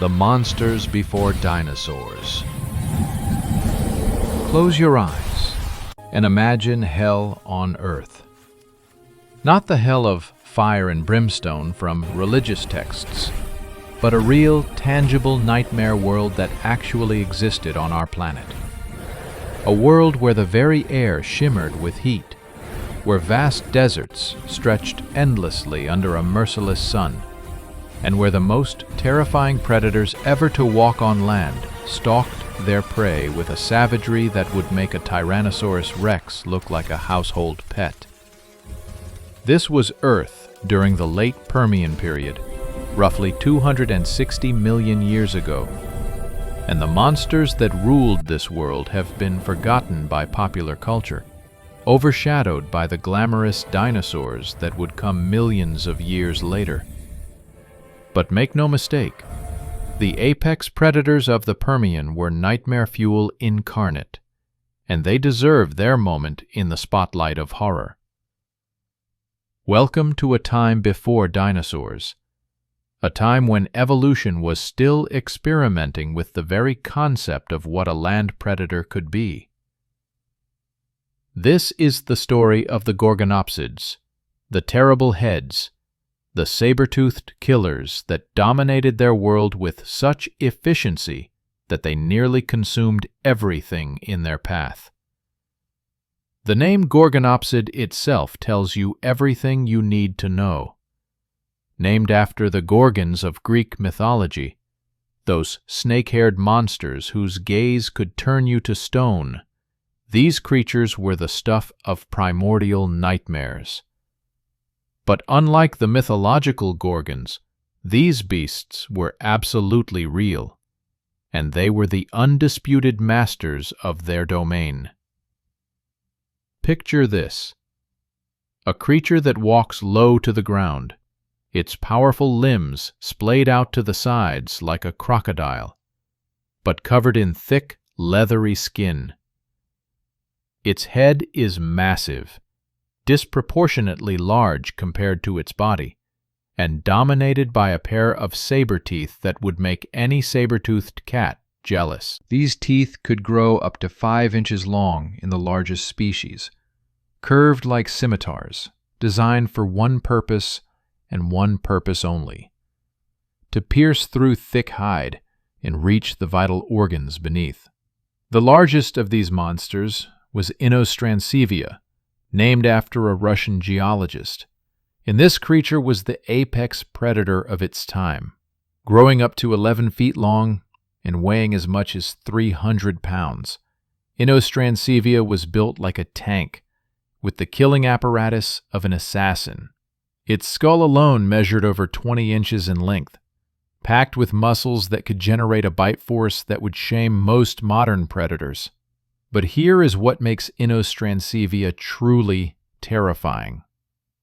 The monsters before dinosaurs. Close your eyes and imagine hell on earth. Not the hell of fire and brimstone from religious texts, but a real, tangible nightmare world that actually existed on our planet. A world where the very air shimmered with heat, where vast deserts stretched endlessly under a merciless sun, and where the most terrifying predators ever to walk on land stalked their prey with a savagery that would make a Tyrannosaurus rex look like a household pet. This was Earth during the late Permian Period, roughly 260 million years ago, and the monsters that ruled this world have been forgotten by popular culture, overshadowed by the glamorous dinosaurs that would come millions of years later. But make no mistake, the apex predators of the Permian were nightmare fuel incarnate, and they deserved their moment in the spotlight of horror. Welcome to a time before dinosaurs, a time when evolution was still experimenting with the very concept of what a land predator could be. This is the story of the gorgonopsids, the terrible heads, the saber-toothed killers that dominated their world with such efficiency that they nearly consumed everything in their path. The name gorgonopsid itself tells you everything you need to know. Named after the Gorgons of Greek mythology, those snake-haired monsters whose gaze could turn you to stone, these creatures were the stuff of primordial nightmares. But unlike the mythological Gorgons, these beasts were absolutely real, and they were the undisputed masters of their domain. Picture this: a creature that walks low to the ground, its powerful limbs splayed out to the sides like a crocodile, but covered in thick, leathery skin. Its head is massive, disproportionately large compared to its body, and dominated by a pair of saber teeth that would make any saber-toothed cat jealous. These teeth could grow up to 5 inches long in the largest species, curved like scimitars, designed for one purpose and one purpose only: to pierce through thick hide and reach the vital organs beneath. The largest of these monsters was Inostrancevia, named after a Russian geologist, and this creature was the apex predator of its time, growing up to 11 feet long and weighing as much as 300 pounds. Inostrancevia was built like a tank, with the killing apparatus of an assassin. Its skull alone measured over 20 inches in length, packed with muscles that could generate a bite force that would shame most modern predators. But here is what makes Inostrancevia truly terrifying.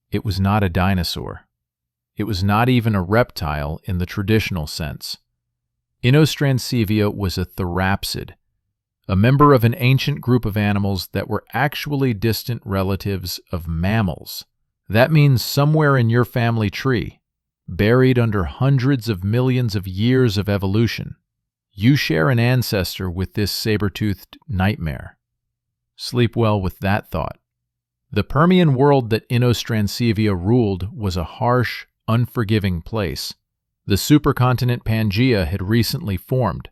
It was not a dinosaur. It was not even a reptile in the traditional sense. Inostrancevia was a therapsid, a member of an ancient group of animals that were actually distant relatives of mammals. That means somewhere in your family tree, buried under hundreds of millions of years of evolution, you share an ancestor with this saber-toothed nightmare. Sleep well with that thought. The Permian world that Inostrancevia ruled was a harsh, unforgiving place. The supercontinent Pangaea had recently formed,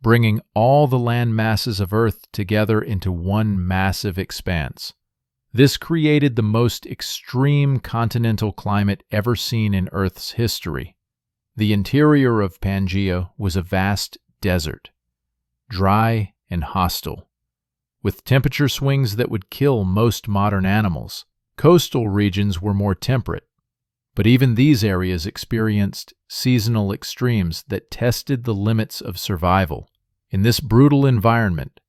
bringing all the land masses of Earth together into one massive expanse. This created the most extreme continental climate ever seen in Earth's history. The interior of Pangaea was a vast desert, dry and hostile, with temperature swings that would kill most modern animals. Coastal regions were more temperate, but even these areas experienced seasonal extremes that tested the limits of survival. In this brutal environment,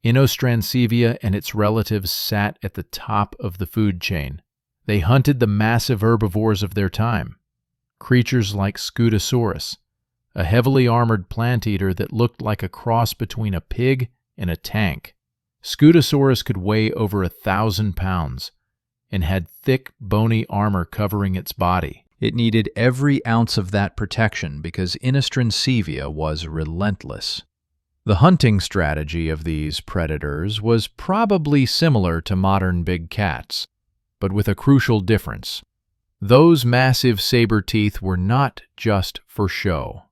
Inostrancevia and its relatives sat at the top of the food chain. They hunted the massive herbivores of their time, creatures like Scutosaurus, a heavily armored plant eater that looked like a cross between a pig and a tank. Scutosaurus could weigh over 1,000 pounds and had thick, bony armor covering its body. It needed every ounce of that protection because Inostrancevia was relentless. The hunting strategy of these predators was probably similar to modern big cats, but with a crucial difference. Those massive saber teeth were not just for show.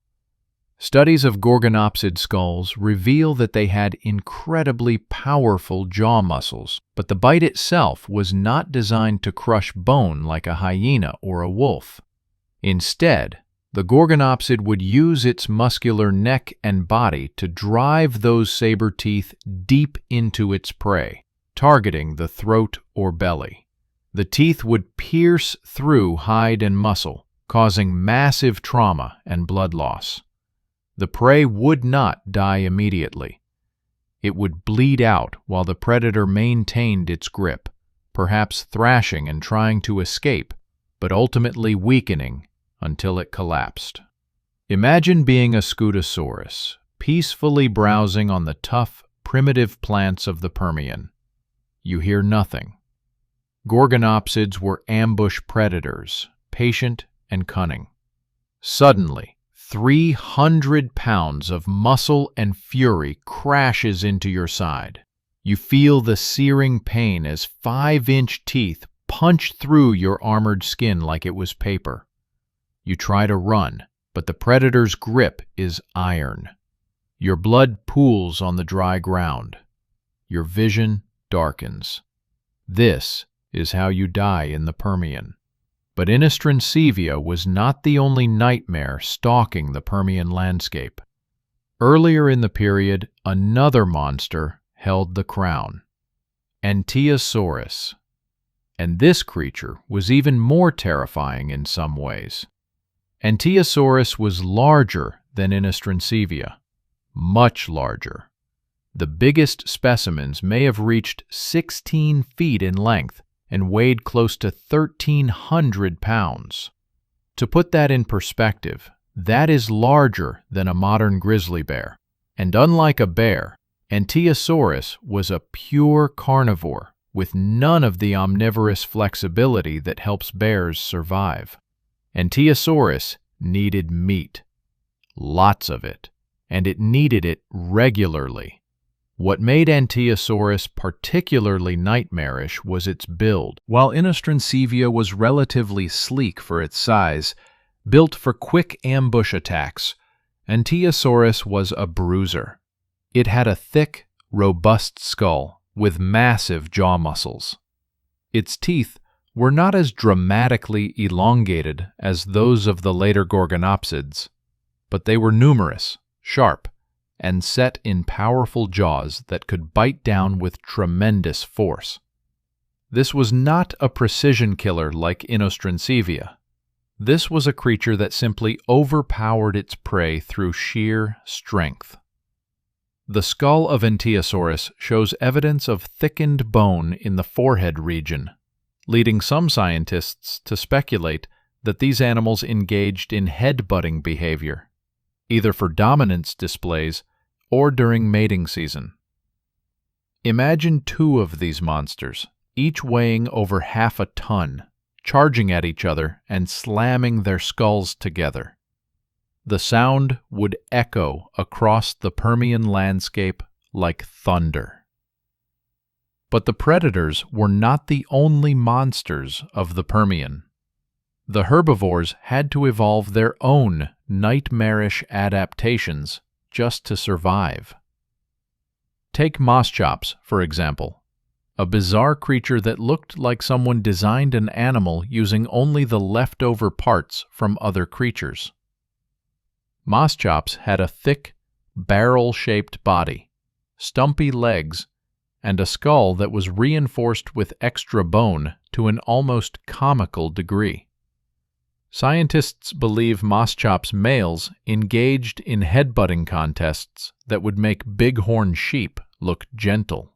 Studies of gorgonopsid skulls reveal that they had incredibly powerful jaw muscles, but the bite itself was not designed to crush bone like a hyena or a wolf. Instead, the gorgonopsid would use its muscular neck and body to drive those saber teeth deep into its prey, targeting the throat or belly. The teeth would pierce through hide and muscle, causing massive trauma and blood loss. The prey would not die immediately. It would bleed out while the predator maintained its grip, perhaps thrashing and trying to escape, but ultimately weakening until it collapsed. Imagine being a Scutosaurus, peacefully browsing on the tough, primitive plants of the Permian. You hear nothing. Gorgonopsids were ambush predators, patient and cunning. Suddenly, 300 pounds of muscle and fury crashes into your side. You feel the searing pain as 5-inch teeth punch through your armored skin like it was paper. You try to run, but the predator's grip is iron. Your blood pools on the dry ground. Your vision darkens. This is how you die in the Permian. But Inostrancevia was not the only nightmare stalking the Permian landscape. Earlier in the period, another monster held the crown, Ankylosaurus. And this creature was even more terrifying in some ways. Ankylosaurus was larger than Inostrancevia, much larger. The biggest specimens may have reached 16 feet in length and weighed close to 1,300 pounds. To put that in perspective, that is larger than a modern grizzly bear. And unlike a bear, Ankylosaurus was a pure carnivore with none of the omnivorous flexibility that helps bears survive. Ankylosaurus needed meat, lots of it, and it needed it regularly. What made Ankylosaurus particularly nightmarish was its build. While Inostrancevia was relatively sleek for its size, built for quick ambush attacks, Ankylosaurus was a bruiser. It had a thick, robust skull with massive jaw muscles. Its teeth were not as dramatically elongated as those of the later gorgonopsids, but they were numerous, sharp, and set in powerful jaws that could bite down with tremendous force. This was not a precision killer like Inostrancevia. This was a creature that simply overpowered its prey through sheer strength. The skull of Ankylosaurus shows evidence of thickened bone in the forehead region, leading some scientists to speculate that these animals engaged in head-butting behavior, either for dominance displays or during mating season. Imagine 2 of these monsters, each weighing over half a ton, charging at each other and slamming their skulls together. The sound would echo across the Permian landscape like thunder. But the predators were not the only monsters of the Permian. The herbivores had to evolve their own nightmarish adaptations just to survive. Take moss-chops, for example, a bizarre creature that looked like someone designed an animal using only the leftover parts from other creatures. Moss-chops had a thick, barrel-shaped body, stumpy legs, and a skull that was reinforced with extra bone to an almost comical degree. Scientists believe moss-chops males engaged in headbutting contests that would make bighorn sheep look gentle.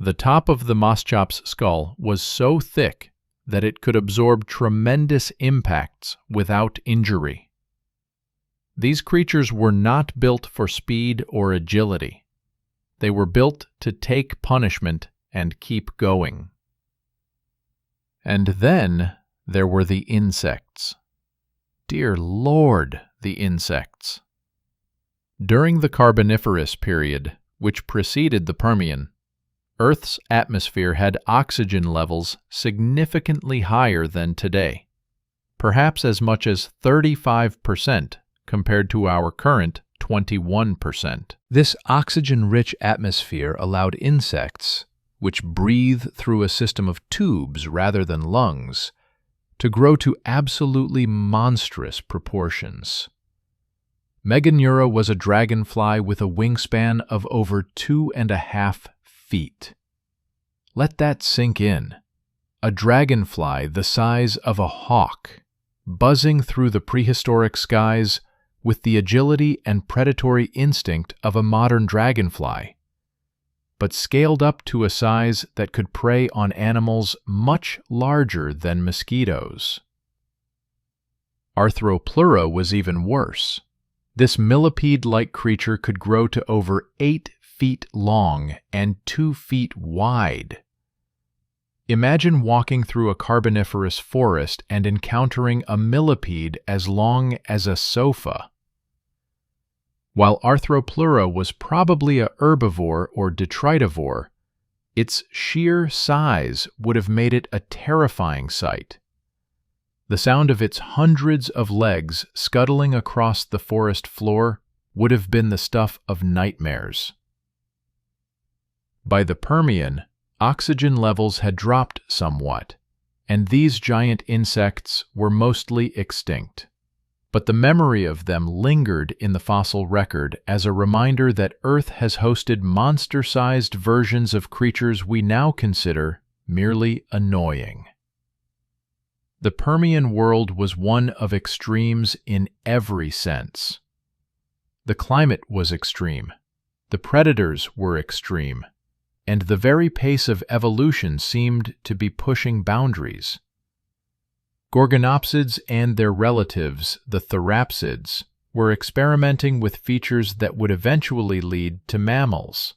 The top of the moss-chop's skull was so thick that it could absorb tremendous impacts without injury. These creatures were not built for speed or agility. They were built to take punishment and keep going. And then there were the insects. Dear Lord, the insects. During the Carboniferous period, which preceded the Permian, Earth's atmosphere had oxygen levels significantly higher than today, perhaps as much as 35% compared to our current 21%. This oxygen-rich atmosphere allowed insects, which breathe through a system of tubes rather than lungs, to grow to absolutely monstrous proportions. Megafauna was a dragonfly with a wingspan of over 2.5 feet. Let that sink in. A dragonfly the size of a hawk, buzzing through the prehistoric skies with the agility and predatory instinct of a modern dragonfly, but scaled up to a size that could prey on animals much larger than mosquitoes. Arthropleura was even worse. This millipede-like creature could grow to over 8 feet long and 2 feet wide. Imagine walking through a Carboniferous forest and encountering a millipede as long as a sofa. While Arthropleura was probably a herbivore or detritivore, its sheer size would have made it a terrifying sight. The sound of its hundreds of legs scuttling across the forest floor would have been the stuff of nightmares. By the Permian, oxygen levels had dropped somewhat, and these giant insects were mostly extinct. But the memory of them lingered in the fossil record as a reminder that Earth has hosted monster-sized versions of creatures we now consider merely annoying. The Permian world was one of extremes in every sense. The climate was extreme, the predators were extreme, and the very pace of evolution seemed to be pushing boundaries. Gorgonopsids and their relatives, the therapsids, were experimenting with features that would eventually lead to mammals.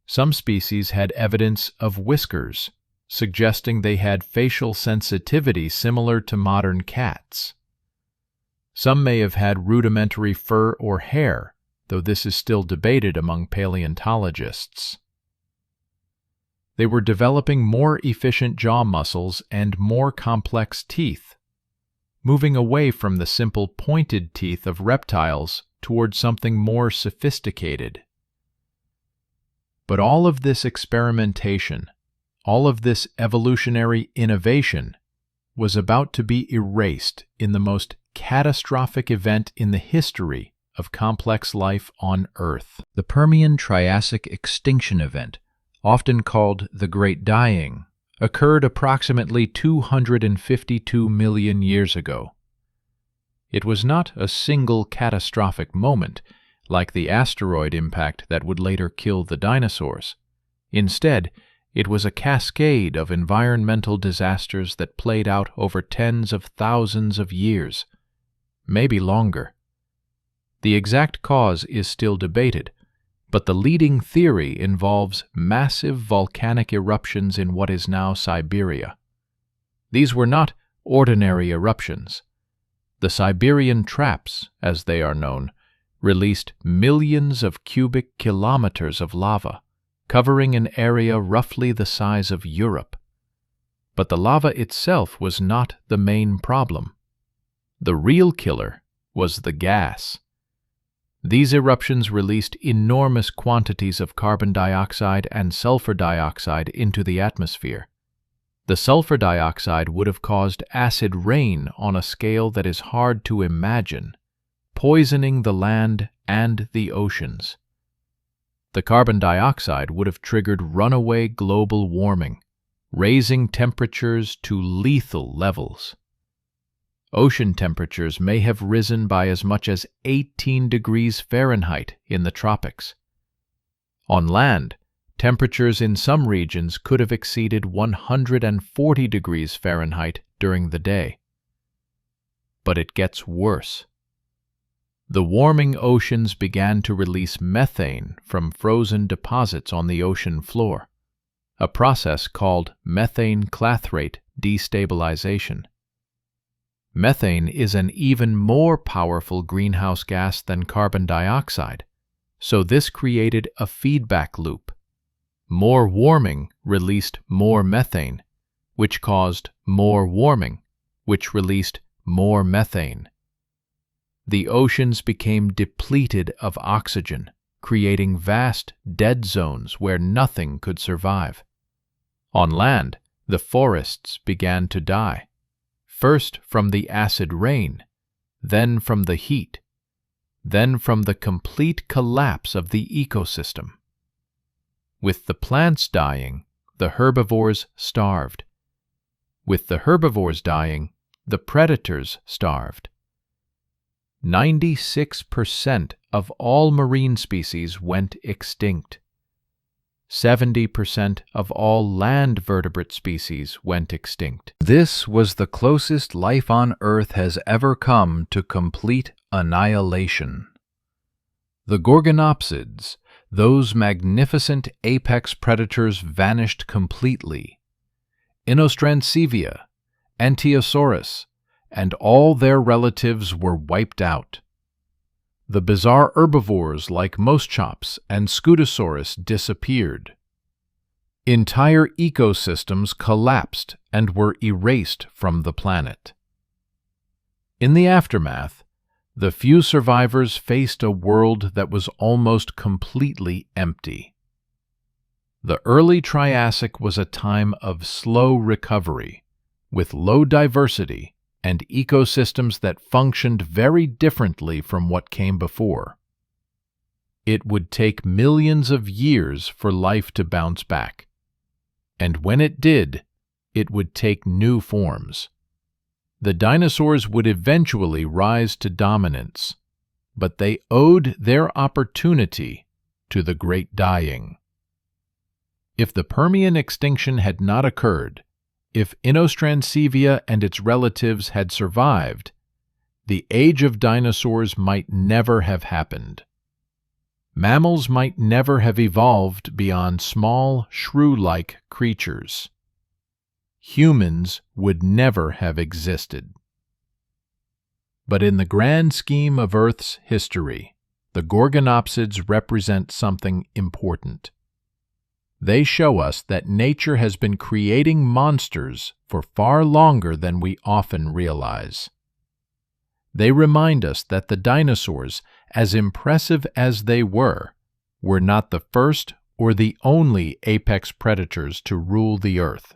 Some species had evidence of whiskers, suggesting they had facial sensitivity similar to modern cats. Some may have had rudimentary fur or hair, though this is still debated among paleontologists. They were developing more efficient jaw muscles and more complex teeth, moving away from the simple pointed teeth of reptiles toward something more sophisticated. But all of this experimentation, all of this evolutionary innovation, was about to be erased in the most catastrophic event in the history of complex life on Earth. The Permian Triassic extinction event, often called the Great Dying, occurred approximately 252 million years ago. It was not a single catastrophic moment, like the asteroid impact that would later kill the dinosaurs. Instead, it was a cascade of environmental disasters that played out over tens of thousands of years, maybe longer. The exact cause is still debated, but the leading theory involves massive volcanic eruptions in what is now Siberia. These were not ordinary eruptions. The Siberian traps, as they are known, released millions of cubic kilometers of lava, covering an area roughly the size of Europe. But the lava itself was not the main problem. The real killer was the gas. These eruptions released enormous quantities of carbon dioxide and sulfur dioxide into the atmosphere. The sulfur dioxide would have caused acid rain on a scale that is hard to imagine, poisoning the land and the oceans. The carbon dioxide would have triggered runaway global warming, raising temperatures to lethal levels. Ocean temperatures may have risen by as much as 18 degrees Fahrenheit in the tropics. On land, temperatures in some regions could have exceeded 140 degrees Fahrenheit during the day. But it gets worse. The warming oceans began to release methane from frozen deposits on the ocean floor, a process called methane clathrate destabilization. Methane is an even more powerful greenhouse gas than carbon dioxide, so this created a feedback loop. More warming released more methane, which caused more warming, which released more methane. The oceans became depleted of oxygen, creating vast dead zones where nothing could survive. On land, the forests began to die, first from the acid rain, then from the heat, then from the complete collapse of the ecosystem. With the plants dying, the herbivores starved. With the herbivores dying, the predators starved. 96% of all marine species went extinct. 70% of all land vertebrate species went extinct. This was the closest life on Earth has ever come to complete annihilation. The gorgonopsids, those magnificent apex predators, vanished completely. Inostrancevia, Ankylosaurus, and all their relatives were wiped out. The bizarre herbivores like moschops and Scutosaurus disappeared. Entire ecosystems collapsed and were erased from the planet. In the aftermath, the few survivors faced a world that was almost completely empty. The early Triassic was a time of slow recovery, with low diversity and ecosystems that functioned very differently from what came before. It would take millions of years for life to bounce back, and when it did, it would take new forms. The dinosaurs would eventually rise to dominance, but they owed their opportunity to the Great Dying. If the Permian extinction had not occurred, if Inostrancevia and its relatives had survived, the age of dinosaurs might never have happened. Mammals might never have evolved beyond small, shrew-like creatures. Humans would never have existed. But in the grand scheme of Earth's history, the gorgonopsids represent something important. They show us that nature has been creating monsters for far longer than we often realize. They remind us that the dinosaurs, as impressive as they were not the first or the only apex predators to rule the earth.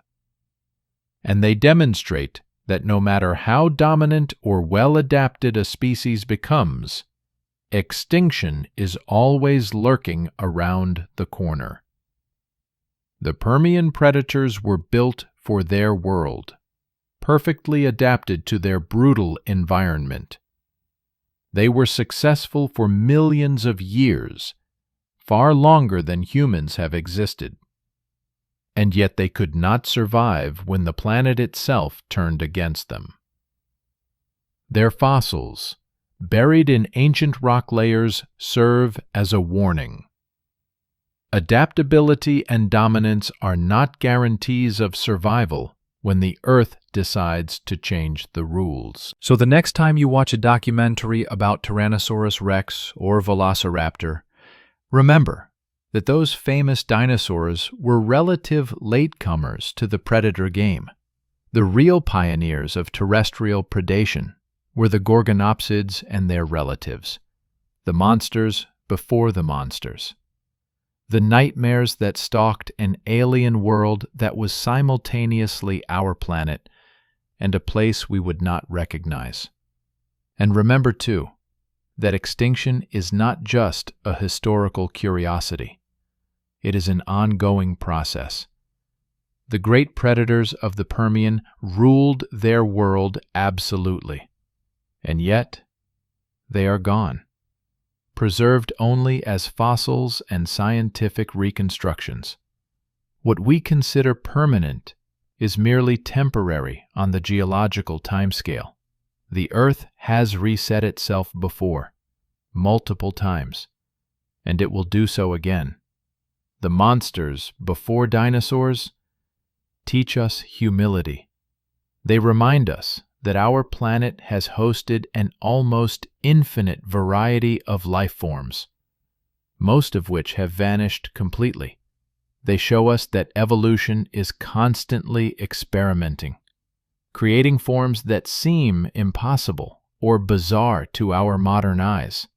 And they demonstrate that no matter how dominant or well-adapted a species becomes, extinction is always lurking around the corner. The Permian predators were built for their world, perfectly adapted to their brutal environment. They were successful for millions of years, far longer than humans have existed. And yet they could not survive when the planet itself turned against them. Their fossils, buried in ancient rock layers, serve as a warning. Adaptability and dominance are not guarantees of survival when the Earth decides to change the rules. So the next time you watch a documentary about Tyrannosaurus rex or Velociraptor, remember that those famous dinosaurs were relative latecomers to the predator game. The real pioneers of terrestrial predation were the gorgonopsids and their relatives, the monsters before the monsters. The nightmares that stalked an alien world that was simultaneously our planet and a place we would not recognize. And remember, too, that extinction is not just a historical curiosity. It is an ongoing process. The great predators of the Permian ruled their world absolutely, and yet they are gone, preserved only as fossils and scientific reconstructions. What we consider permanent is merely temporary on the geological timescale. The Earth has reset itself before, multiple times, and it will do so again. The monsters before dinosaurs teach us humility, They remind us that our planet has hosted an almost infinite variety of life forms, most of which have vanished completely. They show us that evolution is constantly experimenting, creating forms that seem impossible or bizarre to our modern eyes.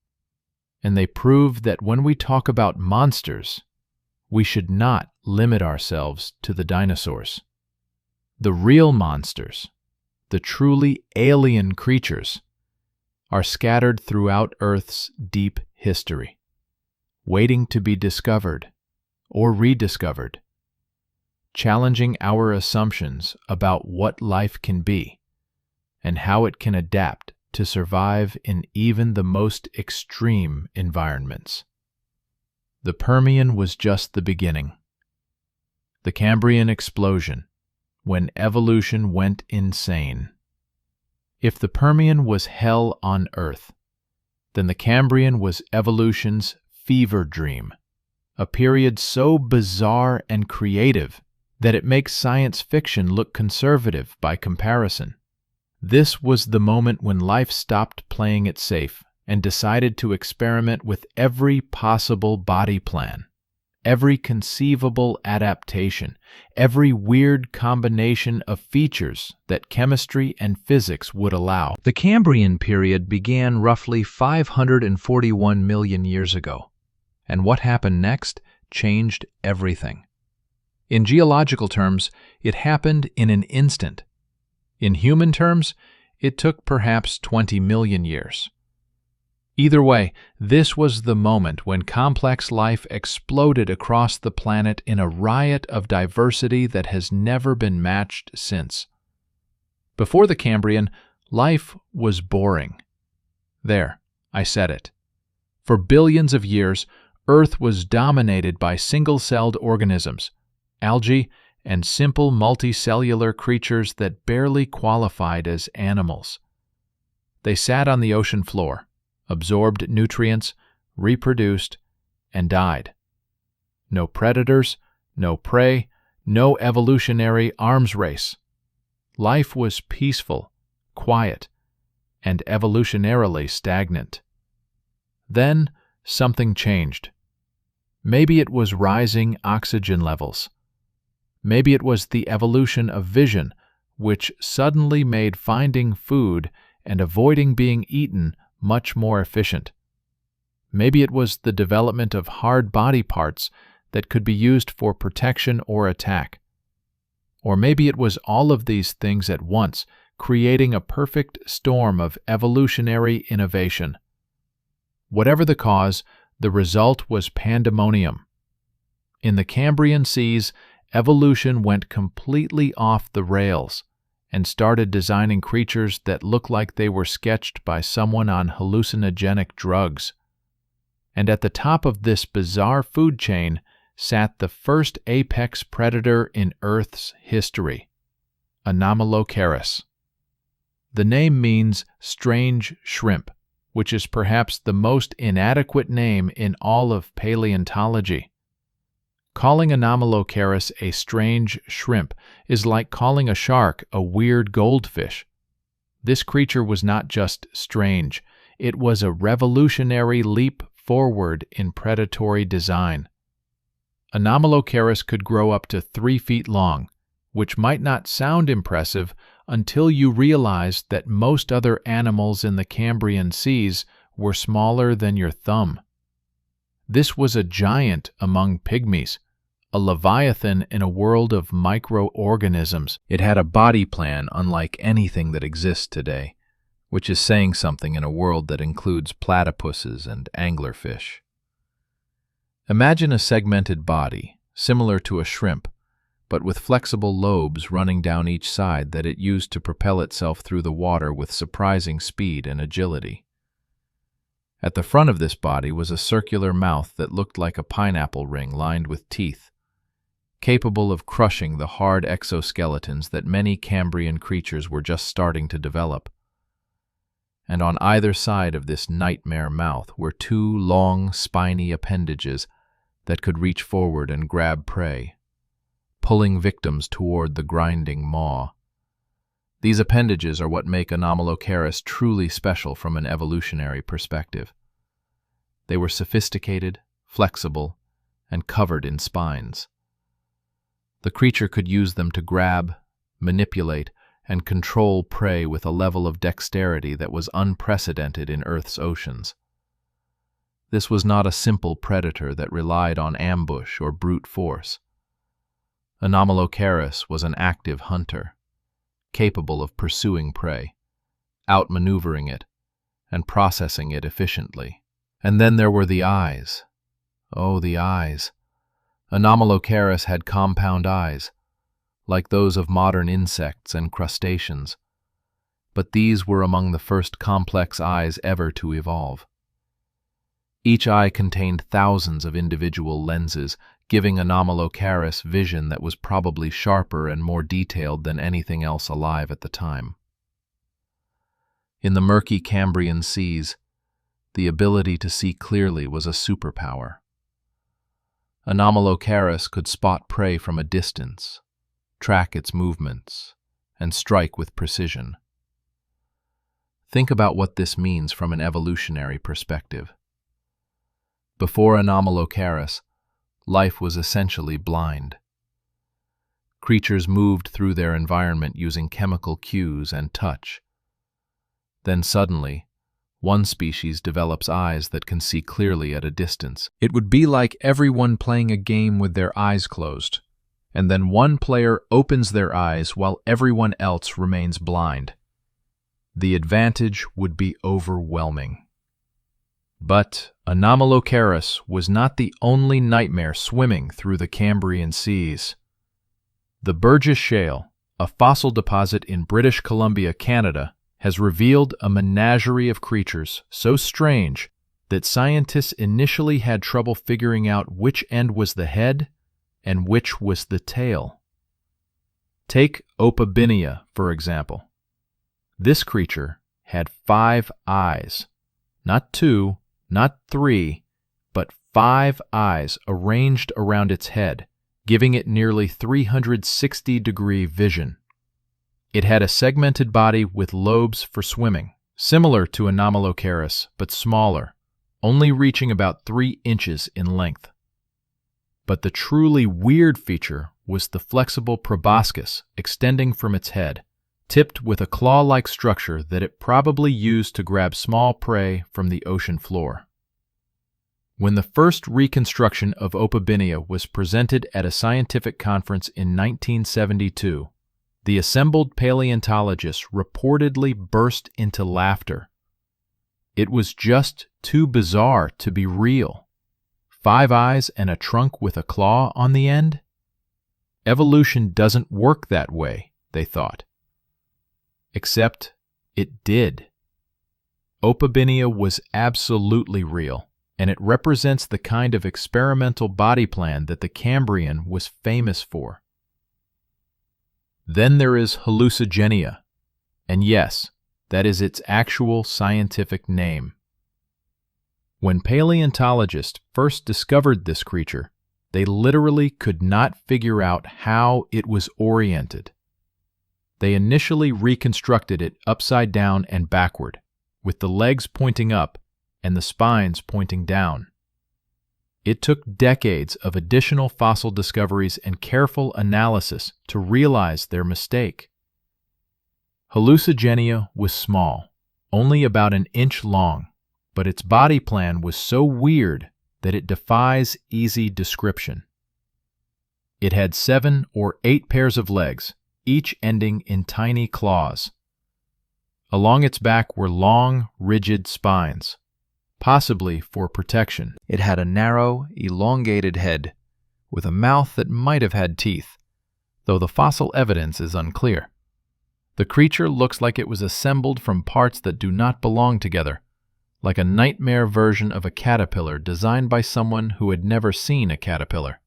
And they prove that when we talk about monsters, we should not limit ourselves to the dinosaurs. The real monsters, the truly alien creatures, are scattered throughout Earth's deep history, waiting to be discovered or rediscovered, challenging our assumptions about what life can be and how it can adapt to survive in even the most extreme environments. The Permian was just the beginning. The Cambrian explosion, when evolution went insane. If the Permian was hell on Earth, then the Cambrian was evolution's fever dream, a period so bizarre and creative that it makes science fiction look conservative by comparison. This was the moment when life stopped playing it safe and decided to experiment with every possible body plan, every conceivable adaptation, every weird combination of features that chemistry and physics would allow. The Cambrian period began roughly 541 million years ago, and what happened next changed everything. In geological terms, it happened in an instant. In human terms, it took perhaps 20 million years. Either way, this was the moment when complex life exploded across the planet in a riot of diversity that has never been matched since. Before the Cambrian, life was boring. There, I said it. For billions of years, Earth was dominated by single-celled organisms, algae, and simple multicellular creatures that barely qualified as animals. They sat on the ocean floor, absorbed nutrients, reproduced, and died. No predators, no prey, no evolutionary arms race. Life was peaceful, quiet, and evolutionarily stagnant. Then something changed. Maybe it was rising oxygen levels. Maybe it was the evolution of vision, which suddenly made finding food and avoiding being eaten much more efficient. Maybe it was the development of hard body parts that could be used for protection or attack. Or maybe it was all of these things at once, creating a perfect storm of evolutionary innovation. Whatever the cause, the result was pandemonium. In the Cambrian seas, evolution went completely off the rails and started designing creatures that looked like they were sketched by someone on hallucinogenic drugs. And at the top of this bizarre food chain sat the first apex predator in Earth's history, Anomalocaris. The name means strange shrimp, which is perhaps the most inadequate name in all of paleontology. Calling Anomalocaris a strange shrimp is like calling a shark a weird goldfish. This creature was not just strange, it was a revolutionary leap forward in predatory design. Anomalocaris could grow up to 3 feet long, which might not sound impressive until you realized that most other animals in the Cambrian seas were smaller than your thumb. This was a giant among pygmies, a leviathan in a world of microorganisms. It had a body plan unlike anything that exists today, which is saying something in a world that includes platypuses and anglerfish. Imagine a segmented body, similar to a shrimp, but with flexible lobes running down each side that it used to propel itself through the water with surprising speed and agility. At the front of this body was a circular mouth that looked like a pineapple ring lined with teeth, capable of crushing the hard exoskeletons that many Cambrian creatures were just starting to develop. And on either side of this nightmare mouth were 2 long, spiny appendages that could reach forward and grab prey, pulling victims toward the grinding maw. These appendages are what make Anomalocaris truly special from an evolutionary perspective. They were sophisticated, flexible, and covered in spines. The creature could use them to grab, manipulate, and control prey with a level of dexterity that was unprecedented in Earth's oceans. This was not a simple predator that relied on ambush or brute force. Anomalocaris was an active hunter, capable of pursuing prey, outmaneuvering it, and processing it efficiently. And then there were the eyes. Oh, the eyes. Anomalocaris had compound eyes, like those of modern insects and crustaceans, but these were among the first complex eyes ever to evolve. Each eye contained thousands of individual lenses, giving Anomalocaris vision that was probably sharper and more detailed than anything else alive at the time. In the murky Cambrian seas, the ability to see clearly was a superpower. Anomalocaris could spot prey from a distance, track its movements, and strike with precision. Think about what this means from an evolutionary perspective. Before Anomalocaris, life was essentially blind. Creatures moved through their environment using chemical cues and touch. Then suddenly, one species develops eyes that can see clearly at a distance. It would be like everyone playing a game with their eyes closed, and then one player opens their eyes while everyone else remains blind. The advantage would be overwhelming. But Anomalocaris was not the only nightmare swimming through the Cambrian seas. The Burgess Shale, a fossil deposit in British Columbia, Canada, has revealed a menagerie of creatures so strange that scientists initially had trouble figuring out which end was the head and which was the tail. Take Opabinia, for example. This creature had 5 eyes, not 2, not 3, but 5 eyes arranged around its head, giving it nearly 360-degree vision. It had a segmented body with lobes for swimming, similar to Anomalocaris, but smaller, only reaching about 3 inches in length. But the truly weird feature was the flexible proboscis extending from its head, tipped with a claw-like structure that it probably used to grab small prey from the ocean floor. When the first reconstruction of Opabinia was presented at a scientific conference in 1972, the assembled paleontologists reportedly burst into laughter. It was just too bizarre to be real. 5 eyes and a trunk with a claw on the end? Evolution doesn't work that way, they thought. Except it did. Opabinia was absolutely real, and it represents the kind of experimental body plan that the Cambrian was famous for. Then there is hallucigenia, and yes, that is its actual scientific name. When paleontologists first discovered this creature, they literally could not figure out how it was oriented. They initially reconstructed it upside down and backward, with the legs pointing up and the spines pointing down. It took decades of additional fossil discoveries and careful analysis to realize their mistake. Hallucigenia was small, only about an inch long, but its body plan was so weird that it defies easy description. It had 7 or 8 pairs of legs, each ending in tiny claws. Along its back were long, rigid spines, possibly for protection. It had a narrow, elongated head, with a mouth that might have had teeth, though the fossil evidence is unclear. The creature looks like it was assembled from parts that do not belong together, like a nightmare version of a caterpillar designed by someone who had never seen a caterpillar.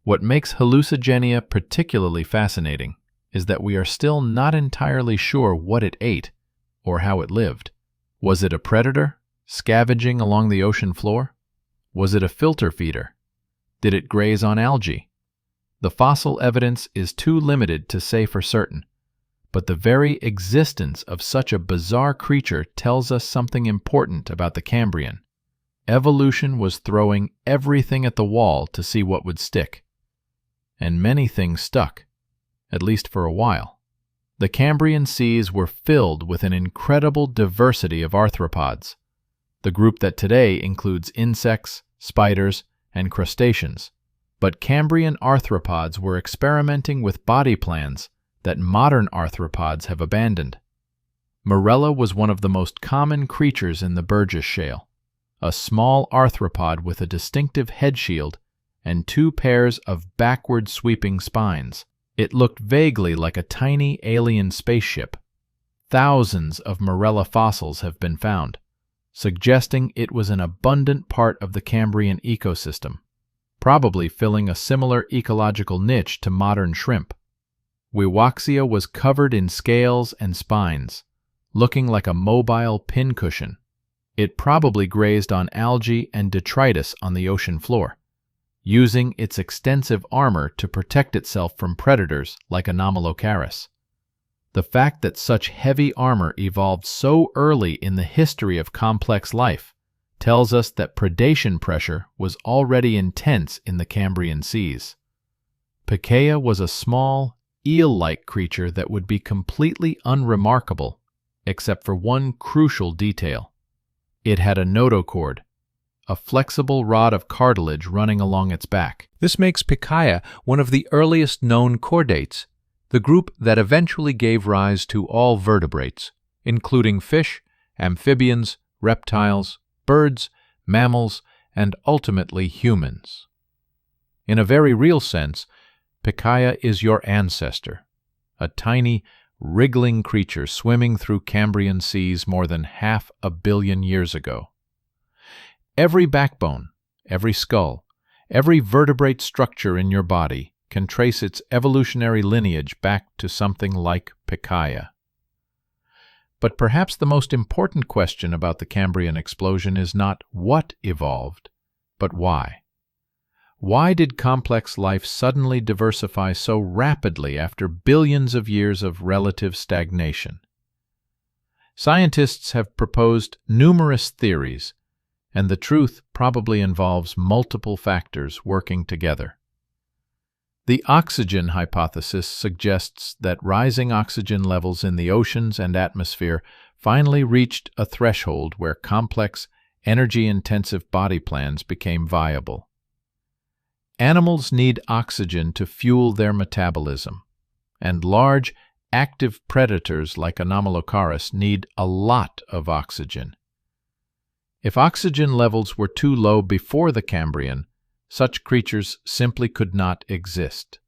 What makes hallucigenia particularly fascinating is that we are still not entirely sure what it ate or how it lived. Was it a predator, scavenging along the ocean floor? Was it a filter feeder? Did it graze on algae? The fossil evidence is too limited to say for certain, But the very existence of such a bizarre creature tells us something important about the Cambrian. Evolution was throwing everything at the wall to see what would stick. And many things stuck, at least for a while. The Cambrian seas were filled with an incredible diversity of arthropods, the group that today includes insects, spiders, and crustaceans. But Cambrian arthropods were experimenting with body plans that modern arthropods have abandoned. Morella was one of the most common creatures in the Burgess Shale, a small arthropod with a distinctive head shield and 2 pairs of backward-sweeping spines. It looked vaguely like a tiny alien spaceship. Thousands of Morella fossils have been found, suggesting it was an abundant part of the Cambrian ecosystem, probably filling a similar ecological niche to modern shrimp. Wiwaxia was covered in scales and spines, looking like a mobile pincushion. It probably grazed on algae and detritus on the ocean floor, using its extensive armor to protect itself from predators like Anomalocaris. The fact that such heavy armor evolved so early in the history of complex life tells us that predation pressure was already intense in the Cambrian seas. Pikaia was a small, eel-like creature that would be completely unremarkable, except for one crucial detail. It had a notochord, a flexible rod of cartilage running along its back. This makes Pikaia one of the earliest known chordates, the group that eventually gave rise to all vertebrates, including fish, amphibians, reptiles, birds, mammals, and ultimately humans. In a very real sense, Pikaia is your ancestor, a tiny, wriggling creature swimming through Cambrian seas more than 500 million years ago. Every backbone, every skull, every vertebrate structure in your body can trace its evolutionary lineage back to something like Pikaia. But perhaps the most important question about the Cambrian explosion is not what evolved, but why. Why did complex life suddenly diversify so rapidly after billions of years of relative stagnation? Scientists have proposed numerous theories, and the truth probably involves multiple factors working together. The oxygen hypothesis suggests that rising oxygen levels in the oceans and atmosphere finally reached a threshold where complex, energy-intensive body plans became viable. Animals need oxygen to fuel their metabolism, and large, active predators like Anomalocaris need a lot of oxygen. If oxygen levels were too low before the Cambrian, such creatures simply could not exist.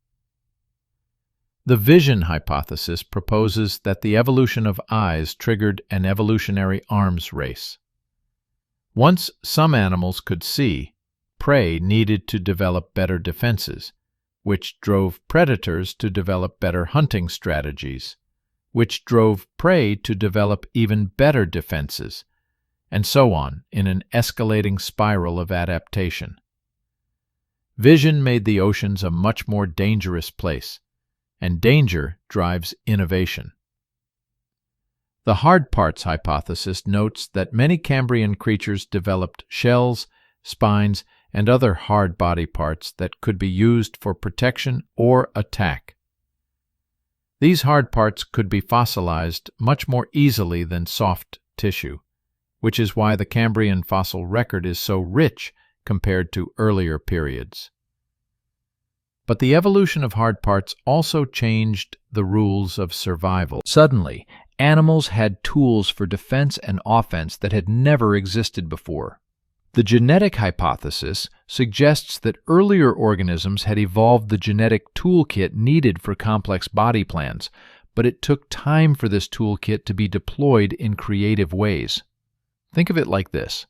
The vision hypothesis proposes that the evolution of eyes triggered an evolutionary arms race. Once some animals could see, prey needed to develop better defenses, which drove predators to develop better hunting strategies, which drove prey to develop even better defenses, and so on in an escalating spiral of adaptation. Vision made the oceans a much more dangerous place, and danger drives innovation. The hard parts hypothesis notes that many Cambrian creatures developed shells, spines, and other hard body parts that could be used for protection or attack. These hard parts could be fossilized much more easily than soft tissue, which is why the Cambrian fossil record is so rich compared to earlier periods. But the evolution of hard parts also changed the rules of survival. Suddenly, animals had tools for defense and offense that had never existed before. The genetic hypothesis suggests that earlier organisms had evolved the genetic toolkit needed for complex body plans, but it took time for this toolkit to be deployed in creative ways. Think of it like this.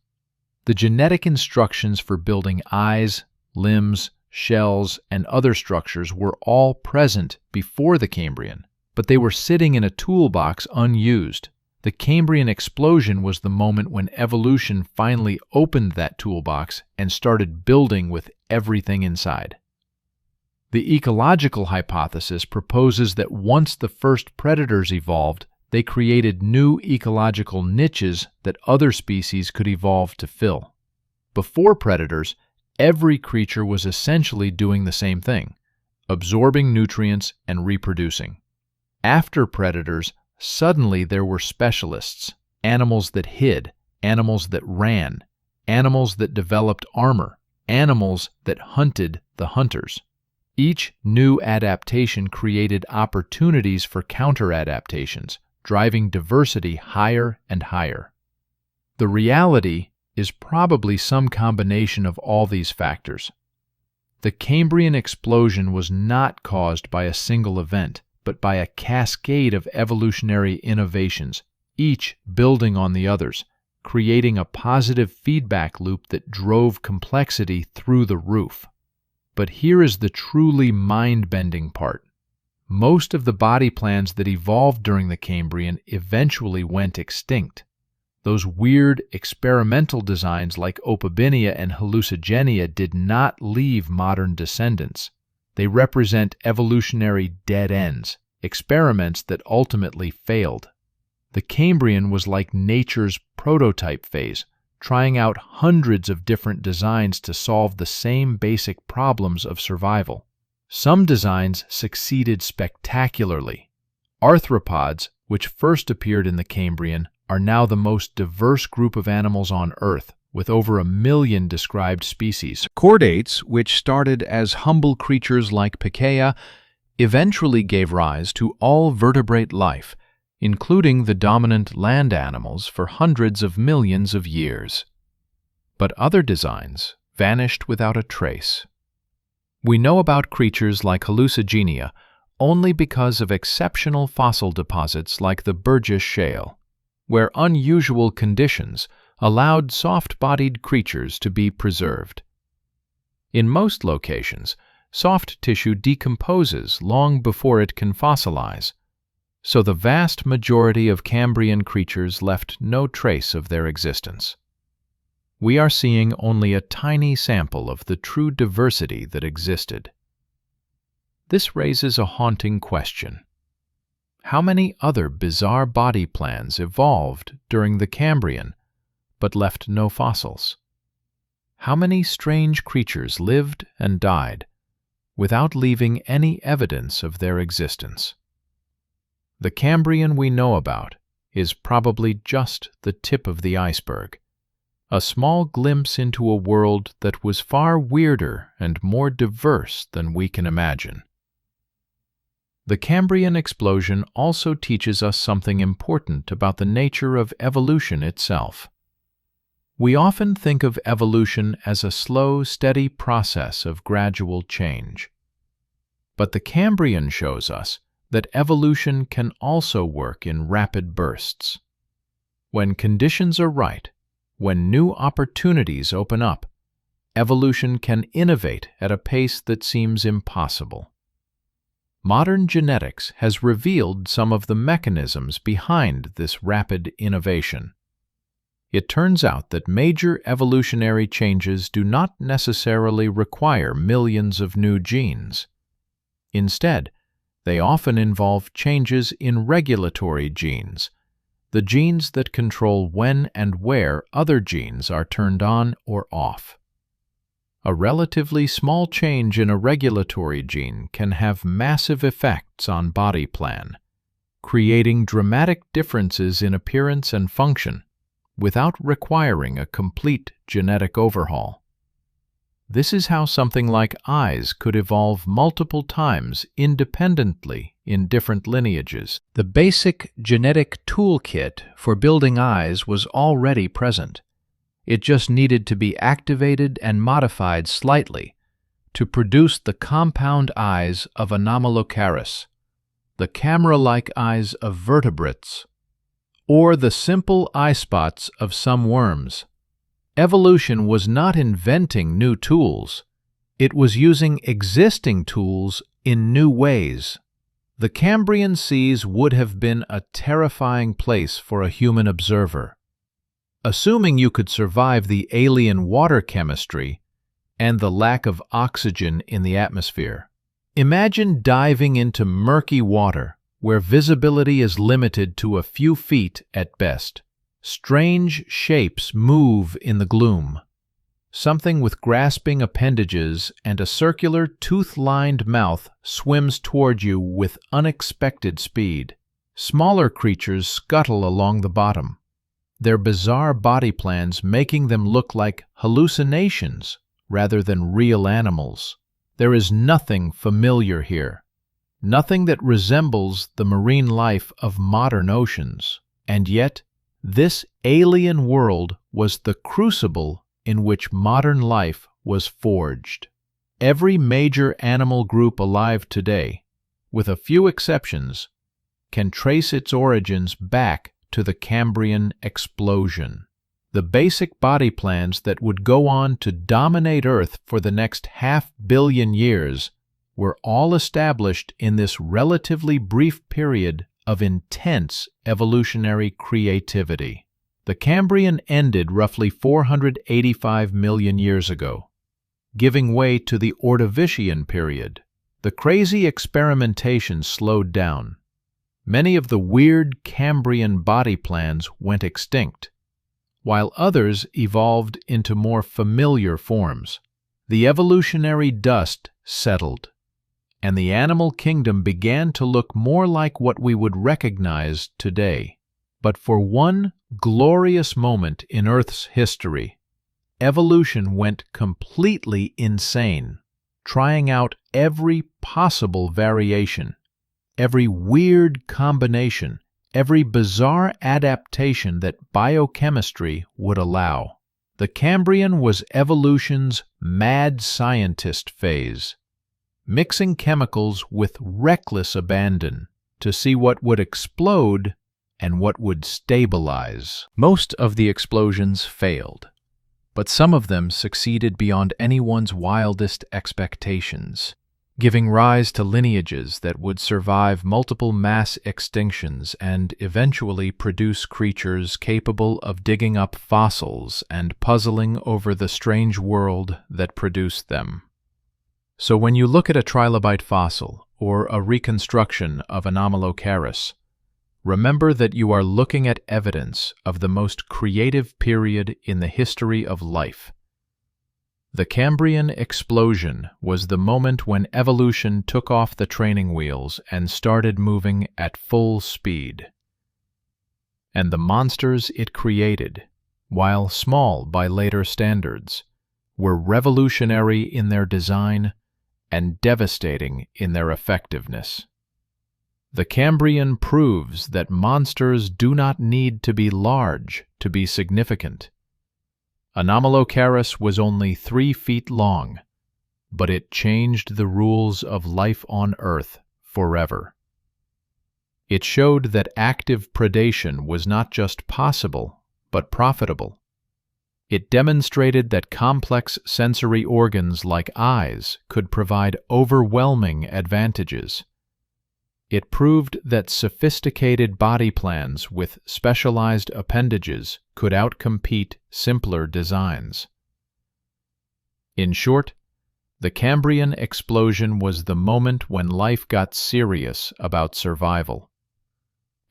The genetic instructions for building eyes, limbs, shells, and other structures were all present before the Cambrian, but they were sitting in a toolbox unused. The Cambrian explosion was the moment when evolution finally opened that toolbox and started building with everything inside. The ecological hypothesis proposes that once the first predators evolved, they created new ecological niches that other species could evolve to fill. Before predators, every creature was essentially doing the same thing, absorbing nutrients and reproducing. After predators, suddenly there were specialists, animals that hid, animals that ran, animals that developed armor, animals that hunted the hunters. Each new adaptation created opportunities for counter-adaptations, driving diversity higher and higher. The reality is probably some combination of all these factors. The Cambrian explosion was not caused by a single event, but by a cascade of evolutionary innovations, each building on the others, creating a positive feedback loop that drove complexity through the roof. But here is the truly mind-bending part. Most of the body plans that evolved during the Cambrian eventually went extinct. Those weird experimental designs like Opabinia and Hallucigenia did not leave modern descendants. They represent evolutionary dead ends, experiments that ultimately failed. The Cambrian was like nature's prototype phase, trying out hundreds of different designs to solve the same basic problems of survival. Some designs succeeded spectacularly. Arthropods, which first appeared in the Cambrian, are now the most diverse group of animals on Earth, with over 1 million described species. Chordates, which started as humble creatures like Pichea, eventually gave rise to all vertebrate life, including the dominant land animals for hundreds of millions of years. But other designs vanished without a trace. We know about creatures like Hallucigenia only because of exceptional fossil deposits like the Burgess Shale, where unusual conditions allowed soft-bodied creatures to be preserved. In most locations, soft tissue decomposes long before it can fossilize, so the vast majority of Cambrian creatures left no trace of their existence. We are seeing only a tiny sample of the true diversity that existed. This raises a haunting question. How many other bizarre body plans evolved during the Cambrian, but left no fossils? How many strange creatures lived and died without leaving any evidence of their existence? The Cambrian we know about is probably just the tip of the iceberg, a small glimpse into a world that was far weirder and more diverse than we can imagine. The Cambrian explosion also teaches us something important about the nature of evolution itself. We often think of evolution as a slow, steady process of gradual change. But the Cambrian shows us that evolution can also work in rapid bursts. When conditions are right, when new opportunities open up, evolution can innovate at a pace that seems impossible. Modern genetics has revealed some of the mechanisms behind this rapid innovation. It turns out that major evolutionary changes do not necessarily require millions of new genes. Instead, they often involve changes in regulatory genes, the genes that control when and where other genes are turned on or off. A relatively small change in a regulatory gene can have massive effects on body plan, creating dramatic differences in appearance and function without requiring a complete genetic overhaul. This is how something like eyes could evolve multiple times independently in different lineages. The basic genetic toolkit for building eyes was already present. It just needed to be activated and modified slightly to produce the compound eyes of Anomalocaris, the camera-like eyes of vertebrates, or the simple eye spots of some worms. Evolution was not inventing new tools. It was using existing tools in new ways. The Cambrian seas would have been a terrifying place for a human observer. Assuming you could survive the alien water chemistry and the lack of oxygen in the atmosphere, Imagine diving into murky water where visibility is limited to a few feet at best. Strange shapes move in the gloom. Something with grasping appendages and a circular, tooth-lined mouth swims toward you with unexpected speed. Smaller creatures scuttle along the bottom, their bizarre body plans making them look like hallucinations rather than real animals. There is nothing familiar here, nothing that resembles the marine life of modern oceans. And yet, this alien world was the crucible in which modern life was forged. Every major animal group alive today, with a few exceptions, can trace its origins back to the Cambrian explosion. The basic body plans that would go on to dominate Earth for the next 500 million years were all established in this relatively brief period of intense evolutionary creativity. The Cambrian ended roughly 485 million years ago, giving way to the Ordovician period. The crazy experimentation slowed down. Many of the weird Cambrian body plans went extinct, while others evolved into more familiar forms. The evolutionary dust settled, and the animal kingdom began to look more like what we would recognize today. But for one glorious moment in Earth's history, evolution went completely insane, trying out every possible variation, every weird combination, every bizarre adaptation that biochemistry would allow. The Cambrian was evolution's mad scientist phase, mixing chemicals with reckless abandon to see what would explode and what would stabilize. Most of the explosions failed, but some of them succeeded beyond anyone's wildest expectations, giving rise to lineages that would survive multiple mass extinctions and eventually produce creatures capable of digging up fossils and puzzling over the strange world that produced them. So when you look at a trilobite fossil or a reconstruction of Anomalocaris, remember that you are looking at evidence of the most creative period in the history of life. The Cambrian explosion was the moment when evolution took off the training wheels and started moving at full speed. And the monsters it created, while small by later standards, were revolutionary in their design and devastating in their effectiveness. The Cambrian proves that monsters do not need to be large to be significant. Anomalocaris was only 3 feet long, but it changed the rules of life on Earth forever. It showed that active predation was not just possible, but profitable. It demonstrated that complex sensory organs like eyes could provide overwhelming advantages. It proved that sophisticated body plans with specialized appendages could outcompete simpler designs. In short, the Cambrian explosion was the moment when life got serious about survival.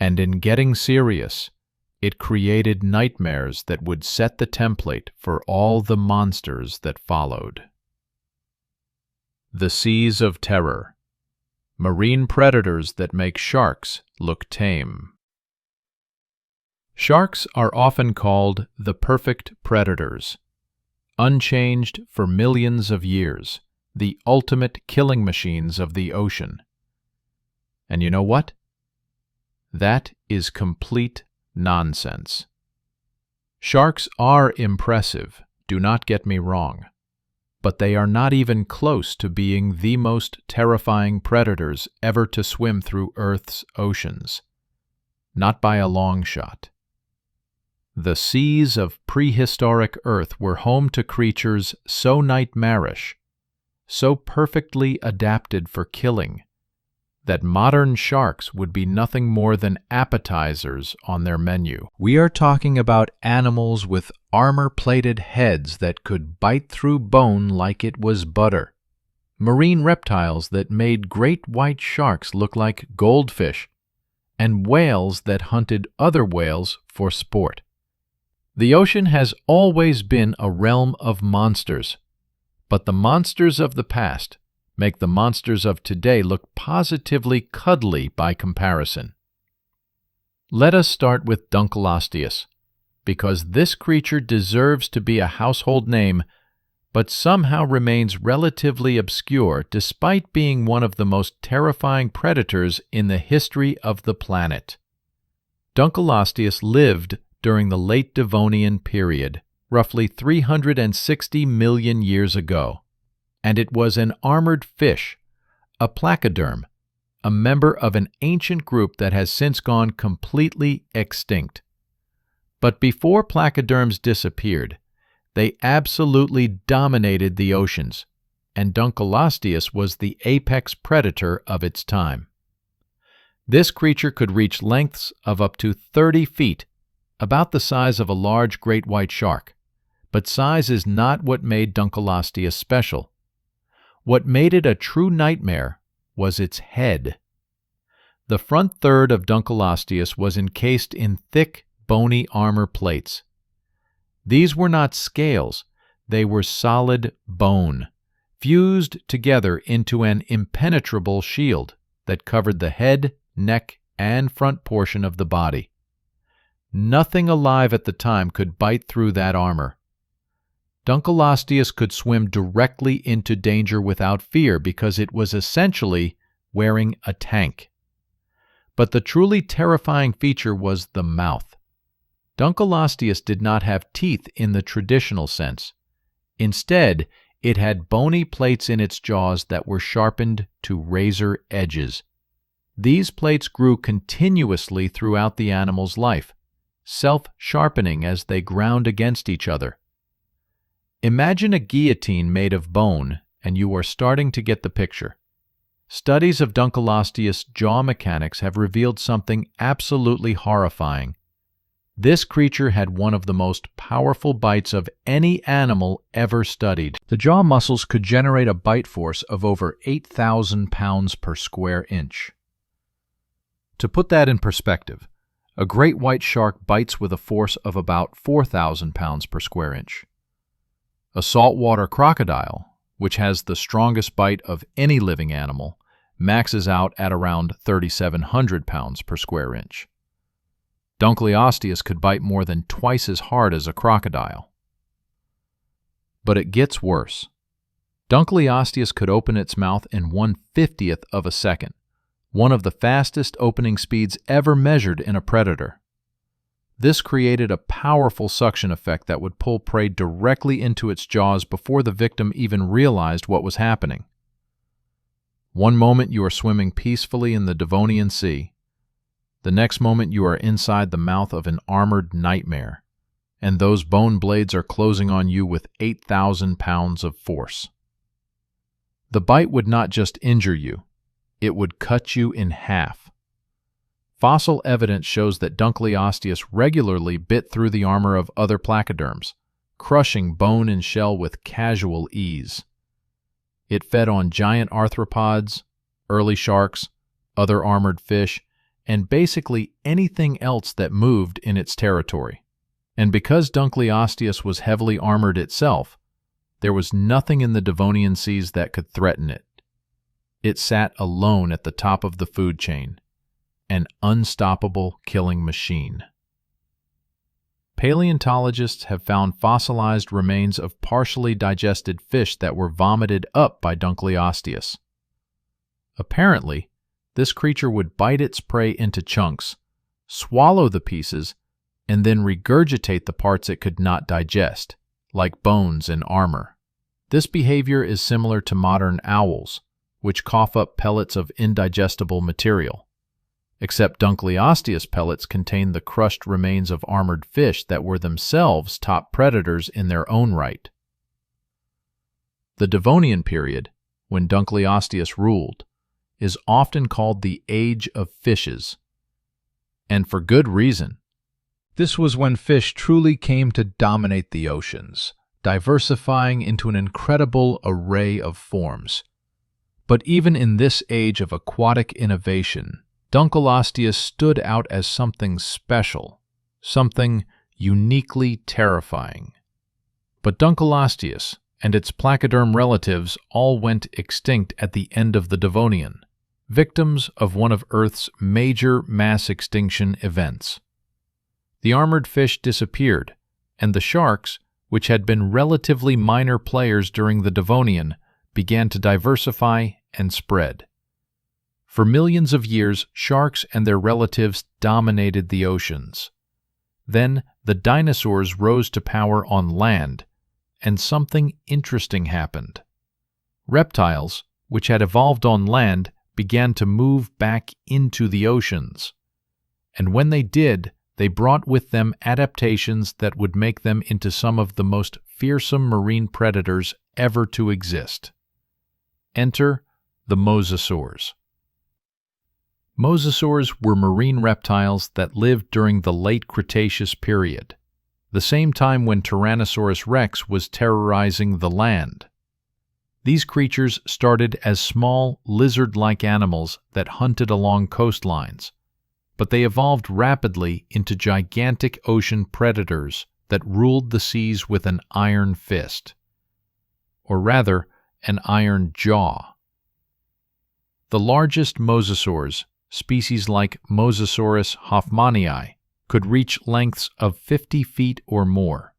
And in getting serious, it created nightmares that would set the template for all the monsters that followed. The Seas of Terror. Marine predators that make sharks look tame. Sharks are often called the perfect predators, unchanged for millions of years, the ultimate killing machines of the ocean. And you know what? That is complete nonsense. Sharks are impressive, do not get me wrong, but they are not even close to being the most terrifying predators ever to swim through Earth's oceans. Not by a long shot. The seas of prehistoric Earth were home to creatures so nightmarish, so perfectly adapted for killing, that modern sharks would be nothing more than appetizers on their menu. We are talking about animals with armor-plated heads that could bite through bone like it was butter, marine reptiles that made great white sharks look like goldfish, and whales that hunted other whales for sport. The ocean has always been a realm of monsters, but the monsters of the past make the monsters of today look positively cuddly by comparison. Let us start with Dunkleosteus, because this creature deserves to be a household name, but somehow remains relatively obscure despite being one of the most terrifying predators in the history of the planet. Dunkleosteus lived during the late Devonian period, roughly 360 million years ago, and it was an armored fish, a placoderm, a member of an ancient group that has since gone completely extinct. But before placoderms disappeared, they absolutely dominated the oceans, and Dunkleosteus was the apex predator of its time. This creature could reach lengths of up to 30 feet, about the size of a large great white shark, but size is not what made Dunkleosteus special. What made it a true nightmare was its head. The front third of Dunkleosteus was encased in thick, bony armor plates. These were not scales, they were solid bone, fused together into an impenetrable shield that covered the head, neck, and front portion of the body. Nothing alive at the time could bite through that armor. Dunkleosteus could swim directly into danger without fear because it was essentially wearing a tank. But the truly terrifying feature was the mouth. Dunkleosteus did not have teeth in the traditional sense. Instead, it had bony plates in its jaws that were sharpened to razor edges. These plates grew continuously throughout the animal's life, self-sharpening as they ground against each other. Imagine a guillotine made of bone, and you are starting to get the picture. Studies of Dunkleosteus' jaw mechanics have revealed something absolutely horrifying. This creature had one of the most powerful bites of any animal ever studied. The jaw muscles could generate a bite force of over 8,000 pounds per square inch. To put that in perspective, a great white shark bites with a force of about 4,000 pounds per square inch. A saltwater crocodile, which has the strongest bite of any living animal, maxes out at around 3,700 pounds per square inch. Dunkleosteus could bite more than twice as hard as a crocodile. But it gets worse. Dunkleosteus could open its mouth in 1/50th of a second, one of the fastest opening speeds ever measured in a predator. This created a powerful suction effect that would pull prey directly into its jaws before the victim even realized what was happening. One moment you are swimming peacefully in the Devonian Sea. The next moment you are inside the mouth of an armored nightmare, and those bone blades are closing on you with 8,000 pounds of force. The bite would not just injure you, it would cut you in half. Fossil evidence shows that Dunkleosteus regularly bit through the armor of other placoderms, crushing bone and shell with casual ease. It fed on giant arthropods, early sharks, other armored fish, and basically anything else that moved in its territory. And because Dunkleosteus was heavily armored itself, there was nothing in the Devonian seas that could threaten it. It sat alone at the top of the food chain, an unstoppable killing machine. Paleontologists have found fossilized remains of partially digested fish that were vomited up by Dunkleosteus. Apparently, this creature would bite its prey into chunks, swallow the pieces, and then regurgitate the parts it could not digest, like bones and armor. This behavior is similar to modern owls, which cough up pellets of indigestible material. Except Dunkleosteus pellets contain the crushed remains of armored fish that were themselves top predators in their own right. The Devonian period, when Dunkleosteus ruled, is often called the Age of Fishes. And for good reason. This was when fish truly came to dominate the oceans, diversifying into an incredible array of forms. But even in this age of aquatic innovation, Dunkleosteus stood out as something special, something uniquely terrifying. But Dunkleosteus and its placoderm relatives all went extinct at the end of the Devonian, victims of one of Earth's major mass extinction events. The armored fish disappeared, and the sharks, which had been relatively minor players during the Devonian, began to diversify and spread. For millions of years, sharks and their relatives dominated the oceans. Then the dinosaurs rose to power on land, and something interesting happened. Reptiles, which had evolved on land, began to move back into the oceans. And when they did, they brought with them adaptations that would make them into some of the most fearsome marine predators ever to exist. Enter the mosasaurs. Mosasaurs were marine reptiles that lived during the late Cretaceous period, the same time when Tyrannosaurus rex was terrorizing the land. These creatures started as small, lizard-like animals that hunted along coastlines, but they evolved rapidly into gigantic ocean predators that ruled the seas with an iron fist. Or rather, an iron jaw. The largest mosasaurs, species like Mosasaurus hoffmanii, could reach lengths of 50 feet or more.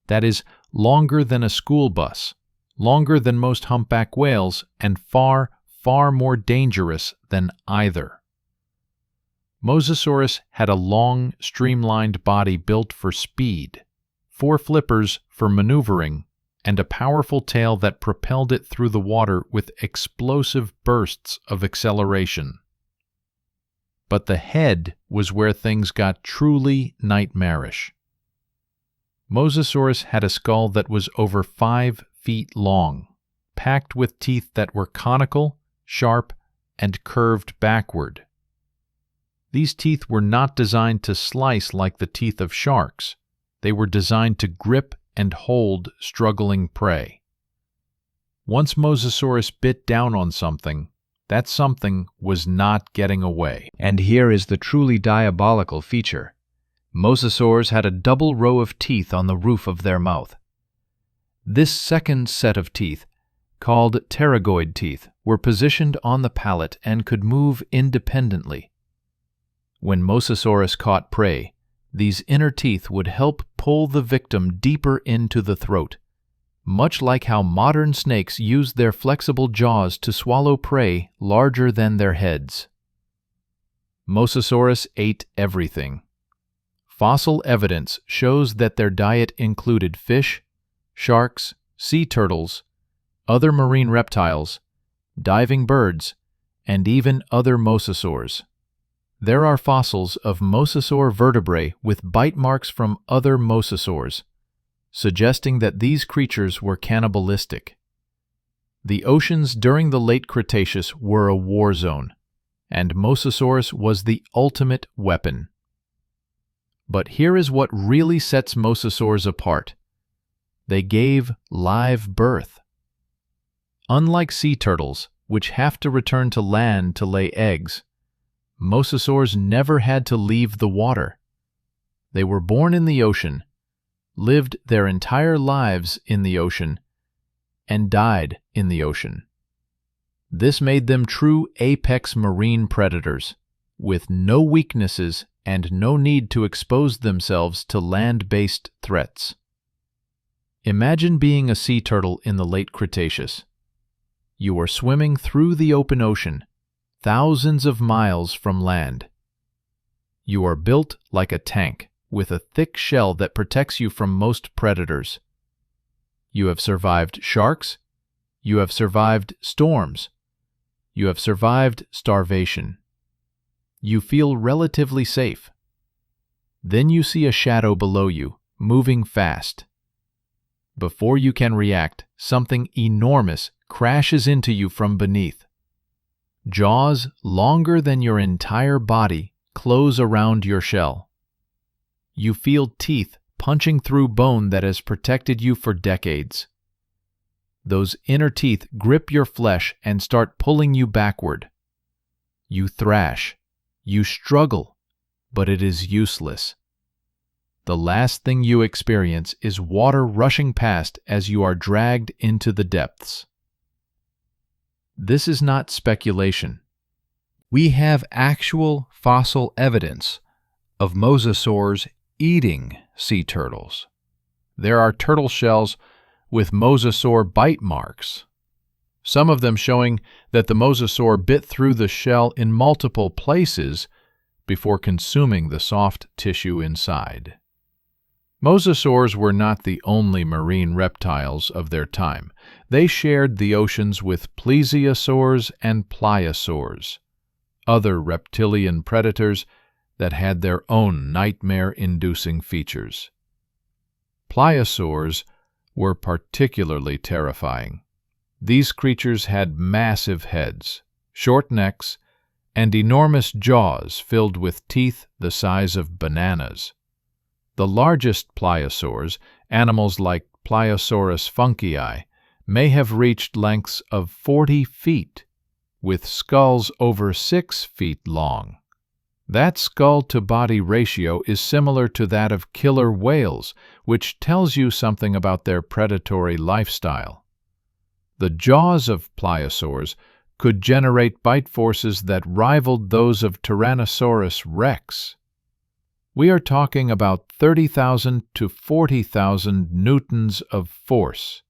That is, longer than a school bus, longer than most humpback whales, and far, far more dangerous than either. Mosasaurus had a long, streamlined body built for speed, 4 flippers for maneuvering, and a powerful tail that propelled it through the water with explosive bursts of acceleration. But the head was where things got truly nightmarish. Mosasaurus had a skull that was over 5 feet long, packed with teeth that were conical, sharp, and curved backward. These teeth were not designed to slice like the teeth of sharks. They were designed to grip and hold struggling prey. Once Mosasaurus bit down on something, that something was not getting away. And here is the truly diabolical feature. Mosasaurs had a double row of teeth on the roof of their mouth. This second set of teeth, called pterygoid teeth, were positioned on the palate and could move independently. When Mosasaurus caught prey, these inner teeth would help pull the victim deeper into the throat, much like how modern snakes use their flexible jaws to swallow prey larger than their heads. Mosasaurus ate everything. Fossil evidence shows that their diet included fish, sharks, sea turtles, other marine reptiles, diving birds, and even other mosasaurs. There are fossils of mosasaur vertebrae with bite marks from other mosasaurs, suggesting that these creatures were cannibalistic. The oceans during the late Cretaceous were a war zone, and Mosasaurus was the ultimate weapon. But here is what really sets mosasaurs apart. They gave live birth. Unlike sea turtles, which have to return to land to lay eggs, mosasaurs never had to leave the water. They were born in the ocean, lived their entire lives in the ocean, and died in the ocean. This made them true apex marine predators, with no weaknesses and no need to expose themselves to land-based threats. Imagine being a sea turtle in the late Cretaceous. You are swimming through the open ocean, thousands of miles from land. You are built like a tank, with a thick shell that protects you from most predators. You have survived sharks. You have survived storms. You have survived starvation. You feel relatively safe. Then you see a shadow below you, moving fast. Before you can react, something enormous crashes into you from beneath. Jaws longer than your entire body close around your shell. You feel teeth punching through bone that has protected you for decades. Those inner teeth grip your flesh and start pulling you backward. You thrash, you struggle, but it is useless. The last thing you experience is water rushing past as you are dragged into the depths. This is not speculation. We have actual fossil evidence of mosasaurs eating sea turtles. There are turtle shells with mosasaur bite marks, some of them showing that the mosasaur bit through the shell in multiple places before consuming the soft tissue inside. Mosasaurs were not the only marine reptiles of their time. They shared the oceans with plesiosaurs and pliosaurs, other reptilian predators that had their own nightmare-inducing features. Pliosaurs were particularly terrifying. These creatures had massive heads, short necks, and enormous jaws filled with teeth the size of bananas. The largest pliosaurs, animals like Pliosaurus funkii, may have reached lengths of 40 feet, with skulls over 6 feet long. That skull-to-body ratio is similar to that of killer whales, which tells you something about their predatory lifestyle. The jaws of pliosaurs could generate bite forces that rivaled those of Tyrannosaurus rex. We are talking about 30,000 to 40,000 newtons of force,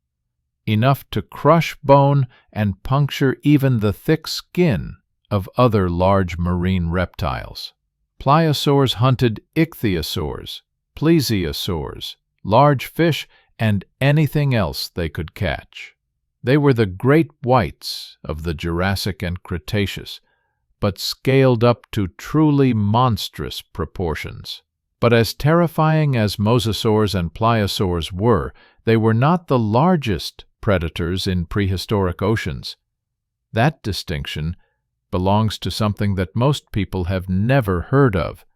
enough to crush bone and puncture even the thick skin of other large marine reptiles. Pliosaurs hunted ichthyosaurs, plesiosaurs, large fish, and anything else they could catch. They were the great whites of the Jurassic and Cretaceous, but scaled up to truly monstrous proportions. But as terrifying as mosasaurs and pliosaurs were, they were not the largest predators in prehistoric oceans. That distinction belongs to something that most people have never heard of,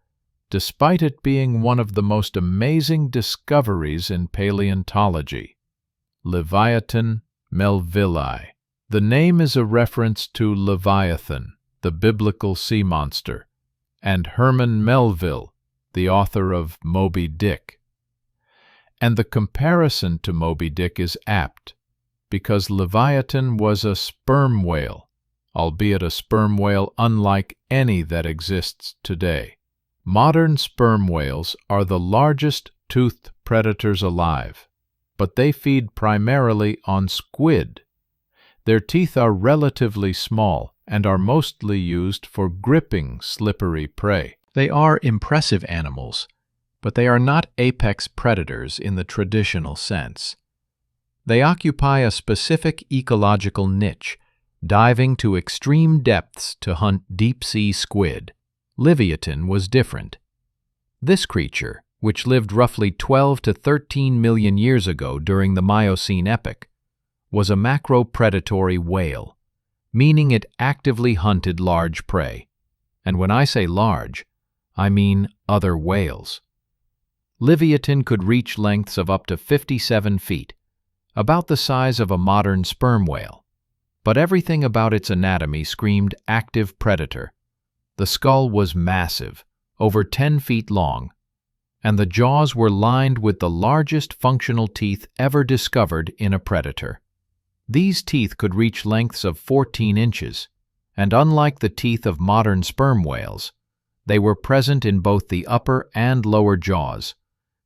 despite it being one of the most amazing discoveries in paleontology: Leviathan melvilli. The name is a reference to Leviathan, the biblical sea monster, and Herman Melville, the author of Moby Dick. And the comparison to Moby Dick is apt, because Leviathan was a sperm whale, albeit a sperm whale unlike any that exists today. Modern sperm whales are the largest toothed predators alive, but they feed primarily on squid. Their teeth are relatively small and are mostly used for gripping slippery prey. They are impressive animals, but they are not apex predators in the traditional sense. They occupy a specific ecological niche, diving to extreme depths to hunt deep-sea squid. Leviathan was different. This creature, which lived roughly 12 to 13 million years ago during the Miocene epoch, was a macropredatory whale, meaning it actively hunted large prey. And when I say large, I mean other whales. Leviathan could reach lengths of up to 57 feet, about the size of a modern sperm whale. But everything about its anatomy screamed active predator. The skull was massive, over 10 feet long, and the jaws were lined with the largest functional teeth ever discovered in a predator. These teeth could reach lengths of 14 inches, and unlike the teeth of modern sperm whales, they were present in both the upper and lower jaws,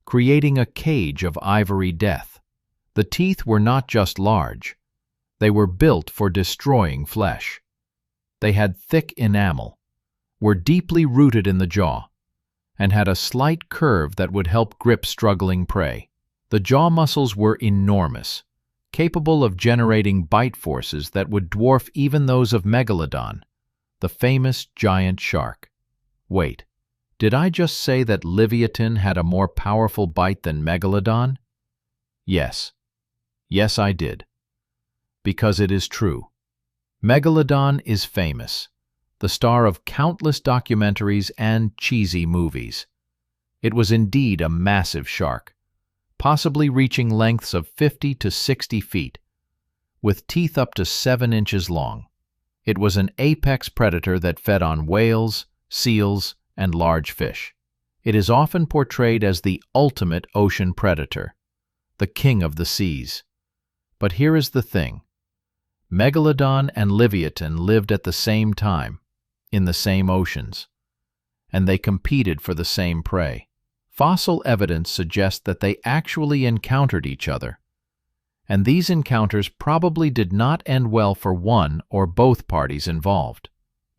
creating a cage of ivory death. The teeth were not just large. They were built for destroying flesh. They had thick enamel, were deeply rooted in the jaw, and had a slight curve that would help grip struggling prey. The jaw muscles were enormous, capable of generating bite forces that would dwarf even those of Megalodon, the famous giant shark. Wait, did I just say that Leviathan had a more powerful bite than Megalodon? Yes. Yes, I did. Because it is true. Megalodon is famous, the star of countless documentaries and cheesy movies. It was indeed a massive shark, possibly reaching lengths of 50 to 60 feet. with teeth up to 7 inches long. It was an apex predator that fed on whales, seals, and large fish. It is often portrayed as the ultimate ocean predator, the king of the seas. But here is the thing. Megalodon and Leviathan lived at the same time, in the same oceans, and they competed for the same prey. Fossil evidence suggests that they actually encountered each other, and these encounters probably did not end well for one or both parties involved.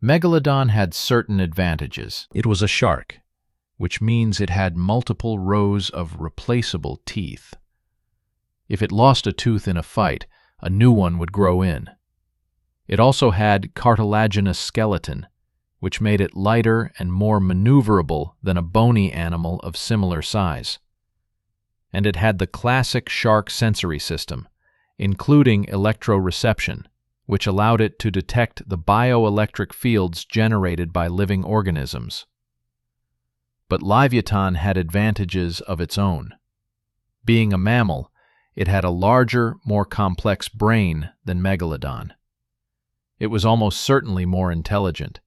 Megalodon had certain advantages. It was a shark, which means it had multiple rows of replaceable teeth. If it lost a tooth in a fight, a new one would grow in. It also had cartilaginous skeleton, which made it lighter and more maneuverable than a bony animal of similar size. And it had the classic shark sensory system, including electroreception, which allowed it to detect the bioelectric fields generated by living organisms. But Leviathan had advantages of its own. Being a mammal, it had a larger, more complex brain than Megalodon. It was almost certainly more intelligent,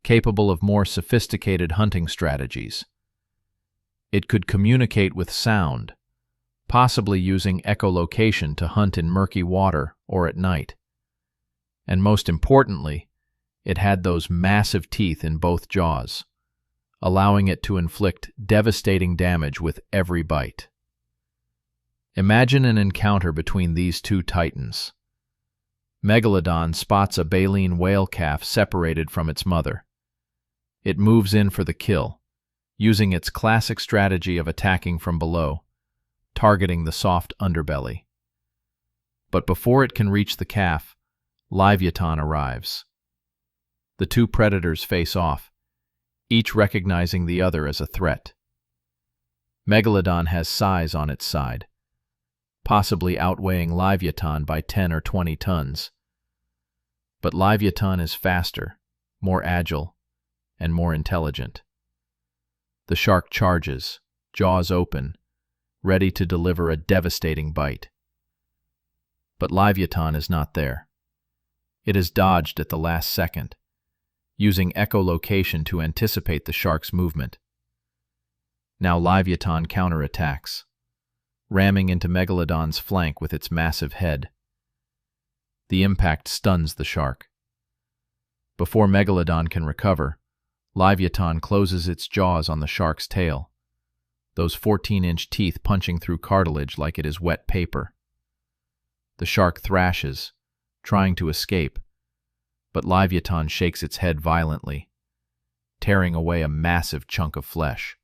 capable of more sophisticated hunting strategies. It could communicate with sound, possibly using echolocation to hunt in murky water or at night. And most importantly, it had those massive teeth in both jaws, allowing it to inflict devastating damage with every bite. Imagine an encounter between these two titans. Megalodon spots a baleen whale calf separated from its mother. It moves in for the kill, using its classic strategy of attacking from below, targeting the soft underbelly. But before it can reach the calf, Leviathan arrives. The two predators face off, each recognizing the other as a threat. Megalodon has size on its side, possibly outweighing Leviathan by 10 or 20 tons. But Leviathan is faster, more agile, and more intelligent. The shark charges, jaws open, ready to deliver a devastating bite. But Leviathan is not there. It is dodged at the last second, using echolocation to anticipate the shark's movement. Now Leviathan counterattacks, ramming into Megalodon's flank with its massive head. The impact stuns the shark. Before Megalodon can recover, Leviathan closes its jaws on the shark's tail, those 14-inch teeth punching through cartilage like it is wet paper. The shark thrashes, trying to escape, but Leviathan shakes its head violently, tearing away a massive chunk of flesh.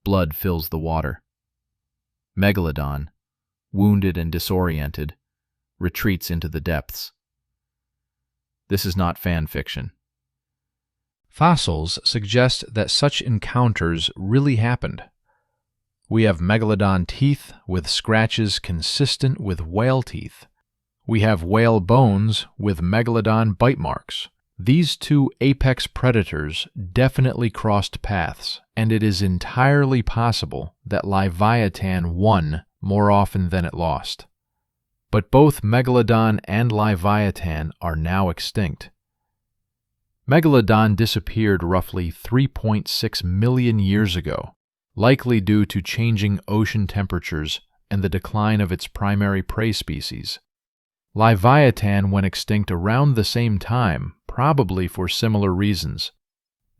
Blood fills the water. Megalodon, wounded and disoriented, retreats into the depths. This is not fan fiction. Fossils suggest that such encounters really happened. We have megalodon teeth with scratches consistent with whale teeth. We have whale bones with megalodon bite marks. These two apex predators definitely crossed paths, and it is entirely possible that Leviathan won more often than it lost. But both Megalodon and Leviathan are now extinct. Megalodon disappeared roughly 3.6 million years ago, likely due to changing ocean temperatures and the decline of its primary prey species. Leviathan went extinct around the same time, probably for similar reasons.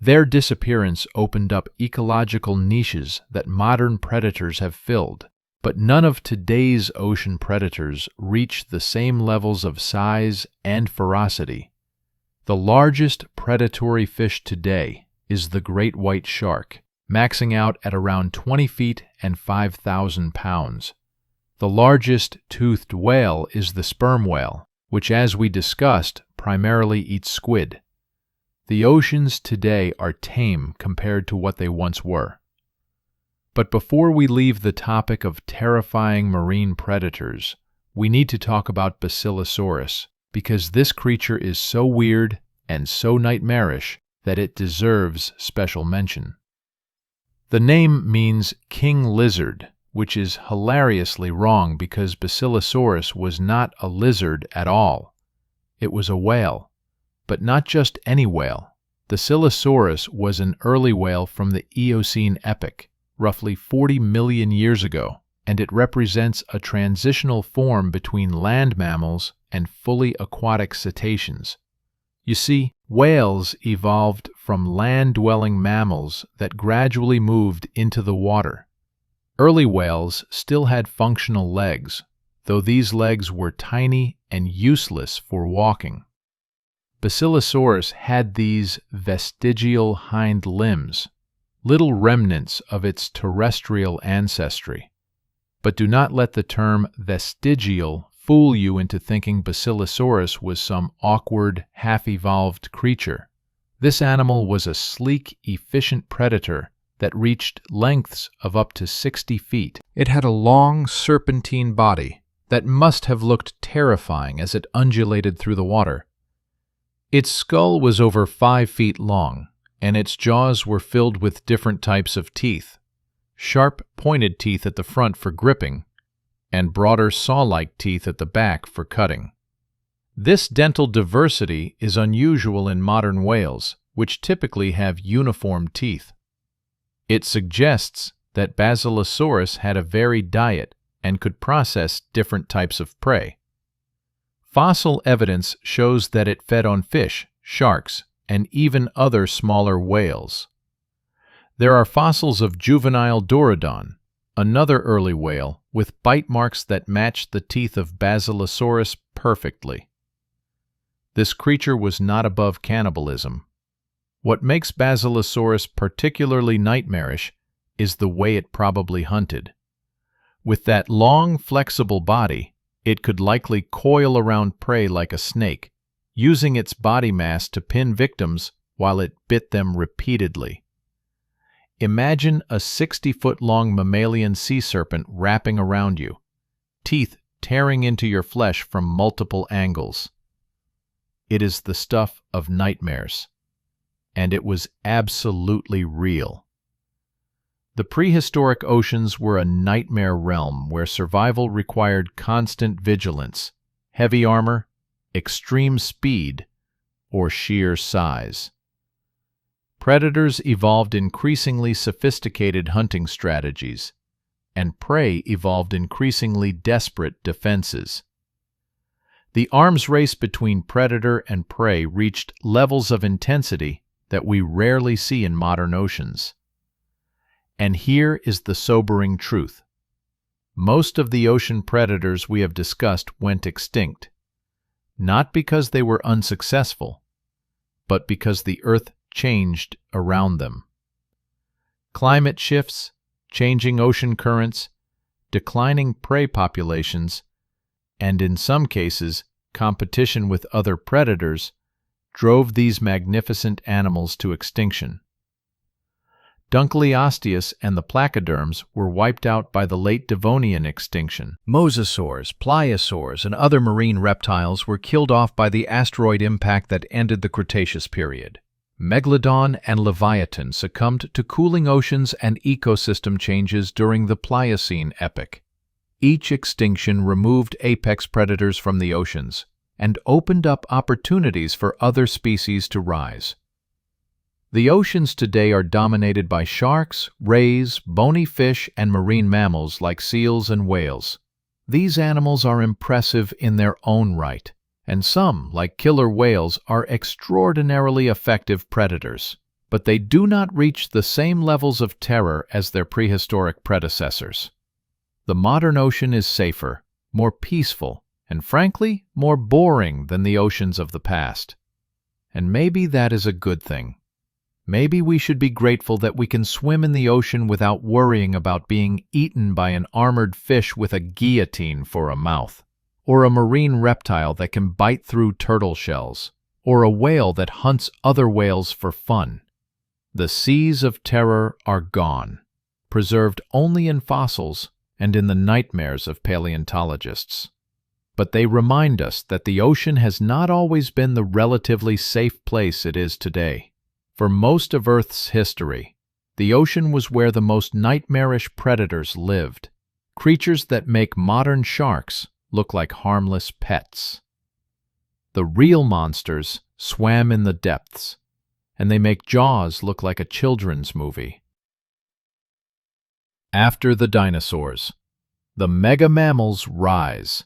Their disappearance opened up ecological niches that modern predators have filled, but none of today's ocean predators reach the same levels of size and ferocity. The largest predatory fish today is the great white shark, maxing out at around 20 feet and 5,000 pounds. The largest toothed whale is the sperm whale, which, as we discussed, primarily eats squid. The oceans today are tame compared to what they once were. But before we leave the topic of terrifying marine predators, we need to talk about Basilosaurus, because this creature is so weird and so nightmarish that it deserves special mention. The name means king lizard, which is hilariously wrong because Basilosaurus was not a lizard at all. It was a whale, but not just any whale. The Basilosaurus was an early whale from the Eocene epoch, roughly 40 million years ago, and it represents a transitional form between land mammals and fully aquatic cetaceans. You see, whales evolved from land-dwelling mammals that gradually moved into the water. Early whales still had functional legs, though these legs were tiny and useless for walking. Basilosaurus had these vestigial hind limbs, little remnants of its terrestrial ancestry. But do not let the term vestigial fool you into thinking Basilosaurus was some awkward, half-evolved creature. This animal was a sleek, efficient predator that reached lengths of up to 60 feet. It had a long, serpentine body that must have looked terrifying as it undulated through the water. Its skull was over 5 feet long, and its jaws were filled with different types of teeth. Sharp, pointed teeth at the front for gripping, and broader saw-like teeth at the back for cutting. This dental diversity is unusual in modern whales, which typically have uniform teeth. It suggests that Basilosaurus had a varied diet and could process different types of prey. Fossil evidence shows that it fed on fish, sharks, and even other smaller whales. There are fossils of juvenile Dorudon, another early whale, with bite marks that match the teeth of Basilosaurus perfectly. This creature was not above cannibalism. What makes Basilosaurus particularly nightmarish is the way it probably hunted. With that long, flexible body, it could likely coil around prey like a snake, using its body mass to pin victims while it bit them repeatedly. Imagine a 60-foot-long mammalian sea serpent wrapping around you, teeth tearing into your flesh from multiple angles. It is the stuff of nightmares, and it was absolutely real. The prehistoric oceans were a nightmare realm where survival required constant vigilance, heavy armor, extreme speed, or sheer size. Predators evolved increasingly sophisticated hunting strategies, and prey evolved increasingly desperate defenses. The arms race between predator and prey reached levels of intensity that we rarely see in modern oceans. And here is the sobering truth. Most of the ocean predators we have discussed went extinct, not because they were unsuccessful, but because the Earth changed around them. Climate shifts, changing ocean currents, declining prey populations, and in some cases, competition with other predators, drove these magnificent animals to extinction. Dunkleosteus and the placoderms were wiped out by the late Devonian extinction. Mosasaurs, pliosaurs, and other marine reptiles were killed off by the asteroid impact that ended the Cretaceous period. Megalodon and Leviathan succumbed to cooling oceans and ecosystem changes during the Pliocene epoch. Each extinction removed apex predators from the oceans and opened up opportunities for other species to rise. The oceans today are dominated by sharks, rays, bony fish, and marine mammals like seals and whales. These animals are impressive in their own right, and some, like killer whales, are extraordinarily effective predators. But they do not reach the same levels of terror as their prehistoric predecessors. The modern ocean is safer, more peaceful, and frankly, more boring than the oceans of the past. And maybe that is a good thing. Maybe we should be grateful that we can swim in the ocean without worrying about being eaten by an armored fish with a guillotine for a mouth, or a marine reptile that can bite through turtle shells, or a whale that hunts other whales for fun. The seas of terror are gone, preserved only in fossils and in the nightmares of paleontologists. But they remind us that the ocean has not always been the relatively safe place it is today. For most of Earth's history, the ocean was where the most nightmarish predators lived. creatures that make modern sharks look like harmless pets. The real monsters swam in the depths, and they make Jaws look like a children's movie. After the dinosaurs, the mega-mammals rise.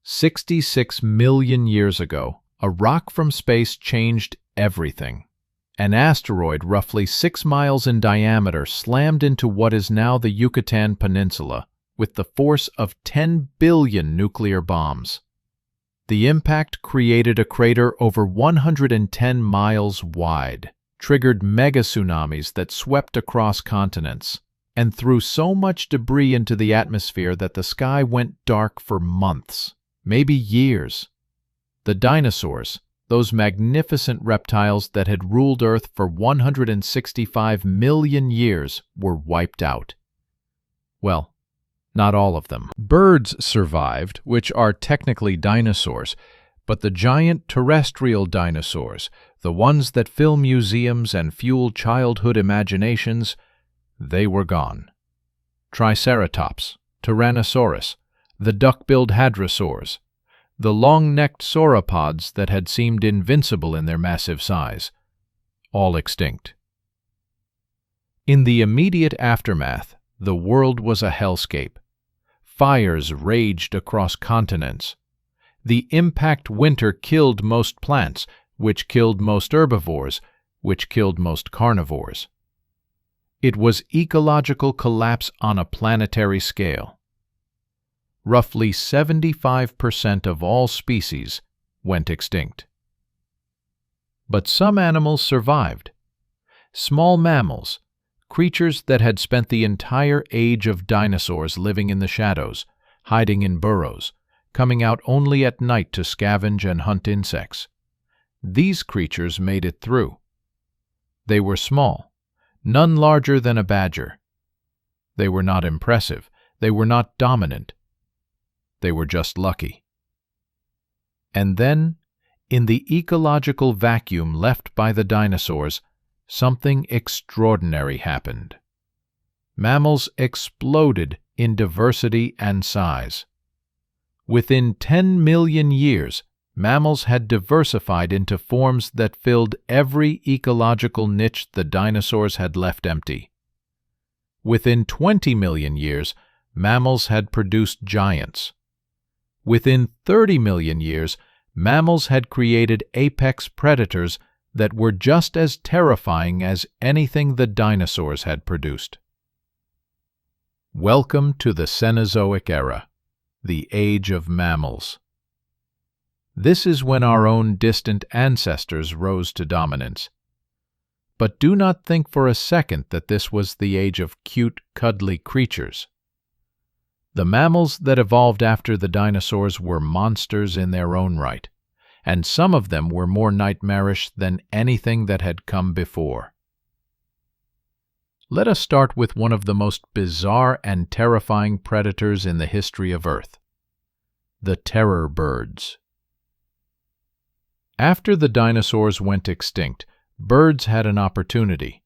66 million years ago, a rock from space changed everything. An asteroid roughly 6 miles in diameter slammed into what is now the Yucatan Peninsula with the force of 10 billion nuclear bombs. The impact created a crater over 110 miles wide, triggered mega-tsunamis that swept across continents, and threw so much debris into the atmosphere that the sky went dark for months, maybe years. The dinosaurs, those magnificent reptiles that had ruled Earth for 165 million years, were wiped out. Well, not all of them. Birds survived, which are technically dinosaurs, but the giant terrestrial dinosaurs, the ones that fill museums and fuel childhood imaginations, they were gone. Triceratops, Tyrannosaurus, the duck-billed hadrosaurs, the long-necked sauropods that had seemed invincible in their massive size, all extinct. In the immediate aftermath, the world was a hellscape. Fires raged across continents. The impact winter killed most plants, which killed most herbivores, which killed most carnivores. It was ecological collapse on a planetary scale. Roughly 75% of all species went extinct. But some animals survived. Small mammals, creatures that had spent the entire age of dinosaurs living in the shadows, hiding in burrows, coming out only at night to scavenge and hunt insects. These creatures made it through. They were small, none larger than a badger. They were not impressive. They were not dominant. They were just lucky. And then, in the ecological vacuum left by the dinosaurs, something extraordinary happened. Mammals exploded in diversity and size. Within 10 million years, mammals had diversified into forms that filled every ecological niche the dinosaurs had left empty. Within 20 million years, mammals had produced giants. Within 30 million years, mammals had created apex predators that were just as terrifying as anything the dinosaurs had produced. Welcome to the Cenozoic era, the age of mammals. This is when our own distant ancestors rose to dominance. But do not think for a second that this was the age of cute, cuddly creatures. The mammals that evolved after the dinosaurs were monsters in their own right, and some of them were more nightmarish than anything that had come before. Let us start with one of the most bizarre and terrifying predators in the history of Earth, the terror birds. After the dinosaurs went extinct, birds had an opportunity.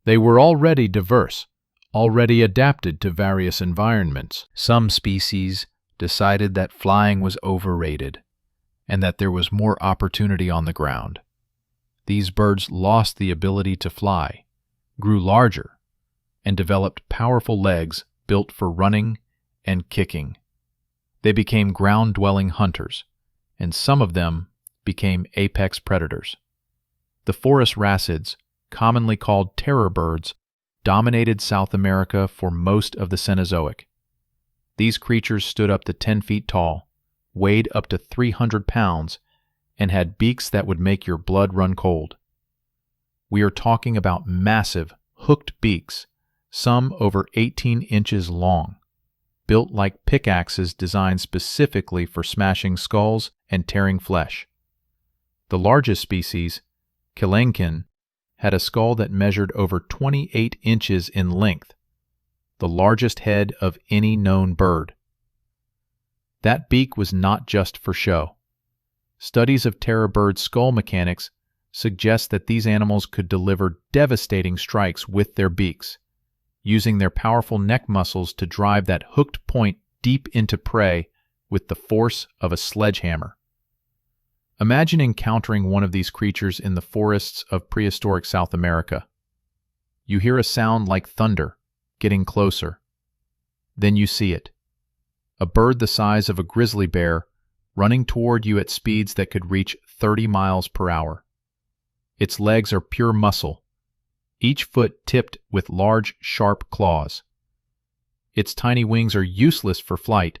They were already diverse, already adapted to various environments. Some species decided that flying was overrated and that there was more opportunity on the ground. These birds lost the ability to fly, grew larger, and developed powerful legs built for running and kicking. They became ground-dwelling hunters, and some of them became apex predators. The forest wrasses, commonly called terror birds, dominated South America for most of the Cenozoic. These creatures stood up to 10 feet tall, weighed up to 300 pounds, and had beaks that would make your blood run cold. We are talking about massive, hooked beaks, some over 18 inches long, built like pickaxes designed specifically for smashing skulls and tearing flesh. The largest species, Kelenkin, had a skull that measured over 28 inches in length, the largest head of any known bird. That beak was not just for show. Studies of terror bird skull mechanics suggest that these animals could deliver devastating strikes with their beaks, using their powerful neck muscles to drive that hooked point deep into prey with the force of a sledgehammer. Imagine encountering one of these creatures in the forests of prehistoric South America. You hear a sound like thunder, getting closer. Then you see it. A bird the size of a grizzly bear running toward you at speeds that could reach 30 miles per hour. Its legs are pure muscle, each foot tipped with large, sharp claws. Its tiny wings are useless for flight,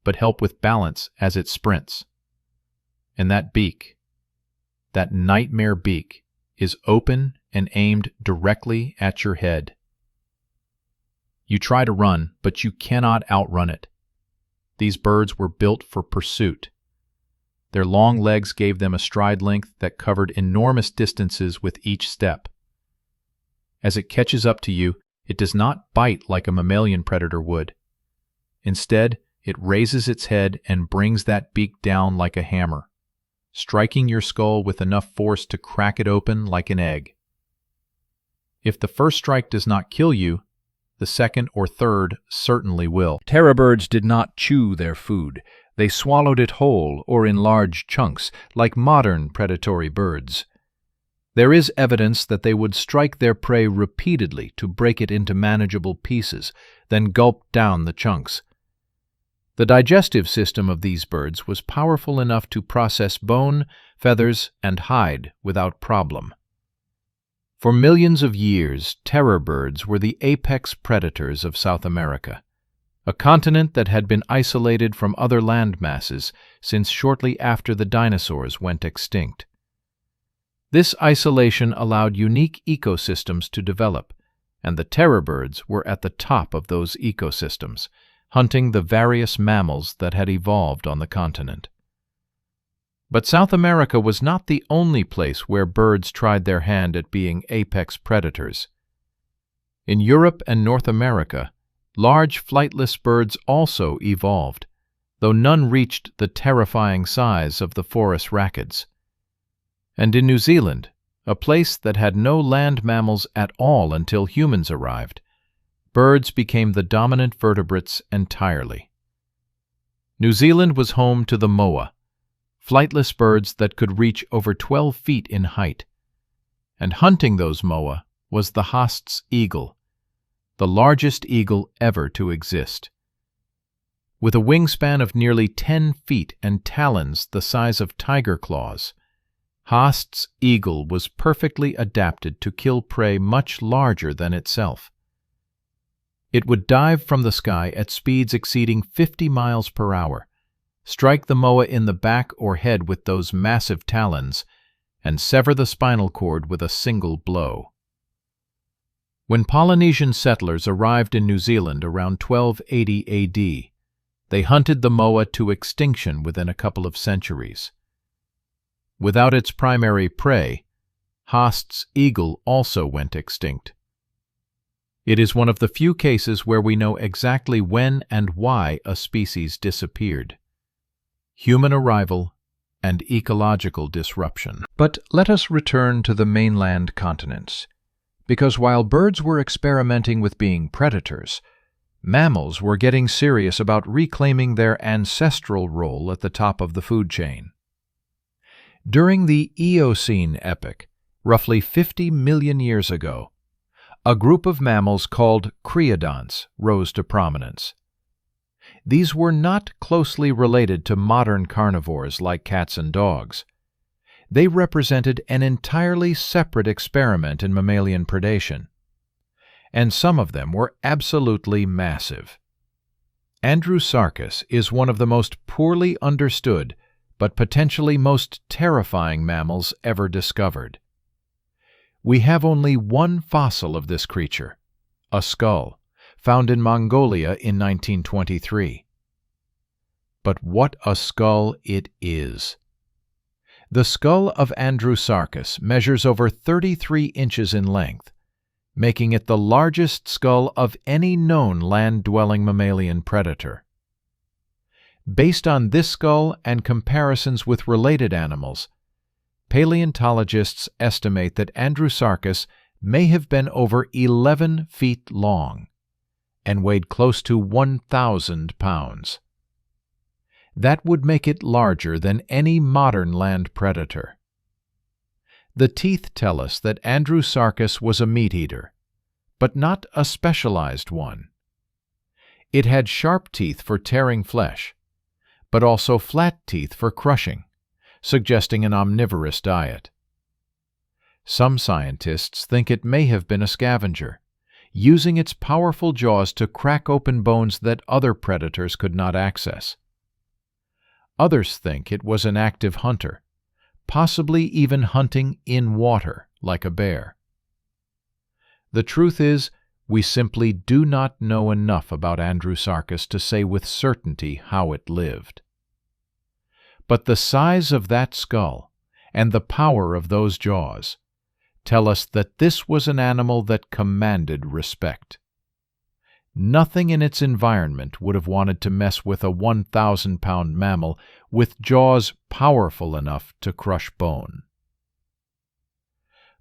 but help with balance as it sprints. And that beak, that nightmare beak, is open and aimed directly at your head. You try to run, but you cannot outrun it. These birds were built for pursuit. Their long legs gave them a stride length that covered enormous distances with each step. As it catches up to you, it does not bite like a mammalian predator would. Instead, it raises its head and brings that beak down like a hammer, striking your skull with enough force to crack it open like an egg. If the first strike does not kill you, the second or third certainly will. Terror birds did not chew their food. They swallowed it whole or in large chunks, like modern predatory birds. There is evidence that they would strike their prey repeatedly to break it into manageable pieces, then gulp down the chunks. The digestive system of these birds was powerful enough to process bone, feathers, and hide without problem. For millions of years, terror birds were the apex predators of South America, a continent that had been isolated from other land masses since shortly after the dinosaurs went extinct. This isolation allowed unique ecosystems to develop, and the terror birds were at the top of those ecosystems, hunting the various mammals that had evolved on the continent. But South America was not the only place where birds tried their hand at being apex predators. In Europe and North America, large flightless birds also evolved, though none reached the terrifying size of the forest racids. And in New Zealand, a place that had no land mammals at all until humans arrived, birds became the dominant vertebrates entirely. New Zealand was home to the moa, flightless birds that could reach over 12 feet in height. And hunting those moa was the Haast's eagle, the largest eagle ever to exist. With a wingspan of nearly 10 feet and talons the size of tiger claws, Haast's eagle was perfectly adapted to kill prey much larger than itself. It would dive from the sky at speeds exceeding 50 miles per hour, strike the moa in the back or head with those massive talons, and sever the spinal cord with a single blow. When Polynesian settlers arrived in New Zealand around 1280 AD, they hunted the moa to extinction within a couple of centuries. Without its primary prey, Haast's eagle also went extinct. It is one of the few cases where we know exactly when and why a species disappeared. Human arrival and ecological disruption. But let us return to the mainland continents, because while birds were experimenting with being predators, mammals were getting serious about reclaiming their ancestral role at the top of the food chain. During the Eocene epoch, roughly 50 million years ago, a group of mammals called creodonts rose to prominence. These were not closely related to modern carnivores like cats and dogs. They represented an entirely separate experiment in mammalian predation, and some of them were absolutely massive. Andrewsarchus is one of the most poorly understood but potentially most terrifying mammals ever discovered. We have only one fossil of this creature, a skull, found in Mongolia in 1923. But what a skull it is! The skull of Andrewsarchus measures over 33 inches in length, making it the largest skull of any known land-dwelling mammalian predator. Based on this skull and comparisons with related animals, paleontologists estimate that Andrewsarchus may have been over 11 feet long and weighed close to 1,000 pounds. That would make it larger than any modern land predator. The teeth tell us that Andrewsarchus was a meat-eater, but not a specialized one. It had sharp teeth for tearing flesh, but also flat teeth for crushing, suggesting an omnivorous diet. Some scientists think it may have been a scavenger, using its powerful jaws to crack open bones that other predators could not access. Others think it was an active hunter, possibly even hunting in water like a bear. The truth is, we simply do not know enough about Andrewsarchus to say with certainty how it lived. But the size of that skull and the power of those jaws tell us that this was an animal that commanded respect. Nothing in its environment would have wanted to mess with a 1,000-pound mammal with jaws powerful enough to crush bone.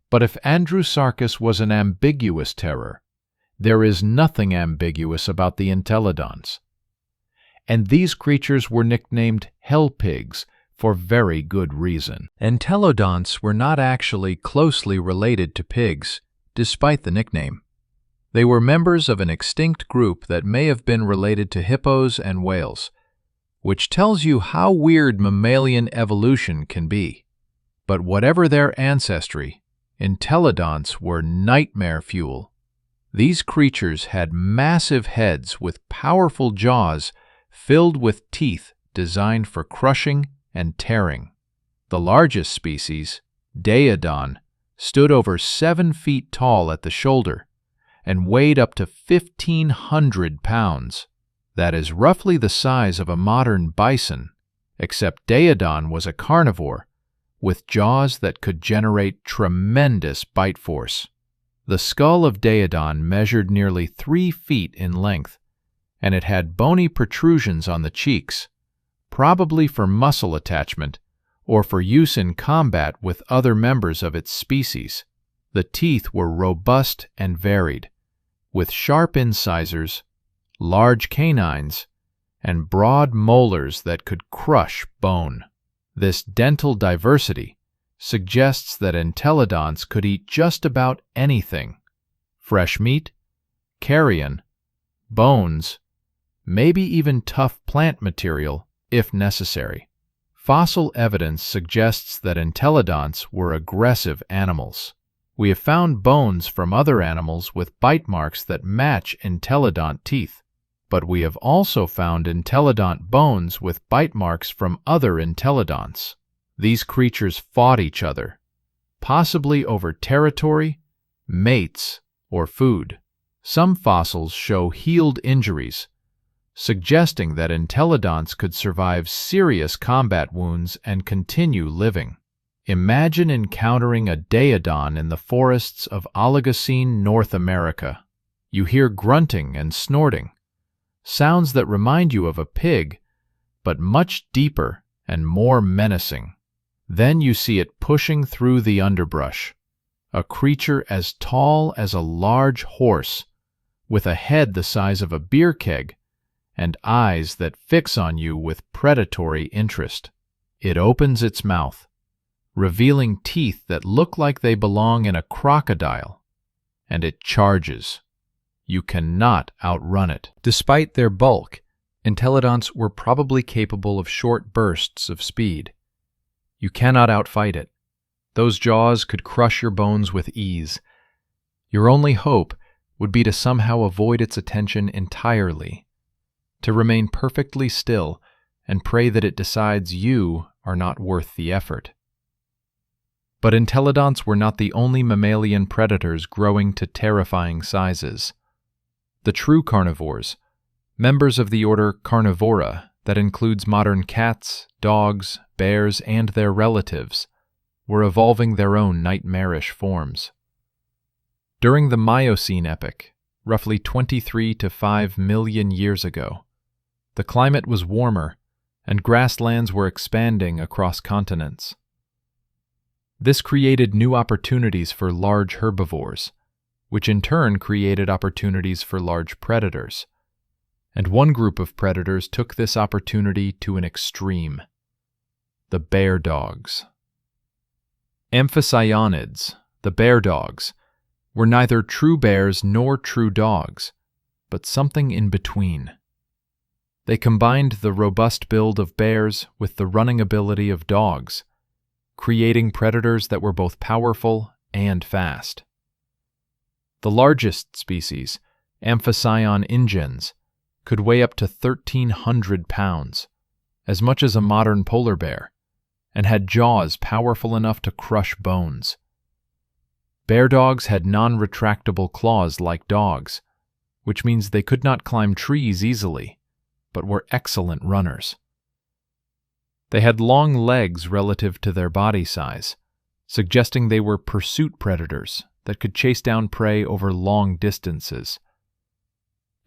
But if Andrewsarchus was an ambiguous terror, there is nothing ambiguous about the entelodonts. And these creatures were nicknamed hell pigs for very good reason. Entelodonts were not actually closely related to pigs, despite the nickname. They were members of an extinct group that may have been related to hippos and whales, which tells you how weird mammalian evolution can be. But whatever their ancestry, entelodonts were nightmare fuel. These creatures had massive heads with powerful jaws filled with teeth designed for crushing and tearing. The largest species, Daeodon, stood over 7 feet tall at the shoulder and weighed up to 1,500 pounds. That is roughly the size of a modern bison, except Daeodon was a carnivore with jaws that could generate tremendous bite force. The skull of Daeodon measured nearly 3 feet in length, and it had bony protrusions on the cheeks, probably for muscle attachment or for use in combat with other members of its species. The teeth were robust and varied, with sharp incisors, large canines, and broad molars that could crush bone. This dental diversity suggests that entelodonts could eat just about anything: fresh meat, carrion, bones, maybe even tough plant material if necessary. Fossil evidence suggests that entelodonts were aggressive animals. We have found bones from other animals with bite marks that match entelodont teeth, but we have also found entelodont bones with bite marks from other entelodonts. These creatures fought each other, possibly over territory, mates, or food. Some fossils show healed injuries, suggesting that entelodonts could survive serious combat wounds and continue living. Imagine encountering a Daeodon in the forests of Oligocene North America. You hear grunting and snorting, sounds that remind you of a pig, but much deeper and more menacing. Then you see it pushing through the underbrush, a creature as tall as a large horse, with a head the size of a beer keg and eyes that fix on you with predatory interest. It opens its mouth, revealing teeth that look like they belong in a crocodile, and it charges. You cannot outrun it. Despite their bulk, entelodonts were probably capable of short bursts of speed. You cannot outfight it. Those jaws could crush your bones with ease. Your only hope would be to somehow avoid its attention entirely, to remain perfectly still and pray that it decides you are not worth the effort. But entelodonts were not the only mammalian predators growing to terrifying sizes. The true carnivores, members of the order Carnivora that includes modern cats, dogs, bears, and their relatives, were evolving their own nightmarish forms. During the Miocene epoch, roughly 23 to 5 million years ago, the climate was warmer and grasslands were expanding across continents. This created new opportunities for large herbivores, which in turn created opportunities for large predators. And one group of predators took this opportunity to an extreme: the bear dogs. Amphicyonids, the bear dogs, were neither true bears nor true dogs, but something in between. They combined the robust build of bears with the running ability of dogs, creating predators that were both powerful and fast. The largest species, Amphicyon ingens, could weigh up to 1,300 pounds, as much as a modern polar bear, and had jaws powerful enough to crush bones. Bear dogs had non-retractable claws like dogs, which means they could not climb trees easily, but were excellent runners. They had long legs relative to their body size, suggesting they were pursuit predators that could chase down prey over long distances.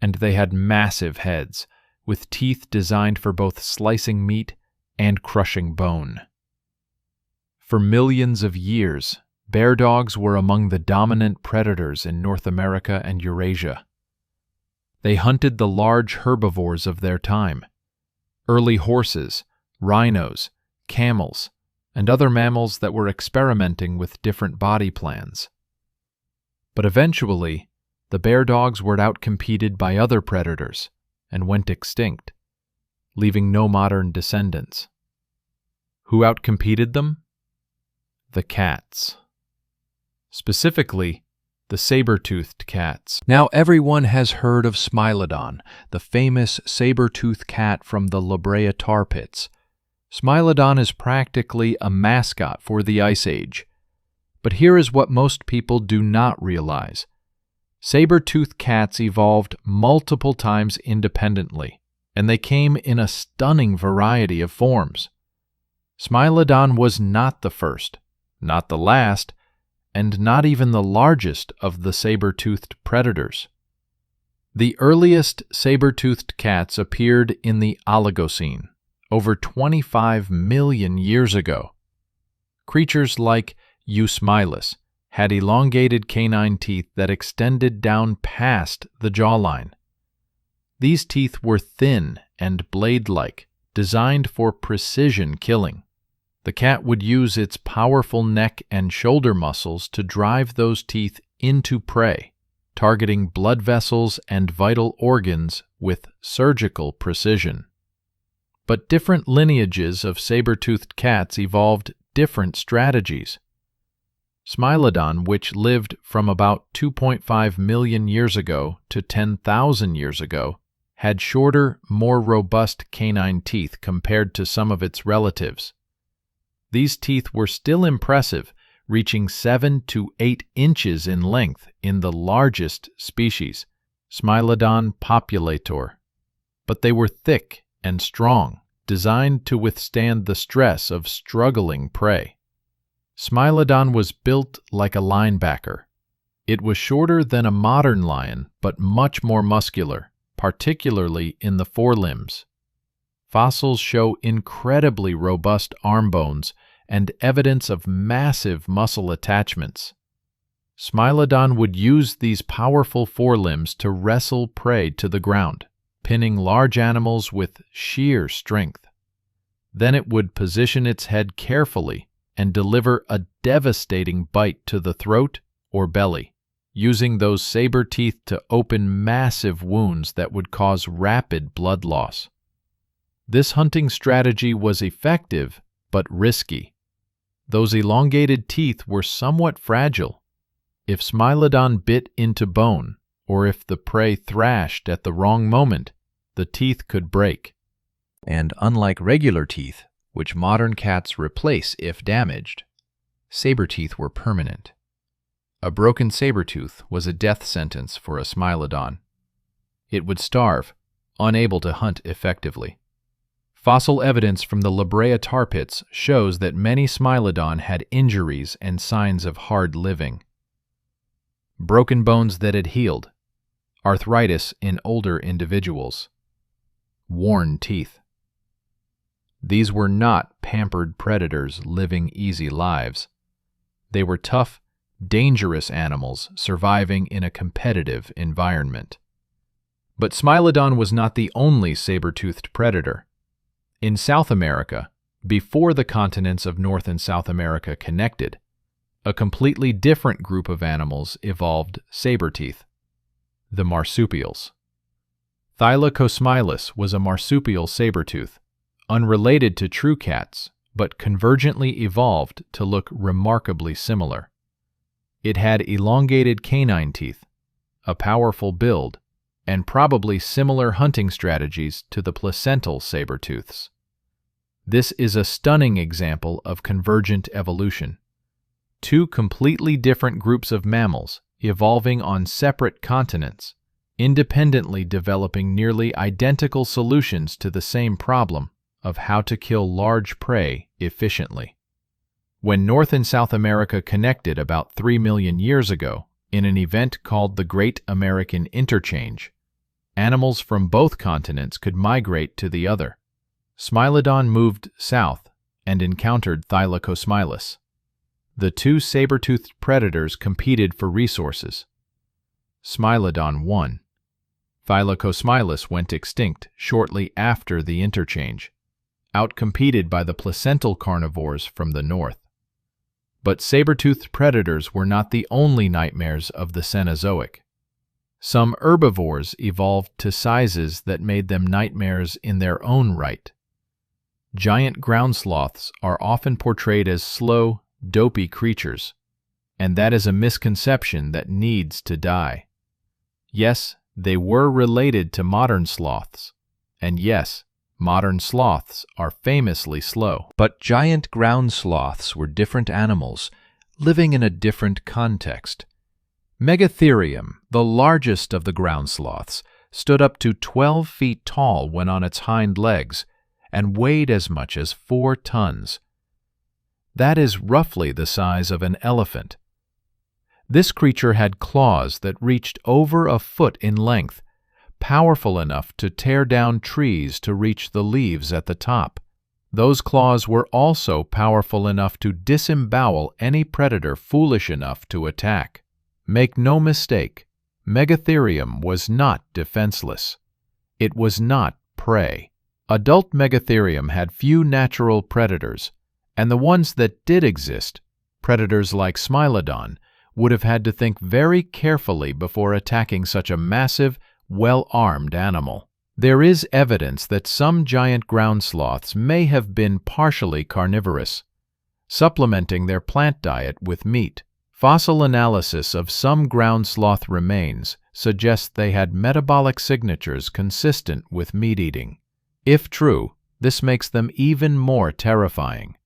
And they had massive heads, with teeth designed for both slicing meat and crushing bone. For millions of years, bear dogs were among the dominant predators in North America and Eurasia. They hunted the large herbivores of their time: early horses, rhinos, camels, and other mammals that were experimenting with different body plans. But eventually, the bear dogs were outcompeted by other predators and went extinct, leaving no modern descendants. Who outcompeted them? The cats. Specifically, the saber-toothed cats. Now everyone has heard of Smilodon, the famous saber-toothed cat from the La Brea tar pits. Smilodon is practically a mascot for the Ice Age. But here is what most people do not realize. Saber-toothed cats evolved multiple times independently, and they came in a stunning variety of forms. Smilodon was not the first, not the last, and not even the largest of the saber-toothed predators. The earliest saber-toothed cats appeared in the Oligocene, over 25 million years ago. Creatures like Eusmilus had elongated canine teeth that extended down past the jawline. These teeth were thin and blade-like, designed for precision killing. The cat would use its powerful neck and shoulder muscles to drive those teeth into prey, targeting blood vessels and vital organs with surgical precision. But different lineages of saber-toothed cats evolved different strategies. Smilodon, which lived from about 2.5 million years ago to 10,000 years ago, had shorter, more robust canine teeth compared to some of its relatives. These teeth were still impressive, reaching 7 to 8 inches in length in the largest species, Smilodon populator. But they were thick and strong, designed to withstand the stress of struggling prey. Smilodon was built like a linebacker. It was shorter than a modern lion, but much more muscular, particularly in the forelimbs. Fossils show incredibly robust arm bones and evidence of massive muscle attachments. Smilodon would use these powerful forelimbs to wrestle prey to the ground, pinning large animals with sheer strength. Then it would position its head carefully and deliver a devastating bite to the throat or belly, using those saber teeth to open massive wounds that would cause rapid blood loss. This hunting strategy was effective, but risky. Those elongated teeth were somewhat fragile. If Smilodon bit into bone, or if the prey thrashed at the wrong moment, the teeth could break. And unlike regular teeth, which modern cats replace if damaged, saber teeth were permanent. A broken saber tooth was a death sentence for a Smilodon. It would starve, unable to hunt effectively. Fossil evidence from the La Brea tar pits shows that many Smilodon had injuries and signs of hard living. Broken bones that had healed, arthritis in older individuals, worn teeth. These were not pampered predators living easy lives. They were tough, dangerous animals surviving in a competitive environment. But Smilodon was not the only saber-toothed predator. In South America, before the continents of North and South America connected, a completely different group of animals evolved saber-teeth: the marsupials. Thylacosmilus was a marsupial saber-tooth, unrelated to true cats, but convergently evolved to look remarkably similar. It had elongated canine teeth, a powerful build, and probably similar hunting strategies to the placental saber-tooths. This is a stunning example of convergent evolution. Two completely different groups of mammals evolving on separate continents, independently developing nearly identical solutions to the same problem of how to kill large prey efficiently. When North and South America connected about 3 million years ago in an event called the Great American Interchange, animals from both continents could migrate to the other. Smilodon moved south and encountered Thylacosmilus. The two saber-toothed predators competed for resources. Smilodon won. Thylacosmilus went extinct shortly after the interchange, outcompeted by the placental carnivores from the north. But saber-toothed predators were not the only nightmares of the Cenozoic. Some herbivores evolved to sizes that made them nightmares in their own right. Giant ground sloths are often portrayed as slow, dopey creatures, and that is a misconception that needs to die. Yes, they were related to modern sloths, and yes, modern sloths are famously slow. But giant ground sloths were different animals, living in a different context. Megatherium, the largest of the ground sloths, stood up to 12 feet tall when on its hind legs and weighed as much as 4 tons. That is roughly the size of an elephant. This creature had claws that reached over a foot in length, powerful enough to tear down trees to reach the leaves at the top. Those claws were also powerful enough to disembowel any predator foolish enough to attack. Make no mistake, Megatherium was not defenseless. It was not prey. Adult Megatherium had few natural predators, and the ones that did exist, predators like Smilodon, would have had to think very carefully before attacking such a massive, well-armed animal. There is evidence that some giant ground sloths may have been partially carnivorous, supplementing their plant diet with meat. Fossil analysis of some ground sloth remains suggests they had metabolic signatures consistent with meat eating. If true, this makes them even more terrifying.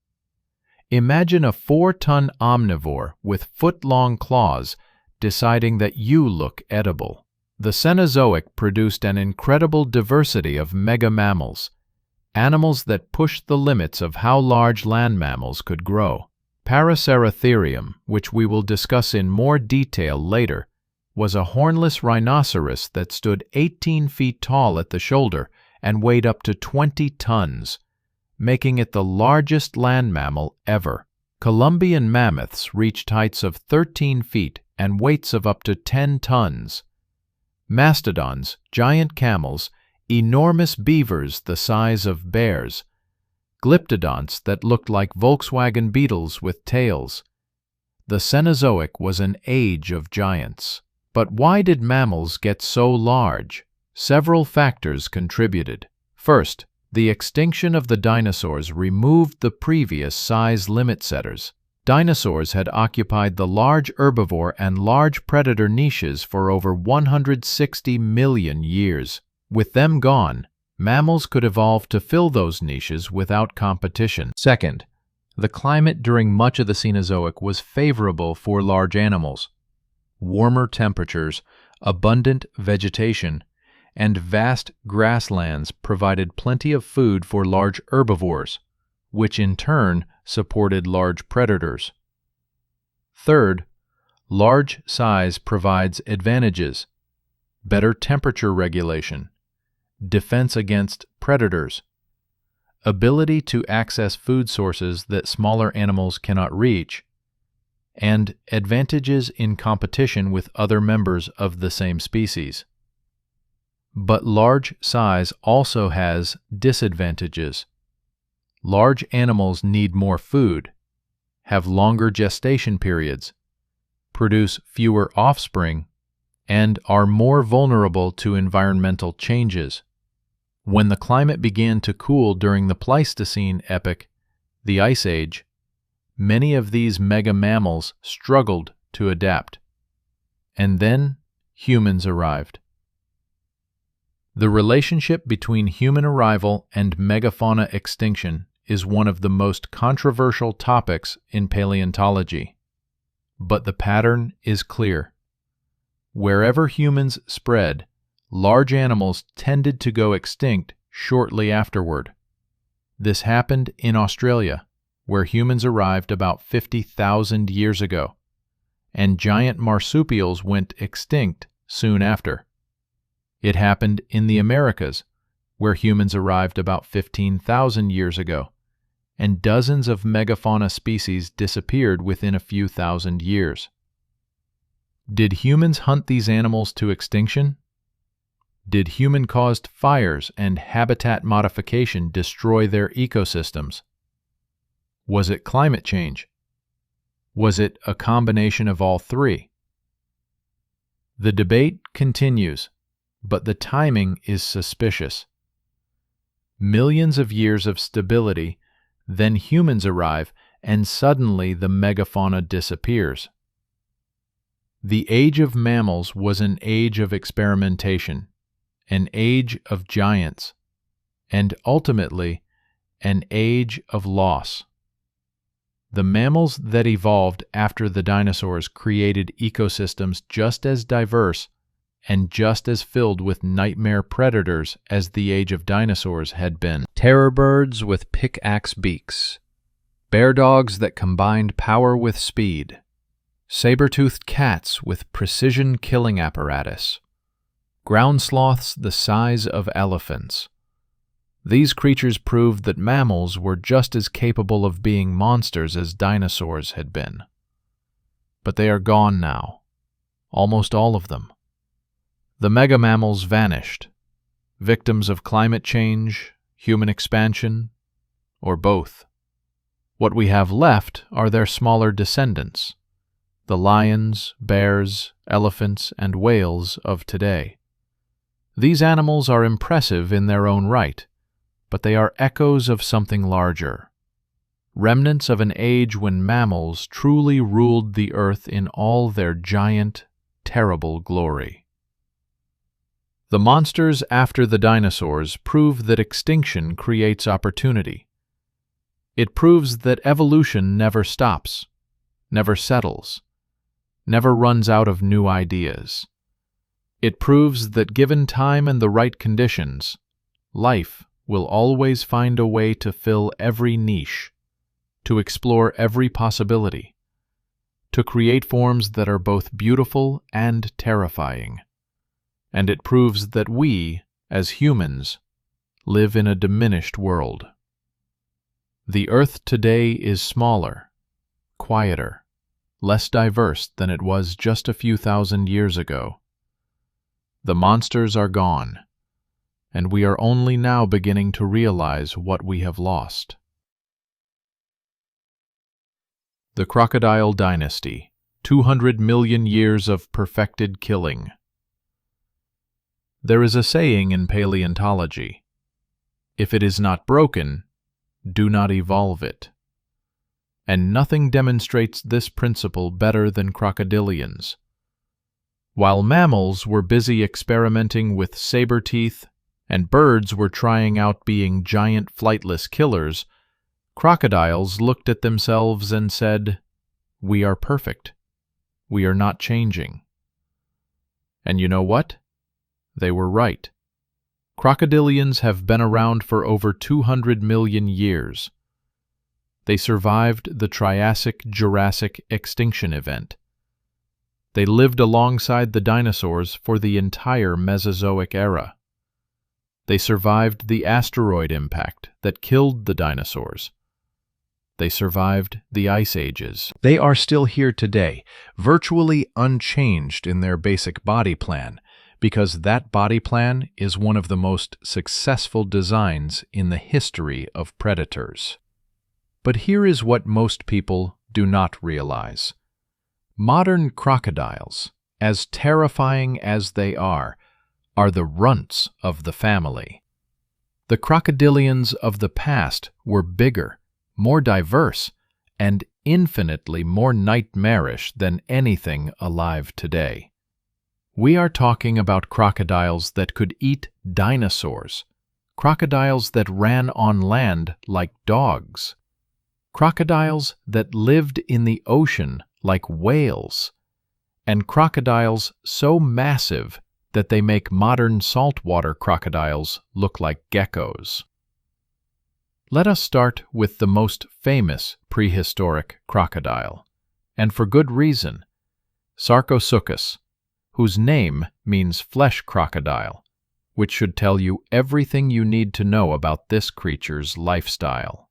Imagine a 4-ton omnivore with foot-long claws deciding that you look edible. The Cenozoic produced an incredible diversity of mega-mammals, animals that pushed the limits of how large land mammals could grow. Paraceratherium, which we will discuss in more detail later, was a hornless rhinoceros that stood 18 feet tall at the shoulder and weighed up to 20 tons, making it the largest land mammal ever. Columbian mammoths reached heights of 13 feet and weights of up to 10 tons. Mastodons, giant camels, enormous beavers the size of bears, glyptodonts that looked like Volkswagen Beetles with tails. The Cenozoic was an age of giants. But why did mammals get so large? Several factors contributed. First, the extinction of the dinosaurs removed the previous size limit setters. Dinosaurs had occupied the large herbivore and large predator niches for over 160 million years. With them gone, mammals could evolve to fill those niches without competition. Second, the climate during much of the Cenozoic was favorable for large animals. Warmer temperatures, abundant vegetation, and vast grasslands provided plenty of food for large herbivores, which in turn supported large predators. Third, large size provides advantages: better temperature regulation, defense against predators, ability to access food sources that smaller animals cannot reach, and advantages in competition with other members of the same species. But large size also has disadvantages. Large animals need more food, have longer gestation periods, produce fewer offspring, and are more vulnerable to environmental changes. When the climate began to cool during the Pleistocene epoch, the Ice Age, many of these mega-mammals struggled to adapt. And then humans arrived. The relationship between human arrival and megafauna extinction is one of the most controversial topics in paleontology. But the pattern is clear. Wherever humans spread, large animals tended to go extinct shortly afterward. This happened in Australia, where humans arrived about 50,000 years ago, and giant marsupials went extinct soon after. It happened in the Americas, where humans arrived about 15,000 years ago, and dozens of megafauna species disappeared within a few thousand years. Did humans hunt these animals to extinction? Did human-caused fires and habitat modification destroy their ecosystems? Was it climate change? Was it a combination of all three? The debate continues, but the timing is suspicious. Millions of years of stability, then humans arrive, and suddenly the megafauna disappears. The age of mammals was an age of experimentation, an age of giants, and ultimately an age of loss. The mammals that evolved after the dinosaurs created ecosystems just as diverse and just as filled with nightmare predators as the age of dinosaurs had been. Terror birds with pickaxe beaks, bear dogs that combined power with speed, saber-toothed cats with precision killing apparatus, ground sloths the size of elephants. These creatures proved that mammals were just as capable of being monsters as dinosaurs had been. But they are gone now, almost all of them. The mega-mammals vanished, victims of climate change, human expansion, or both. What we have left are their smaller descendants, the lions, bears, elephants, and whales of today. These animals are impressive in their own right, but they are echoes of something larger, remnants of an age when mammals truly ruled the earth in all their giant, terrible glory. The monsters after the dinosaurs prove that extinction creates opportunity. It proves that evolution never stops, never settles, never runs out of new ideas. It proves that given time and the right conditions, life will always find a way to fill every niche, to explore every possibility, to create forms that are both beautiful and terrifying. And it proves that we, as humans, live in a diminished world. The Earth today is smaller, quieter, less diverse than it was just a few thousand years ago. The monsters are gone, and we are only now beginning to realize what we have lost. The Crocodile Dynasty, 200 million years of perfected killing. There is a saying in paleontology, if it is not broken, do not evolve it. And nothing demonstrates this principle better than crocodilians. While mammals were busy experimenting with saber teeth and birds were trying out being giant flightless killers, crocodiles looked at themselves and said, "We are perfect. We are not changing." And you know what? They were right. Crocodilians have been around for over 200 million years. They survived the Triassic-Jurassic extinction event. They lived alongside the dinosaurs for the entire Mesozoic era. They survived the asteroid impact that killed the dinosaurs. They survived the ice ages. They are still here today, virtually unchanged in their basic body plan, because that body plan is one of the most successful designs in the history of predators. But here is what most people do not realize. Modern crocodiles, as terrifying as they are the runts of the family. The crocodilians of the past were bigger, more diverse, and infinitely more nightmarish than anything alive today. We are talking about crocodiles that could eat dinosaurs, crocodiles that ran on land like dogs, crocodiles that lived in the ocean like whales, and crocodiles so massive that they make modern saltwater crocodiles look like geckos. Let us start with the most famous prehistoric crocodile, and for good reason, Sarcosuchus, whose name means flesh crocodile, which should tell you everything you need to know about this creature's lifestyle.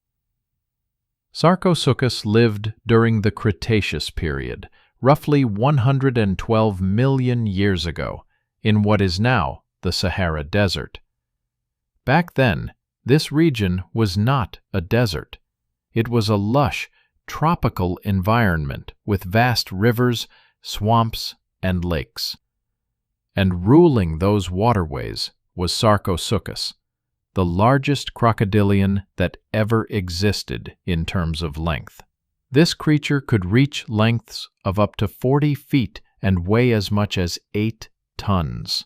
Sarcosuchus lived during the Cretaceous period, roughly 112 million years ago, in what is now the Sahara Desert. Back then, this region was not a desert. It was a lush, tropical environment with vast rivers, swamps, and lakes. And ruling those waterways was Sarcosuchus, the largest crocodilian that ever existed in terms of length. This creature could reach lengths of up to 40 feet and weigh as much as 8 tons.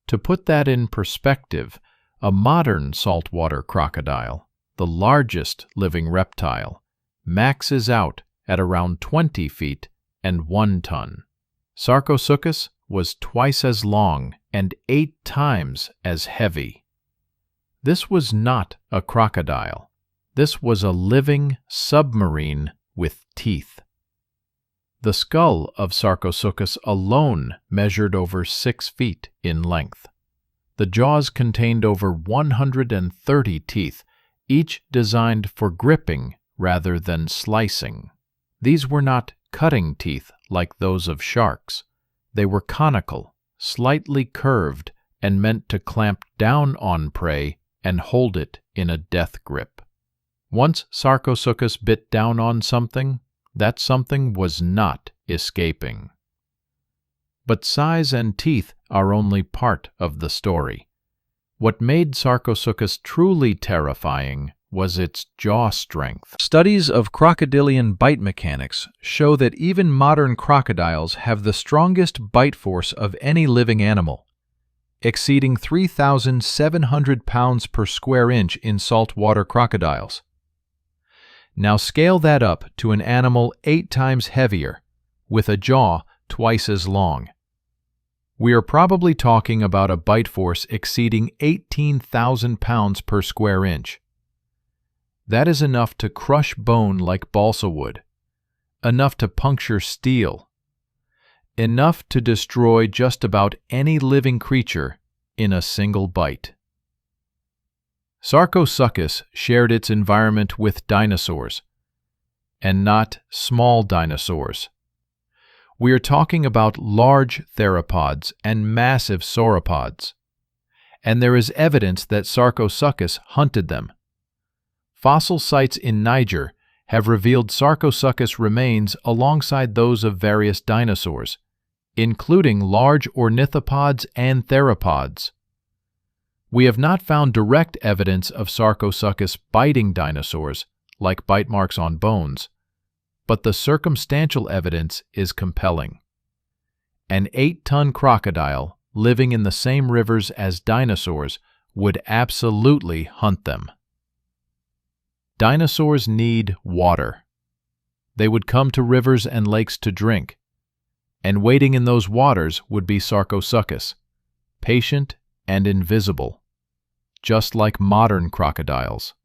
To put that in perspective, a modern saltwater crocodile, the largest living reptile, maxes out at around 20 feet and 1 ton. Sarcosuchus was twice as long and 8 times as heavy. This was not a crocodile. This was a living submarine with teeth. The skull of Sarcosuchus alone measured over 6 feet in length. The jaws contained over 130 teeth, each designed for gripping rather than slicing. These were not cutting teeth like those of sharks. They were conical, slightly curved, and meant to clamp down on prey and hold it in a death grip. Once Sarcosuchus bit down on something, that something was not escaping. But size and teeth are only part of the story. What made Sarcosuchus truly terrifying was its jaw strength. Studies of crocodilian bite mechanics show that even modern crocodiles have the strongest bite force of any living animal, exceeding 3,700 pounds per square inch in saltwater crocodiles. Now scale that up to an animal 8 times heavier, with a jaw twice as long. We are probably talking about a bite force exceeding 18,000 pounds per square inch. That is enough to crush bone like balsa wood, enough to puncture steel, enough to destroy just about any living creature in a single bite. Sarcosuchus shared its environment with dinosaurs, and not small dinosaurs. We are talking about large theropods and massive sauropods, and there is evidence that Sarcosuchus hunted them. Fossil sites in Niger have revealed Sarcosuchus remains alongside those of various dinosaurs, including large ornithopods and theropods. We have not found direct evidence of Sarcosuchus biting dinosaurs, like bite marks on bones, but the circumstantial evidence is compelling. An 8-ton crocodile living in the same rivers as dinosaurs would absolutely hunt them. Dinosaurs need water. They would come to rivers and lakes to drink, and waiting in those waters would be Sarcosuchus, patient and invisible, just like modern crocodiles.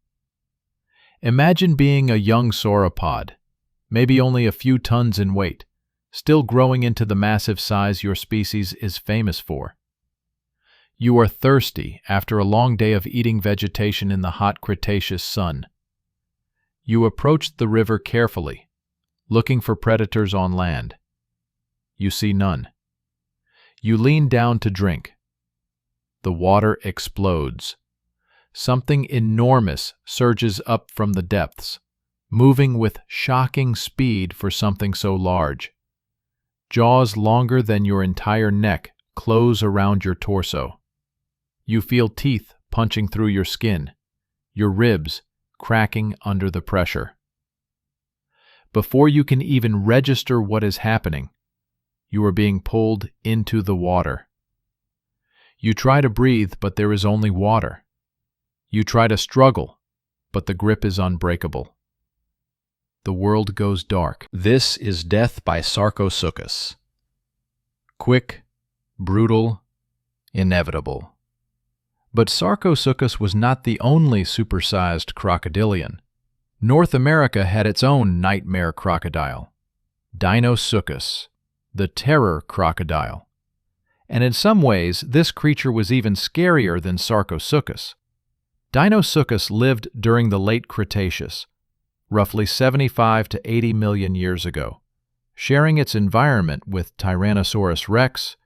Imagine being a young sauropod, maybe only a few tons in weight, still growing into the massive size your species is famous for. You are thirsty after a long day of eating vegetation in the hot Cretaceous sun. You approach the river carefully, looking for predators on land. You see none. You lean down to drink. The water explodes. Something enormous surges up from the depths, moving with shocking speed for something so large. Jaws longer than your entire neck close around your torso. You feel teeth punching through your skin, your ribs cracking under the pressure. Before you can even register what is happening, you are being pulled into the water. You try to breathe, but there is only water. You try to struggle, but the grip is unbreakable. The world goes dark. This is death by Sarcosuchus. Quick, brutal, inevitable. But Sarcosuchus was not the only supersized crocodilian. North America had its own nightmare crocodile, Dinosuchus, the terror crocodile. And in some ways, this creature was even scarier than Sarcosuchus. Dinosuchus lived during the late Cretaceous, roughly 75 to 80 million years ago, sharing its environment with Tyrannosaurus rex,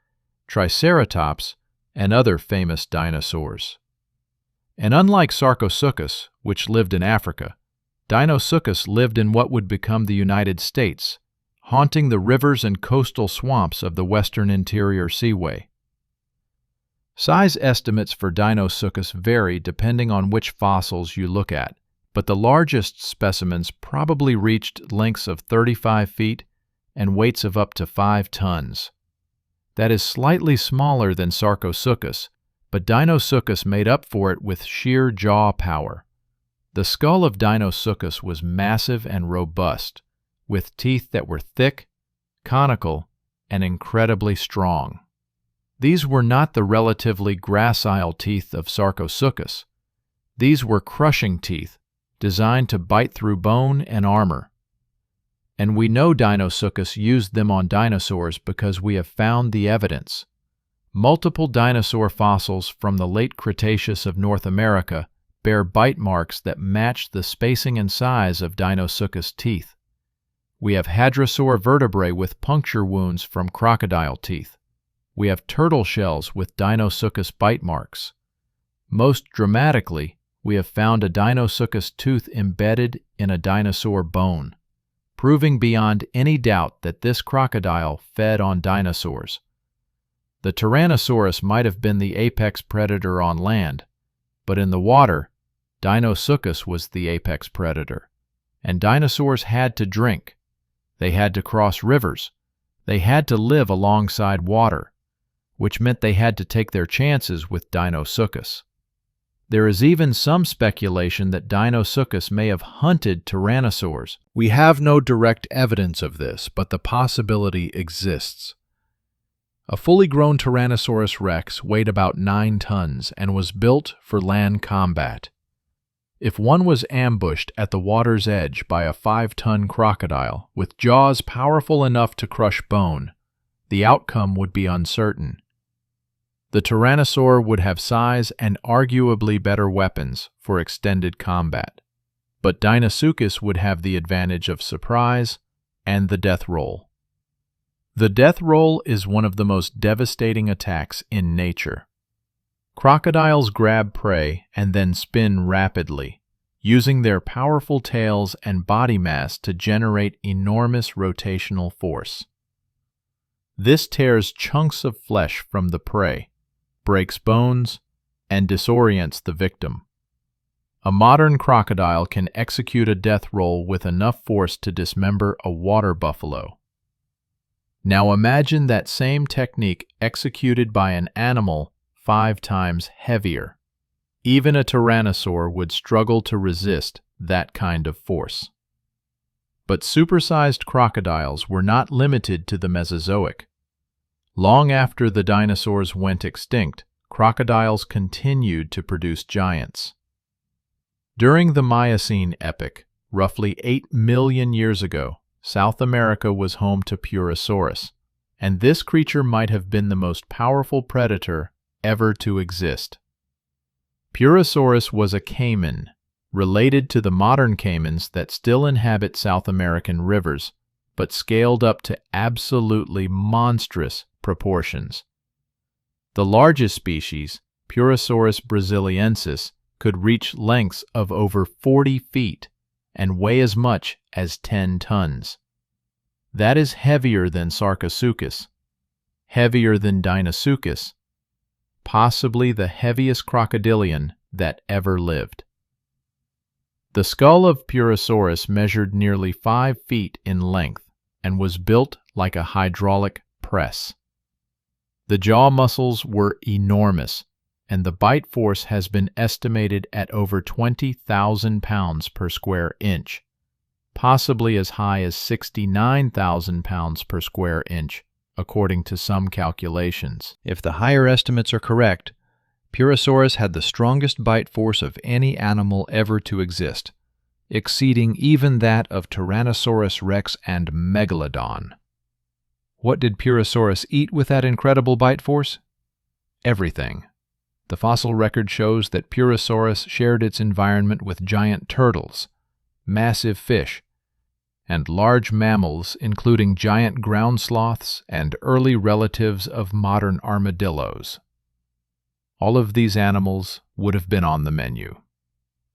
Triceratops, and other famous dinosaurs. And unlike Sarcosuchus, which lived in Africa, Dinosuchus lived in what would become the United States, haunting the rivers and coastal swamps of the western interior seaway. Size estimates for Dinosuchus vary depending on which fossils you look at, but the largest specimens probably reached lengths of 35 feet and weights of up to 5 tons. That is slightly smaller than Sarcosuchus, but Dinosuchus made up for it with sheer jaw power. The skull of Dinosuchus was massive and robust, with teeth that were thick, conical, and incredibly strong. These were not the relatively gracile teeth of Sarcosuchus. These were crushing teeth, designed to bite through bone and armor. And we know Dinosuchus used them on dinosaurs because we have found the evidence. Multiple dinosaur fossils from the late Cretaceous of North America bear bite marks that match the spacing and size of Dinosuchus teeth. We have hadrosaur vertebrae with puncture wounds from crocodile teeth. We have turtle shells with Dinosuchus bite marks. Most dramatically, we have found a Dinosuchus tooth embedded in a dinosaur bone, proving beyond any doubt that this crocodile fed on dinosaurs. The Tyrannosaurus might have been the apex predator on land, but in the water, Dinosuchus was the apex predator. And dinosaurs had to drink. They had to cross rivers. They had to live alongside water, which meant they had to take their chances with Dinosuchus. There is even some speculation that Dinosuchus may have hunted tyrannosaurs. We have no direct evidence of this, but the possibility exists. A fully grown Tyrannosaurus rex weighed about 9 tons and was built for land combat. If one was ambushed at the water's edge by a 5-ton crocodile with jaws powerful enough to crush bone, the outcome would be uncertain. The tyrannosaur would have size and arguably better weapons for extended combat, but Dinosuchus would have the advantage of surprise and the death roll. The death roll is one of the most devastating attacks in nature. Crocodiles grab prey and then spin rapidly, using their powerful tails and body mass to generate enormous rotational force. This tears chunks of flesh from the prey, breaks bones, and disorients the victim. A modern crocodile can execute a death roll with enough force to dismember a water buffalo. Now imagine that same technique executed by an animal 5 times heavier. Even a tyrannosaur would struggle to resist that kind of force. But supersized crocodiles were not limited to the Mesozoic. Long after the dinosaurs went extinct, crocodiles continued to produce giants. During the Miocene epoch, roughly 8 million years ago, South America was home to Purosaurus, and this creature might have been the most powerful predator ever to exist. Purosaurus was a caiman, related to the modern caimans that still inhabit South American rivers, but scaled up to absolutely monstrous proportions. The largest species, Purosaurus brasiliensis, could reach lengths of over 40 feet and weigh as much as 10 tons. That is heavier than Sarcosuchus, heavier than Deinosuchus, possibly the heaviest crocodilian that ever lived. The skull of Purosaurus measured nearly 5 feet in length and was built like a hydraulic press. The jaw muscles were enormous, and the bite force has been estimated at over 20,000 pounds per square inch, possibly as high as 69,000 pounds per square inch, according to some calculations. If the higher estimates are correct, Purosaurus had the strongest bite force of any animal ever to exist, exceeding even that of Tyrannosaurus rex and Megalodon. What did Purosaurus eat with that incredible bite force? Everything. The fossil record shows that Purosaurus shared its environment with giant turtles, massive fish, and large mammals including giant ground sloths and early relatives of modern armadillos. All of these animals would have been on the menu.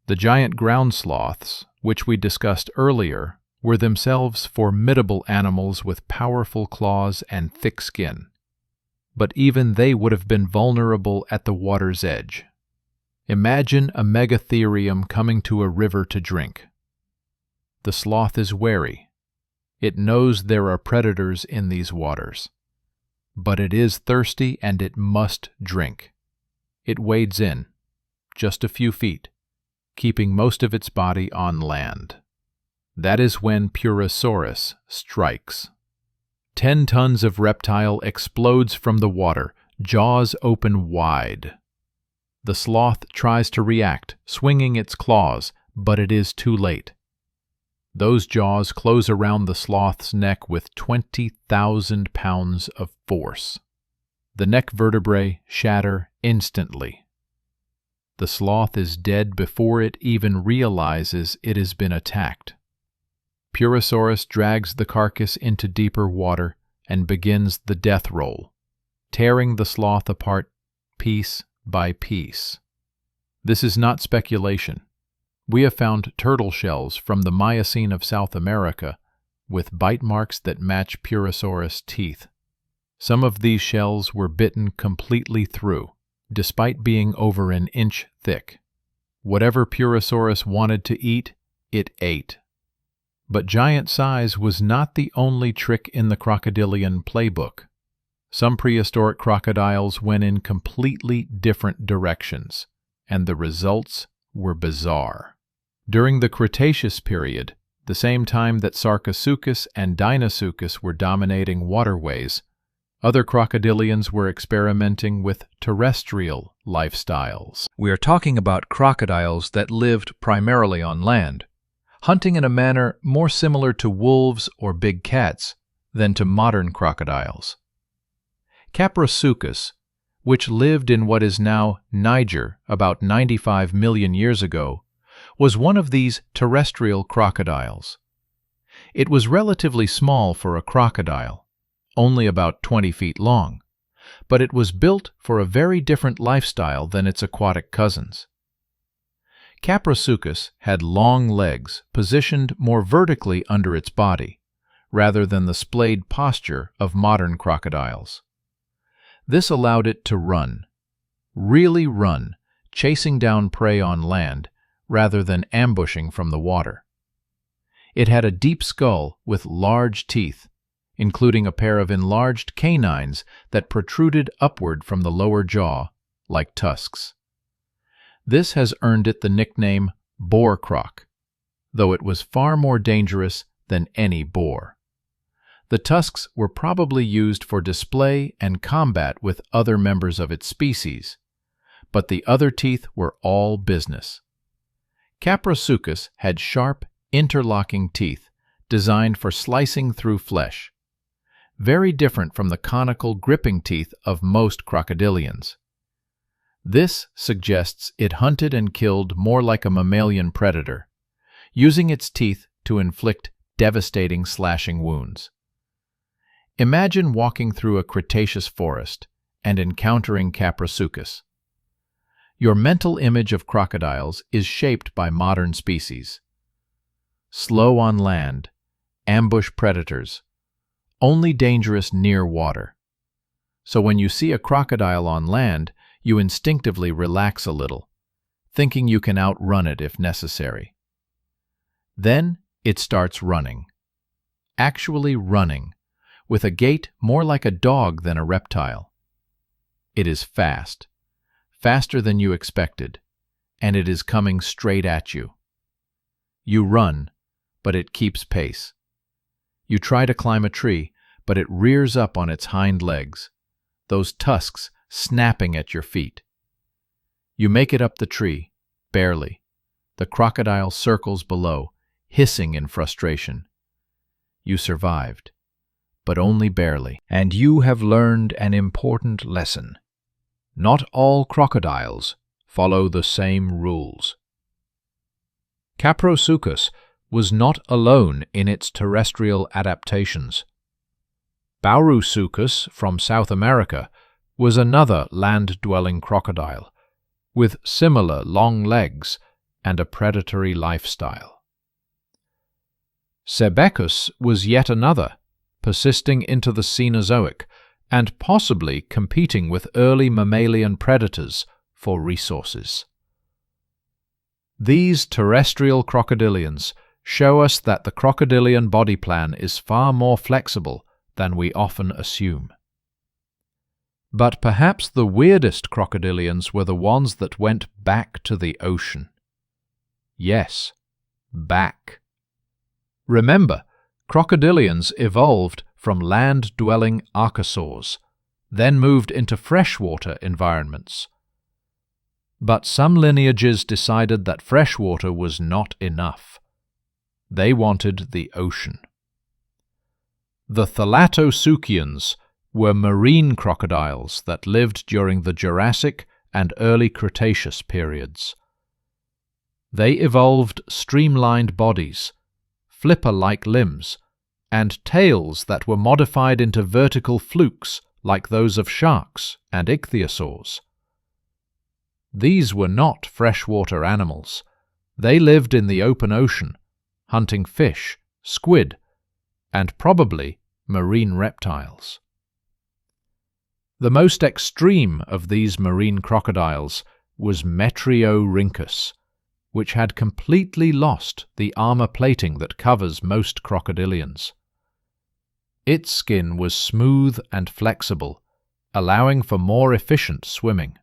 The giant ground sloths, which we discussed earlier, were themselves formidable animals with powerful claws and thick skin. But even they would have been vulnerable at the water's edge. Imagine a megatherium coming to a river to drink. The sloth is wary. It knows there are predators in these waters. But it is thirsty and it must drink. It wades in, just a few feet, keeping most of its body on land. That is when Purosaurus strikes. 10 tons of reptile explodes from the water, jaws open wide. The sloth tries to react, swinging its claws, but it is too late. Those jaws close around the sloth's neck with 20,000 pounds of force. The neck vertebrae shatter instantly. The sloth is dead before it even realizes it has been attacked. Purosaurus drags the carcass into deeper water and begins the death roll, tearing the sloth apart piece by piece. This is not speculation. We have found turtle shells from the Miocene of South America with bite marks that match Purosaurus teeth. Some of these shells were bitten completely through, despite being over an inch thick. Whatever Purosaurus wanted to eat, it ate. But giant size was not the only trick in the crocodilian playbook. Some prehistoric crocodiles went in completely different directions, and the results were bizarre. During the Cretaceous period, the same time that Sarcosuchus and Deinosuchus were dominating waterways, other crocodilians were experimenting with terrestrial lifestyles. We are talking about crocodiles that lived primarily on land, hunting in a manner more similar to wolves or big cats than to modern crocodiles. Caprosuchus, which lived in what is now Niger about 95 million years ago, was one of these terrestrial crocodiles. It was relatively small for a crocodile, only about 20 feet long, but it was built for a very different lifestyle than its aquatic cousins. Caprosuchus had long legs positioned more vertically under its body, rather than the splayed posture of modern crocodiles. This allowed it to run, really run, chasing down prey on land rather than ambushing from the water. It had a deep skull with large teeth, including a pair of enlarged canines that protruded upward from the lower jaw like tusks. This has earned it the nickname boar croc, though it was far more dangerous than any boar. The tusks were probably used for display and combat with other members of its species, but the other teeth were all business. Caprosuchus had sharp, interlocking teeth designed for slicing through flesh, very different from the conical gripping teeth of most crocodilians. This suggests it hunted and killed more like a mammalian predator, using its teeth to inflict devastating slashing wounds. Imagine walking through a Cretaceous forest and encountering Caprosuchus. Your mental image of crocodiles is shaped by modern species. Slow on land, ambush predators, only dangerous near water. So when you see a crocodile on land, you instinctively relax a little, thinking you can outrun it if necessary. Then it starts running. Actually running, with a gait more like a dog than a reptile. It is fast, faster than you expected, and it is coming straight at you. You run, but it keeps pace. You try to climb a tree, but it rears up on its hind legs, those tusks snapping at your feet. You make it up the tree, barely. The crocodile circles below, hissing in frustration. You survived, but only barely. And you have learned an important lesson. Not all crocodiles follow the same rules. Caprosuchus was not alone in its terrestrial adaptations. Baurusuchus from South America was another land-dwelling crocodile, with similar long legs and a predatory lifestyle. Sebecus was yet another, persisting into the Cenozoic and possibly competing with early mammalian predators for resources. These terrestrial crocodilians show us that the crocodilian body plan is far more flexible than we often assume. But perhaps the weirdest crocodilians were the ones that went back to the ocean. Yes, back. Remember, crocodilians evolved from land-dwelling archosaurs, then moved into freshwater environments. But some lineages decided that freshwater was not enough. They wanted the ocean. The Thalattosuchians were marine crocodiles that lived during the Jurassic and early Cretaceous periods. They evolved streamlined bodies, flipper-like limbs, and tails that were modified into vertical flukes like those of sharks and ichthyosaurs. These were not freshwater animals. They lived in the open ocean, hunting fish, squid, and probably marine reptiles. The most extreme of these marine crocodiles was Metriorhynchus, which had completely lost the armor plating that covers most crocodilians. Its skin was smooth and flexible, allowing for more efficient swimming.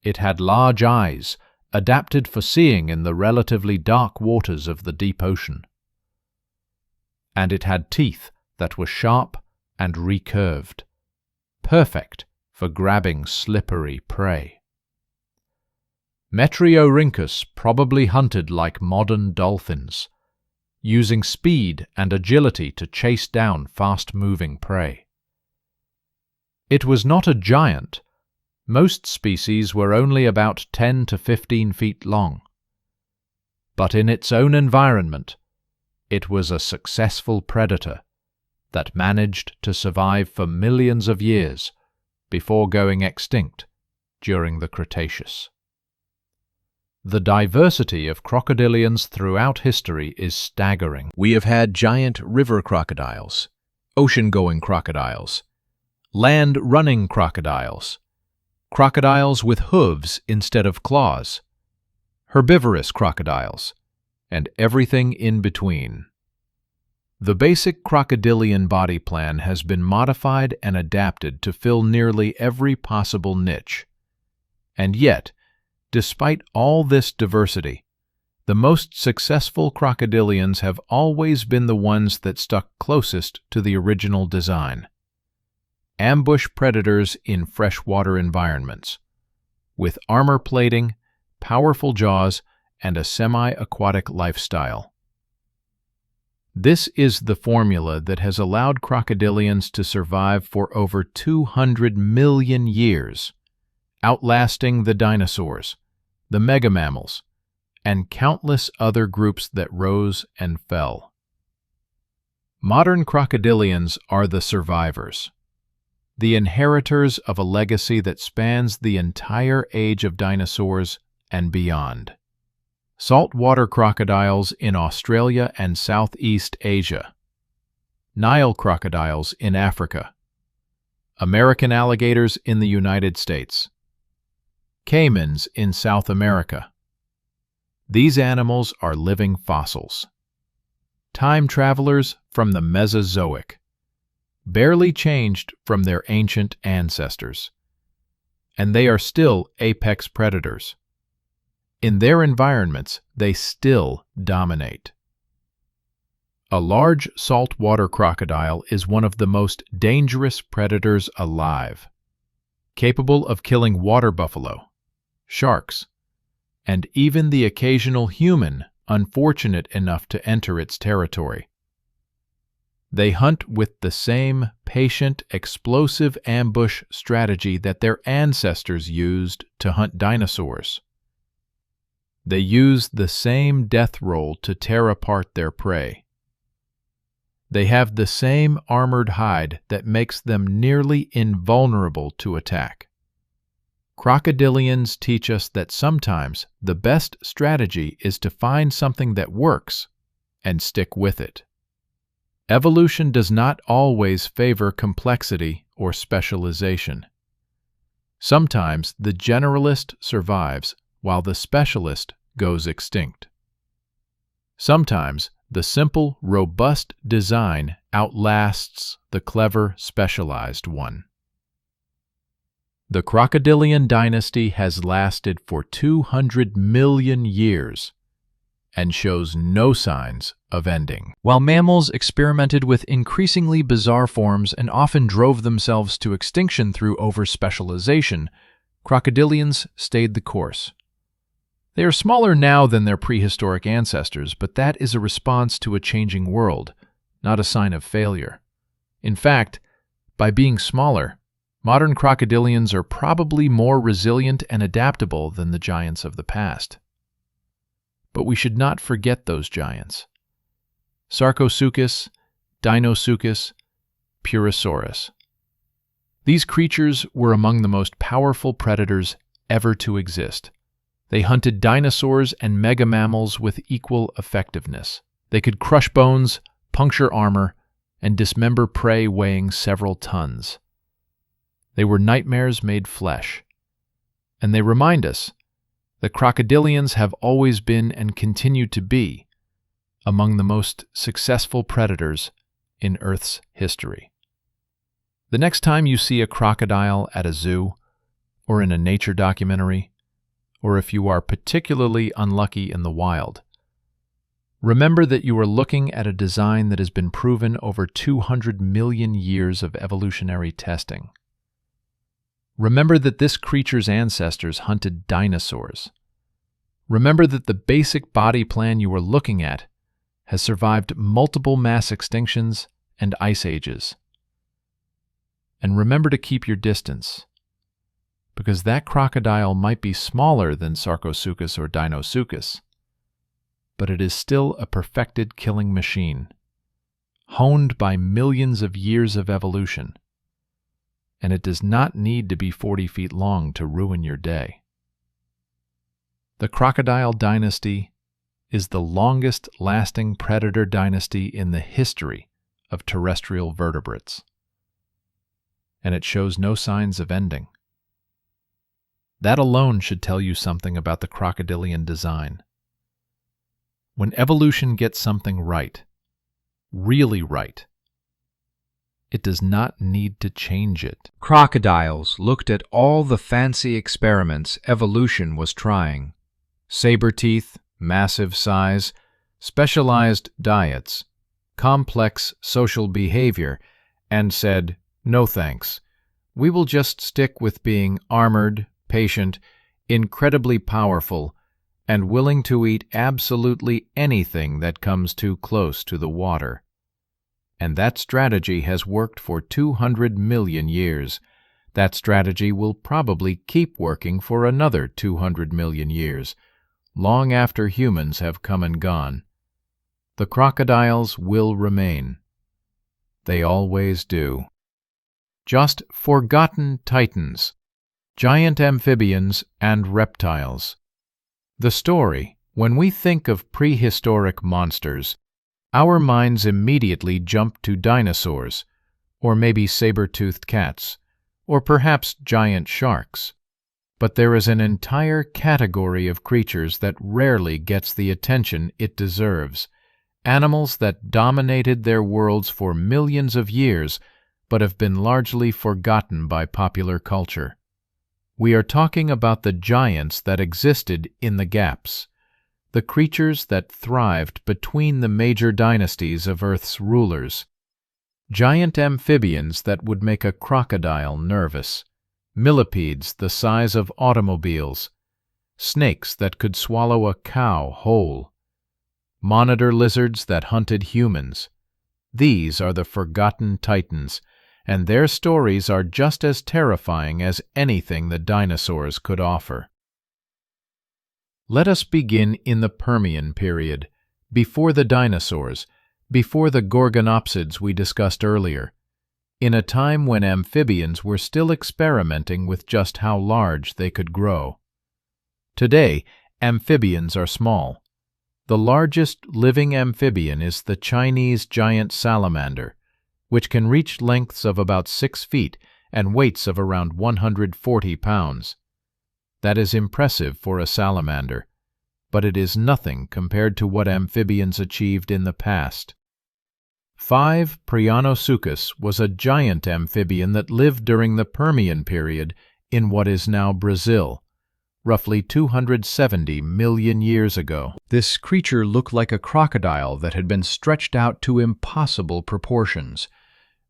It had large eyes, adapted for seeing in the relatively dark waters of the deep ocean. And it had teeth that were sharp and recurved, perfect for grabbing slippery prey. Metriorhynchus probably hunted like modern dolphins, using speed and agility to chase down fast-moving prey. It was not a giant. Most species were only about 10 to 15 feet long. But in its own environment, it was a successful predator that managed to survive for millions of years before going extinct during the Cretaceous. The diversity of crocodilians throughout history is staggering. We have had giant river crocodiles, ocean-going crocodiles, land-running crocodiles, crocodiles with hooves instead of claws, herbivorous crocodiles, and everything in between. The basic crocodilian body plan has been modified and adapted to fill nearly every possible niche. And yet, despite all this diversity, the most successful crocodilians have always been the ones that stuck closest to the original design. Ambush predators in freshwater environments, with armor plating, powerful jaws, and a semi-aquatic lifestyle. This is the formula that has allowed crocodilians to survive for over 200 million years, outlasting the dinosaurs, the megamammals, and countless other groups that rose and fell. Modern crocodilians are the survivors, the inheritors of a legacy that spans the entire age of dinosaurs and beyond. Saltwater crocodiles in Australia and Southeast Asia, Nile crocodiles in Africa, American alligators in the United States, caimans in South America. These animals are living fossils, time travelers from the Mesozoic, barely changed from their ancient ancestors. And they are still apex predators. In their environments, they still dominate. A large saltwater crocodile is one of the most dangerous predators alive, capable of killing water buffalo, sharks, and even the occasional human unfortunate enough to enter its territory. They hunt with the same patient, explosive ambush strategy that their ancestors used to hunt dinosaurs. They use the same death roll to tear apart their prey. They have the same armored hide that makes them nearly invulnerable to attack. Crocodilians teach us that sometimes the best strategy is to find something that works and stick with it. Evolution does not always favor complexity or specialization. Sometimes the generalist survives while the specialist goes extinct. Sometimes the simple, robust design outlasts the clever, specialized one. The crocodilian dynasty has lasted for 200 million years and shows no signs of ending. While mammals experimented with increasingly bizarre forms and often drove themselves to extinction through over-specialization, crocodilians stayed the course. They are smaller now than their prehistoric ancestors, but that is a response to a changing world, not a sign of failure. In fact, by being smaller, modern crocodilians are probably more resilient and adaptable than the giants of the past. But we should not forget those giants: Sarcosuchus, Deinosuchus, Purosaurus. These creatures were among the most powerful predators ever to exist. They hunted dinosaurs and megamammals with equal effectiveness. They could crush bones, puncture armor, and dismember prey weighing several tons. They were nightmares made flesh. And they remind us that crocodilians have always been and continue to be among the most successful predators in Earth's history. The next time you see a crocodile at a zoo, or in a nature documentary, or if you are particularly unlucky in the wild, remember that you are looking at a design that has been proven over 200 million years of evolutionary testing. Remember that this creature's ancestors hunted dinosaurs. Remember that the basic body plan you are looking at has survived multiple mass extinctions and ice ages. And remember to keep your distance, because that crocodile might be smaller than Sarcosuchus or Deinosuchus, but it is still a perfected killing machine, honed by millions of years of evolution. And it does not need to be 40 feet long to ruin your day. The crocodile dynasty is the longest-lasting predator dynasty in the history of terrestrial vertebrates, and it shows no signs of ending. That alone should tell you something about the crocodilian design. When evolution gets something right, really right, it does not need to change it. Crocodiles looked at all the fancy experiments evolution was trying: saber teeth, massive size, specialized diets, complex social behavior, and said, "No thanks. We will just stick with being armored, patient, incredibly powerful, and willing to eat absolutely anything that comes too close to the water." And that strategy has worked for 200 million years, That strategy will probably keep working for another 200 million years, long after humans have come and gone. The crocodiles will remain. They always do. Just forgotten titans, giant amphibians and reptiles. The story, when we think of prehistoric monsters, our minds immediately jump to dinosaurs, or maybe saber-toothed cats, or perhaps giant sharks. But there is an entire category of creatures that rarely gets the attention it deserves, animals that dominated their worlds for millions of years but have been largely forgotten by popular culture. We are talking about the giants that existed in the gaps, the creatures that thrived between the major dynasties of Earth's rulers. Giant amphibians that would make a crocodile nervous, millipedes the size of automobiles, snakes that could swallow a cow whole, monitor lizards that hunted humans. These are the forgotten titans, and their stories are just as terrifying as anything the dinosaurs could offer. Let us begin in the Permian Period, before the dinosaurs, before the gorgonopsids we discussed earlier, in a time when amphibians were still experimenting with just how large they could grow. Today, amphibians are small. The largest living amphibian is the Chinese giant salamander, which can reach lengths of about 6 feet and weights of around 140 pounds. That is impressive for a salamander, but it is nothing compared to what amphibians achieved in the past. 5. Prionosuchus was a giant amphibian that lived during the Permian Period in what is now Brazil, roughly 270 million years ago. This creature looked like a crocodile that had been stretched out to impossible proportions,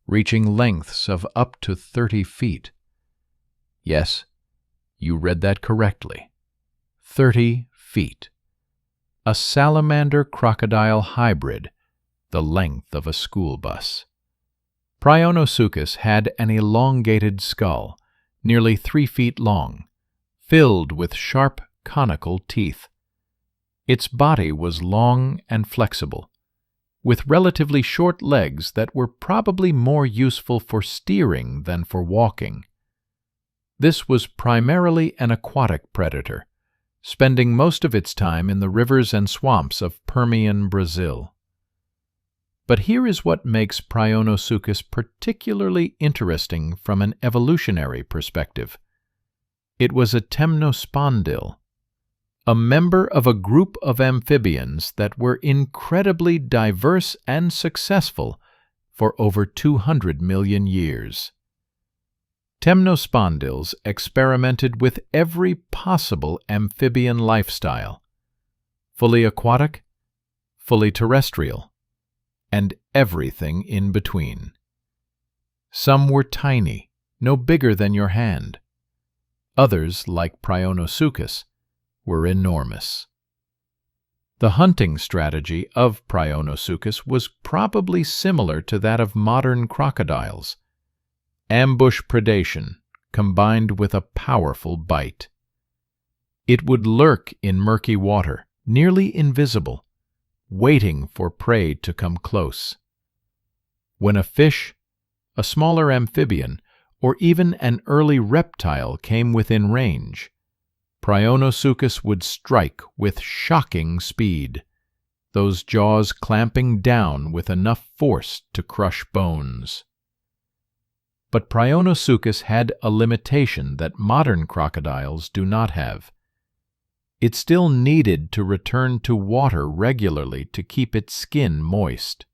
reaching lengths of up to 30 feet. Yes, you read that correctly. 30 feet. A salamander-crocodile hybrid, the length of a school bus. Prionosuchus had an elongated skull, nearly 3 feet long, filled with sharp, conical teeth. Its body was long and flexible, with relatively short legs that were probably more useful for steering than for walking. This was primarily an aquatic predator, spending most of its time in the rivers and swamps of Permian Brazil. But here is what makes Prionosuchus particularly interesting from an evolutionary perspective. It was a temnospondyle, a member of a group of amphibians that were incredibly diverse and successful for over 200 million years. Temnospondyls experimented with every possible amphibian lifestyle, fully aquatic, fully terrestrial, and everything in between. Some were tiny, no bigger than your hand. Others, like Prionosuchus, were enormous. The hunting strategy of Prionosuchus was probably similar to that of modern crocodiles. Ambush predation combined with a powerful bite. It would lurk in murky water, nearly invisible, waiting for prey to come close. When a fish, a smaller amphibian, or even an early reptile came within range, Prionosuchus would strike with shocking speed, those jaws clamping down with enough force to crush bones. But Prionosuchus had a limitation that modern crocodiles do not have. It still needed to return to water regularly to keep its skin moist.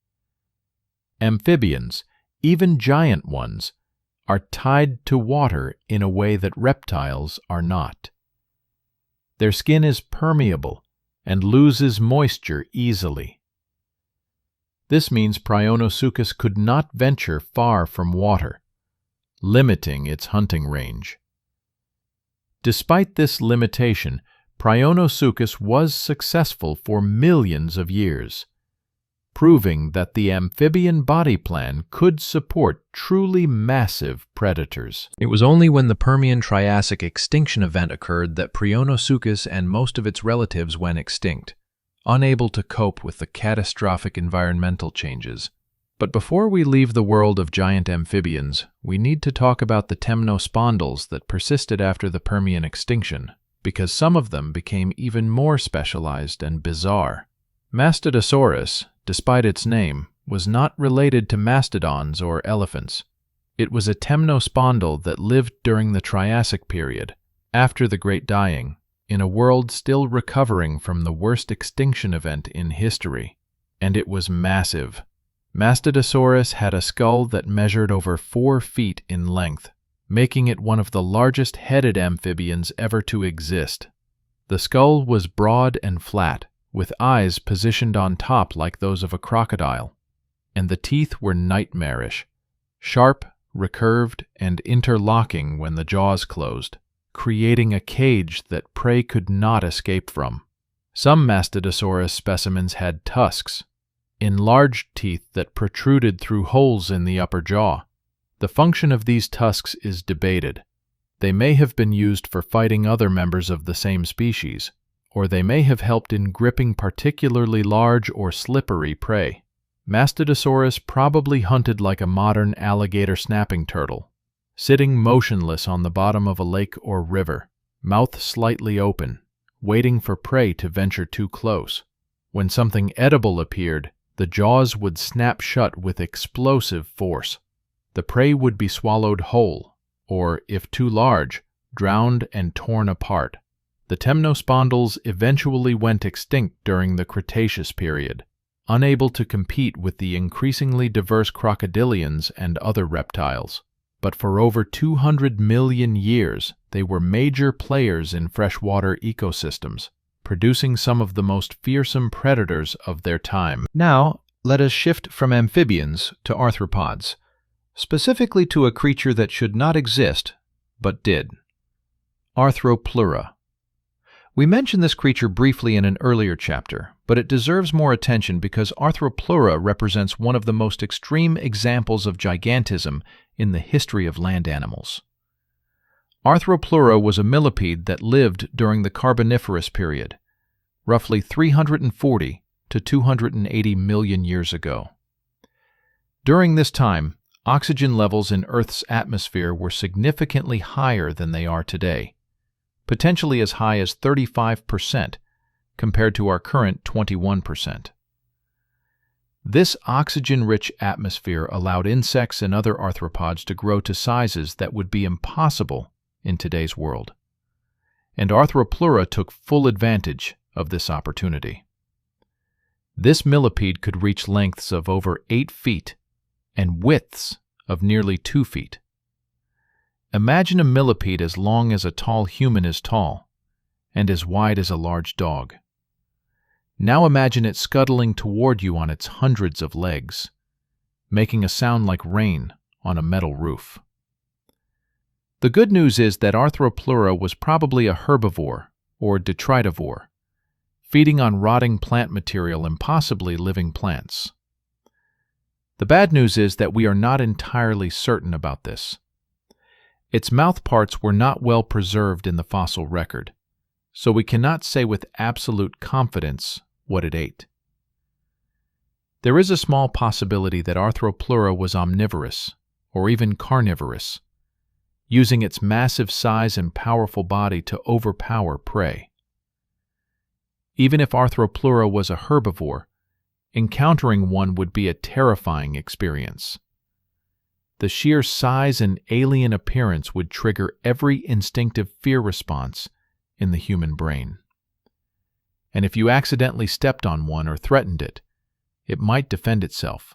Amphibians, even giant ones, are tied to water in a way that reptiles are not. Their skin is permeable and loses moisture easily. This means Prionosuchus could not venture far from water, limiting its hunting range. Despite this limitation, Prionosuchus was successful for millions of years. proving that the amphibian body plan could support truly massive predators. It was only when the Permian-Triassic extinction event occurred that Prionosuchus and most of its relatives went extinct, unable to cope with the catastrophic environmental changes. But before we leave the world of giant amphibians, we need to talk about the temnospondyls that persisted after the Permian extinction, because some of them became even more specialized and bizarre. Mastodosaurus, despite its name, was not related to mastodons or elephants. It was a temnospondyl that lived during the Triassic period, after the Great Dying, in a world still recovering from the worst extinction event in history. And it was massive. Mastodosaurus had a skull that measured over 4 feet in length, making it one of the largest headed amphibians ever to exist. The skull was broad and flat, with eyes positioned on top like those of a crocodile, and the teeth were nightmarish, sharp, recurved, and interlocking when the jaws closed, creating a cage that prey could not escape from. Some Mastodosaurus specimens had tusks, enlarged teeth that protruded through holes in the upper jaw. The function of these tusks is debated. They may have been used for fighting other members of the same species, or they may have helped in gripping particularly large or slippery prey. Mastodosaurus probably hunted like a modern alligator snapping turtle, sitting motionless on the bottom of a lake or river, mouth slightly open, waiting for prey to venture too close. When something edible appeared, the jaws would snap shut with explosive force. The prey would be swallowed whole, or, if too large, drowned and torn apart. The temnospondyls eventually went extinct during the Cretaceous period, unable to compete with the increasingly diverse crocodilians and other reptiles. But for over 200 million years, they were major players in freshwater ecosystems, producing some of the most fearsome predators of their time. Now, let us shift from amphibians to arthropods, specifically to a creature that should not exist, but did. Arthropleura. We mentioned this creature briefly in an earlier chapter, but it deserves more attention because Arthropleura represents one of the most extreme examples of gigantism in the history of land animals. Arthropleura was a millipede that lived during the Carboniferous period, roughly 340 to 280 million years ago. During this time, oxygen levels in Earth's atmosphere were significantly higher than they are today, potentially as high as 35% compared to our current 21%. This oxygen-rich atmosphere allowed insects and other arthropods to grow to sizes that would be impossible in today's world. And Arthropleura took full advantage of this opportunity. This millipede could reach lengths of over 8 feet and widths of nearly 2 feet. Imagine a millipede as long as a tall human is tall, and as wide as a large dog. Now imagine it scuttling toward you on its hundreds of legs, making a sound like rain on a metal roof. The good news is that Arthropleura was probably a herbivore or detritivore, feeding on rotting plant material and possibly living plants. The bad news is that we are not entirely certain about this. Its mouth parts were not well preserved in the fossil record, so we cannot say with absolute confidence what it ate. There is a small possibility that Arthropleura was omnivorous, or even carnivorous, using its massive size and powerful body to overpower prey. Even if Arthropleura was a herbivore, encountering one would be a terrifying experience. The sheer size and alien appearance would trigger every instinctive fear response in the human brain. And if you accidentally stepped on one or threatened it, it might defend itself.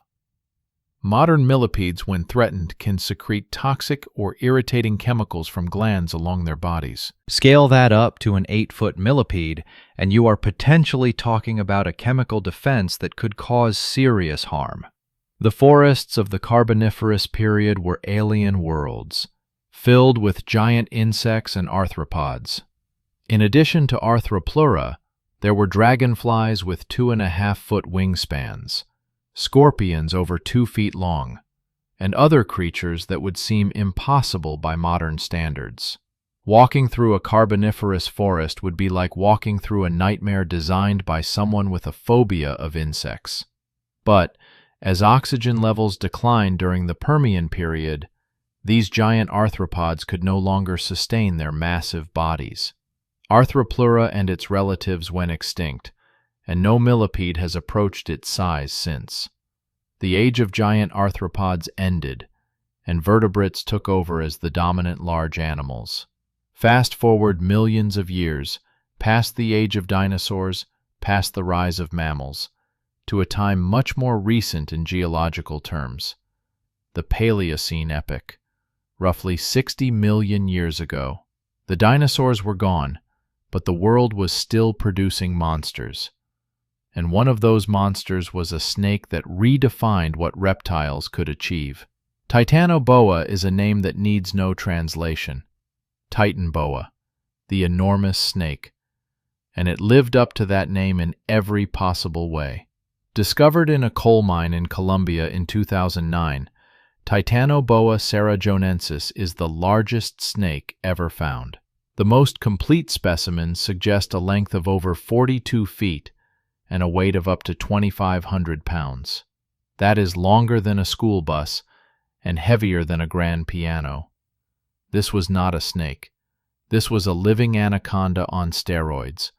Modern millipedes, when threatened, can secrete toxic or irritating chemicals from glands along their bodies. Scale that up to an 8-foot millipede, and you are potentially talking about a chemical defense that could cause serious harm. The forests of the Carboniferous period were alien worlds, filled with giant insects and arthropods. In addition to Arthropleura, there were dragonflies with 2.5-foot wingspans, scorpions over 2 feet long, and other creatures that would seem impossible by modern standards. Walking through a Carboniferous forest would be like walking through a nightmare designed by someone with a phobia of insects. But, as oxygen levels declined during the Permian Period, these giant arthropods could no longer sustain their massive bodies. Arthropleura and its relatives went extinct, and no millipede has approached its size since. The age of giant arthropods ended, and vertebrates took over as the dominant large animals. Fast forward millions of years, past the age of dinosaurs, past the rise of mammals, to a time much more recent in geological terms, the Paleocene epoch, roughly 60 million years ago. The dinosaurs were gone, but the world was still producing monsters. And one of those monsters was a snake that redefined what reptiles could achieve. Titanoboa is a name that needs no translation. Titan boa, the enormous snake, and it lived up to that name in every possible way. Discovered in a coal mine in Colombia in 2009, Titanoboa cerrajonensis is the largest snake ever found. The most complete specimens suggest a length of over 42 feet and a weight of up to 2,500 pounds. That is longer than a school bus and heavier than a grand piano. This was not a snake. This was a living anaconda on steroids,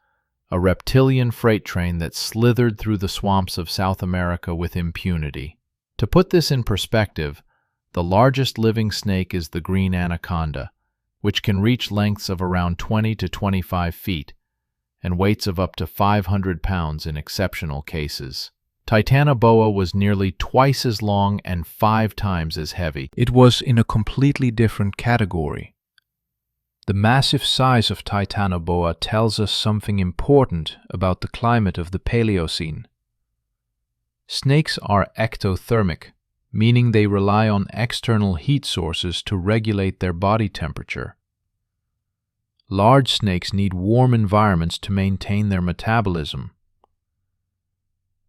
a reptilian freight train that slithered through the swamps of South America with impunity. To put this in perspective, the largest living snake is the green anaconda, which can reach lengths of around 20 to 25 feet and weights of up to 500 pounds in exceptional cases. Titanoboa was nearly twice as long and 5 times as heavy. It was in a completely different category. The massive size of Titanoboa tells us something important about the climate of the Paleocene. Snakes are ectothermic, meaning they rely on external heat sources to regulate their body temperature. Large snakes need warm environments to maintain their metabolism.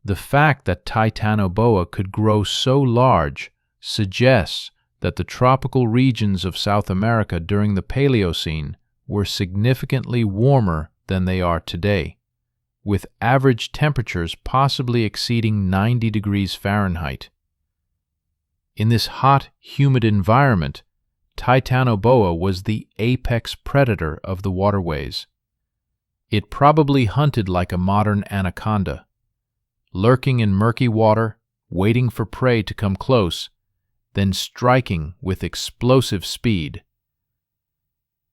The fact that Titanoboa could grow so large suggests that the tropical regions of South America during the Paleocene were significantly warmer than they are today, with average temperatures possibly exceeding 90 degrees Fahrenheit. In this hot, humid environment, Titanoboa was the apex predator of the waterways. It probably hunted like a modern anaconda, lurking in murky water, waiting for prey to come close, then striking with explosive speed.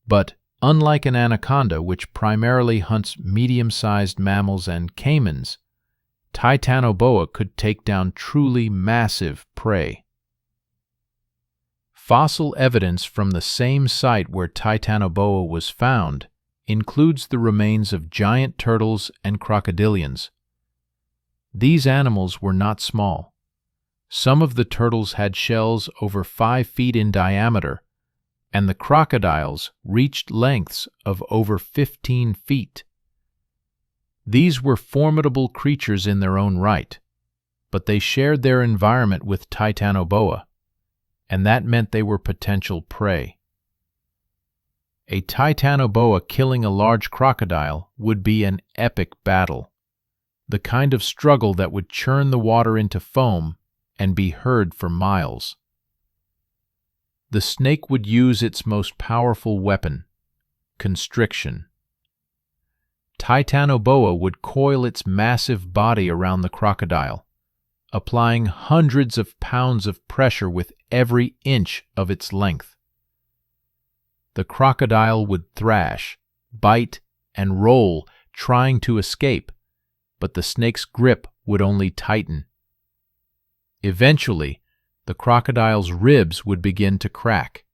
But unlike an anaconda, which primarily hunts medium-sized mammals and caimans, Titanoboa could take down truly massive prey. Fossil evidence from the same site where Titanoboa was found includes the remains of giant turtles and crocodilians. These animals were not small. Some of the turtles had shells over 5 feet in diameter, and the crocodiles reached lengths of over 15 feet. These were formidable creatures in their own right, but they shared their environment with Titanoboa, and that meant they were potential prey. A Titanoboa killing a large crocodile would be an epic battle, the kind of struggle that would churn the water into foam and be heard for miles. The snake would use its most powerful weapon, constriction. Titanoboa would coil its massive body around the crocodile, applying hundreds of pounds of pressure with every inch of its length. The crocodile would thrash, bite, and roll, trying to escape, but the snake's grip would only tighten. Eventually, the crocodile's ribs would begin to crack.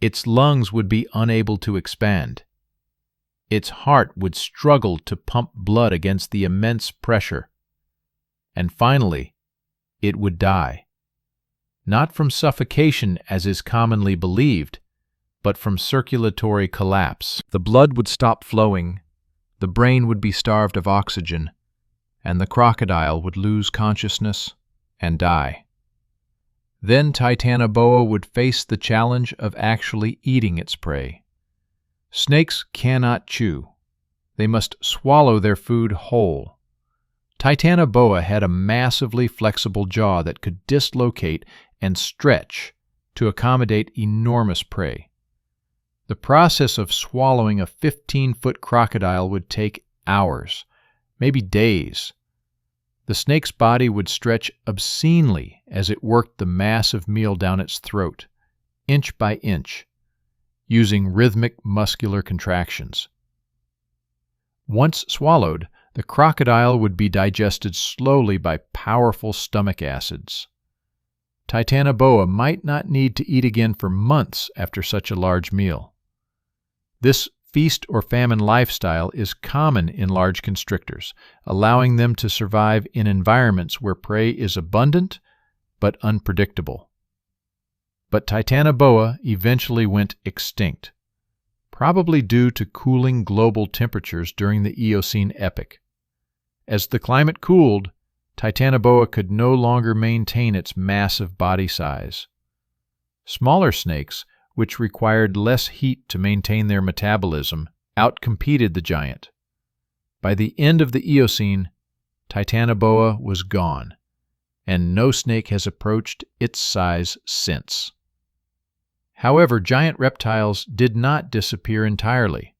Its lungs would be unable to expand. Its heart would struggle to pump blood against the immense pressure. And finally, it would die. Not from suffocation as is commonly believed, but from circulatory collapse. The blood would stop flowing, the brain would be starved of oxygen, and the crocodile would lose consciousness and die. Then Titanoboa would face the challenge of actually eating its prey. Snakes cannot chew. They must swallow their food whole. Titanoboa had a massively flexible jaw that could dislocate and stretch to accommodate enormous prey. The process of swallowing a 15-foot crocodile would take hours, maybe days. The snake's body would stretch obscenely as it worked the massive meal down its throat, inch by inch, using rhythmic muscular contractions. Once swallowed, the crocodile would be digested slowly by powerful stomach acids. Titanoboa might not need to eat again for months after such a large meal. This feast or famine lifestyle is common in large constrictors, allowing them to survive in environments where prey is abundant but unpredictable. But Titanoboa eventually went extinct, probably due to cooling global temperatures during the Eocene epoch. As the climate cooled, Titanoboa could no longer maintain its massive body size. Smaller snakes, which required less heat to maintain their metabolism, outcompeted the giant. By the end of the Eocene, Titanoboa was gone, and no snake has approached its size since. However, giant reptiles did not disappear entirely.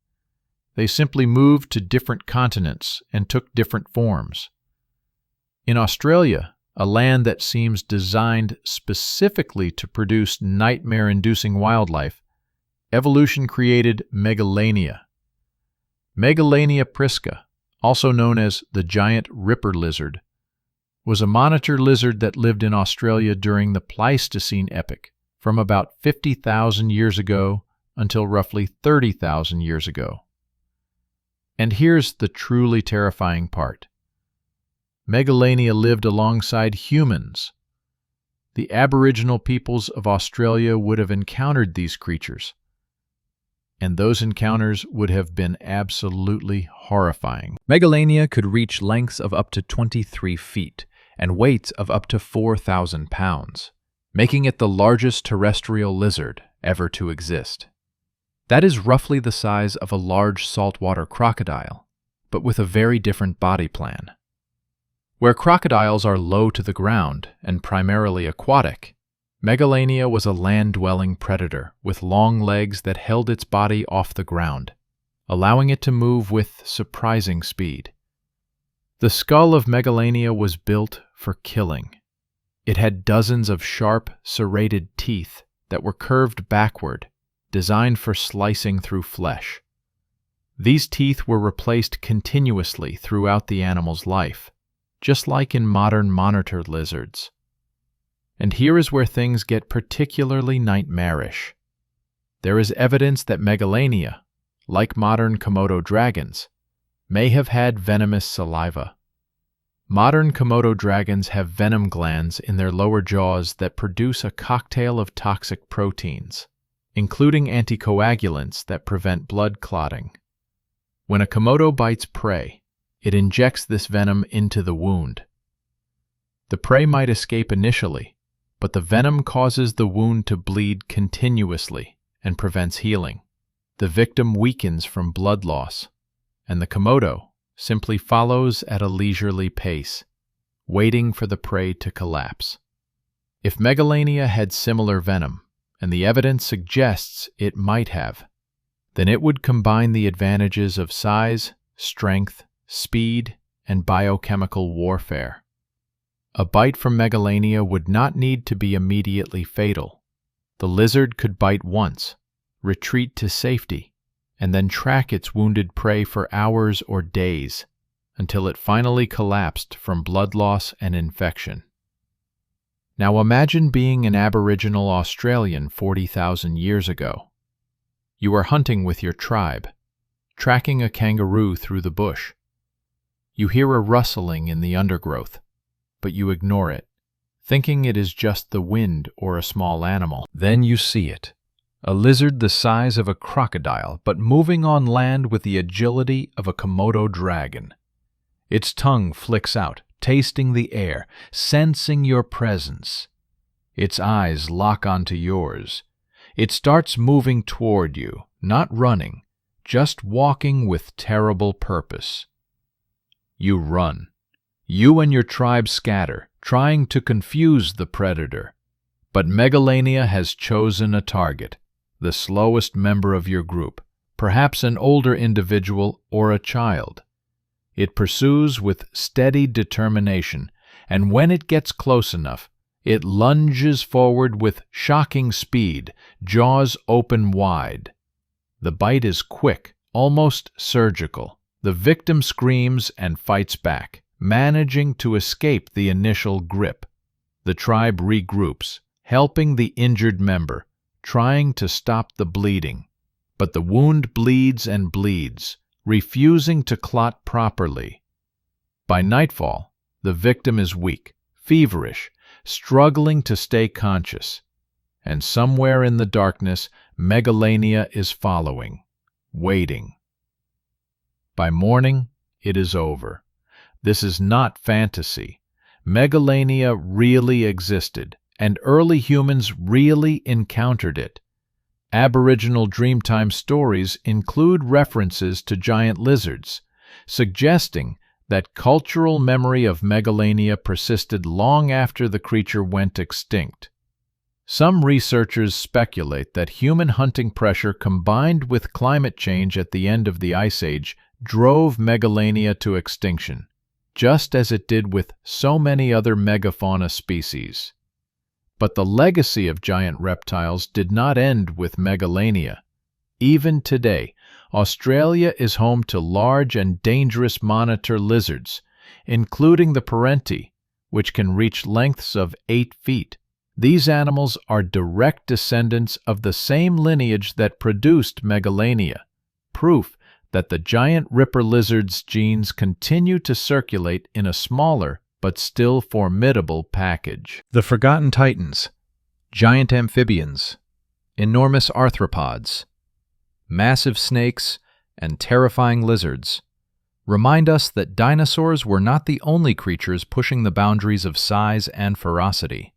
They simply moved to different continents and took different forms. In Australia, a land that seems designed specifically to produce nightmare-inducing wildlife, evolution created Megalania. Megalania prisca, also known as the giant ripper lizard, was a monitor lizard that lived in Australia during the Pleistocene epoch, from about 50,000 years ago until roughly 30,000 years ago. And here's the truly terrifying part. Megalania lived alongside humans. The Aboriginal peoples of Australia would have encountered these creatures, and those encounters would have been absolutely horrifying. Megalania could reach lengths of up to 23 feet and weights of up to 4,000 pounds, making it the largest terrestrial lizard ever to exist. That is roughly the size of a large saltwater crocodile, but with a very different body plan. Where crocodiles are low to the ground and primarily aquatic, Megalania was a land-dwelling predator with long legs that held its body off the ground, allowing it to move with surprising speed. The skull of Megalania was built for killing. It had dozens of sharp, serrated teeth that were curved backward, designed for slicing through flesh. These teeth were replaced continuously throughout the animal's life, just like in modern monitor lizards. And here is where things get particularly nightmarish. There is evidence that Megalania, like modern Komodo dragons, may have had venomous saliva. Modern Komodo dragons have venom glands in their lower jaws that produce a cocktail of toxic proteins, including anticoagulants that prevent blood clotting. When a Komodo bites prey, it injects this venom into the wound. The prey might escape initially, but the venom causes the wound to bleed continuously and prevents healing. The victim weakens from blood loss, and the Komodo simply follows at a leisurely pace, waiting for the prey to collapse. If Megalania had similar venom, and the evidence suggests it might have, then it would combine the advantages of size, strength, speed, and biochemical warfare. A bite from Megalania would not need to be immediately fatal. The lizard could bite once, retreat to safety, and then track its wounded prey for hours or days until it finally collapsed from blood loss and infection. Now imagine being an Aboriginal Australian 40,000 years ago. You are hunting with your tribe, tracking a kangaroo through the bush. You hear a rustling in the undergrowth, but you ignore it, thinking it is just the wind or a small animal. Then you see it, a lizard the size of a crocodile, but moving on land with the agility of a Komodo dragon. Its tongue flicks out, tasting the air, sensing your presence. Its eyes lock onto yours. It starts moving toward you, not running, just walking with terrible purpose. You run. You and your tribe scatter, trying to confuse the predator. But Megalania has chosen a target, the slowest member of your group, perhaps an older individual or a child. It pursues with steady determination, and when it gets close enough, it lunges forward with shocking speed, jaws open wide. The bite is quick, almost surgical. The victim screams and fights back, managing to escape the initial grip. The tribe regroups, helping the injured member, trying to stop the bleeding. But the wound bleeds and bleeds, refusing to clot properly. By nightfall, the victim is weak, feverish, struggling to stay conscious. And somewhere in the darkness, Megalania is following, waiting. By morning, it is over. This is not fantasy. Megalania really existed, and early humans really encountered it. Aboriginal Dreamtime stories include references to giant lizards, suggesting that cultural memory of Megalania persisted long after the creature went extinct. Some researchers speculate that human hunting pressure combined with climate change at the end of the Ice Age drove Megalania to extinction, just as it did with so many other megafauna species. But the legacy of giant reptiles did not end with Megalania. Even today, Australia is home to large and dangerous monitor lizards, including the parenti, which can reach lengths of 8 feet. These animals are direct descendants of the same lineage that produced Megalania, proof that the giant ripper lizard's genes continue to circulate in a smaller but still formidable package. The forgotten titans, giant amphibians, enormous arthropods, massive snakes, and terrifying lizards remind us that dinosaurs were not the only creatures pushing the boundaries of size and ferocity.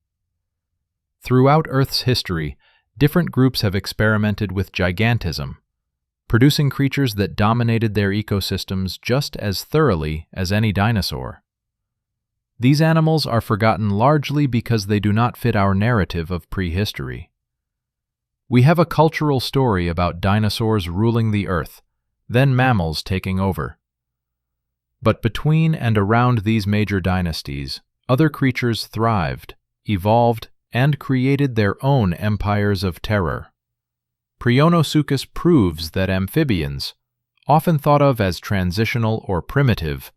Throughout Earth's history, different groups have experimented with gigantism, producing creatures that dominated their ecosystems just as thoroughly as any dinosaur. These animals are forgotten largely because they do not fit our narrative of prehistory. We have a cultural story about dinosaurs ruling the earth, then mammals taking over. But between and around these major dynasties, other creatures thrived, evolved, and created their own empires of terror. Prionosuchus proves that amphibians, often thought of as transitional or primitive,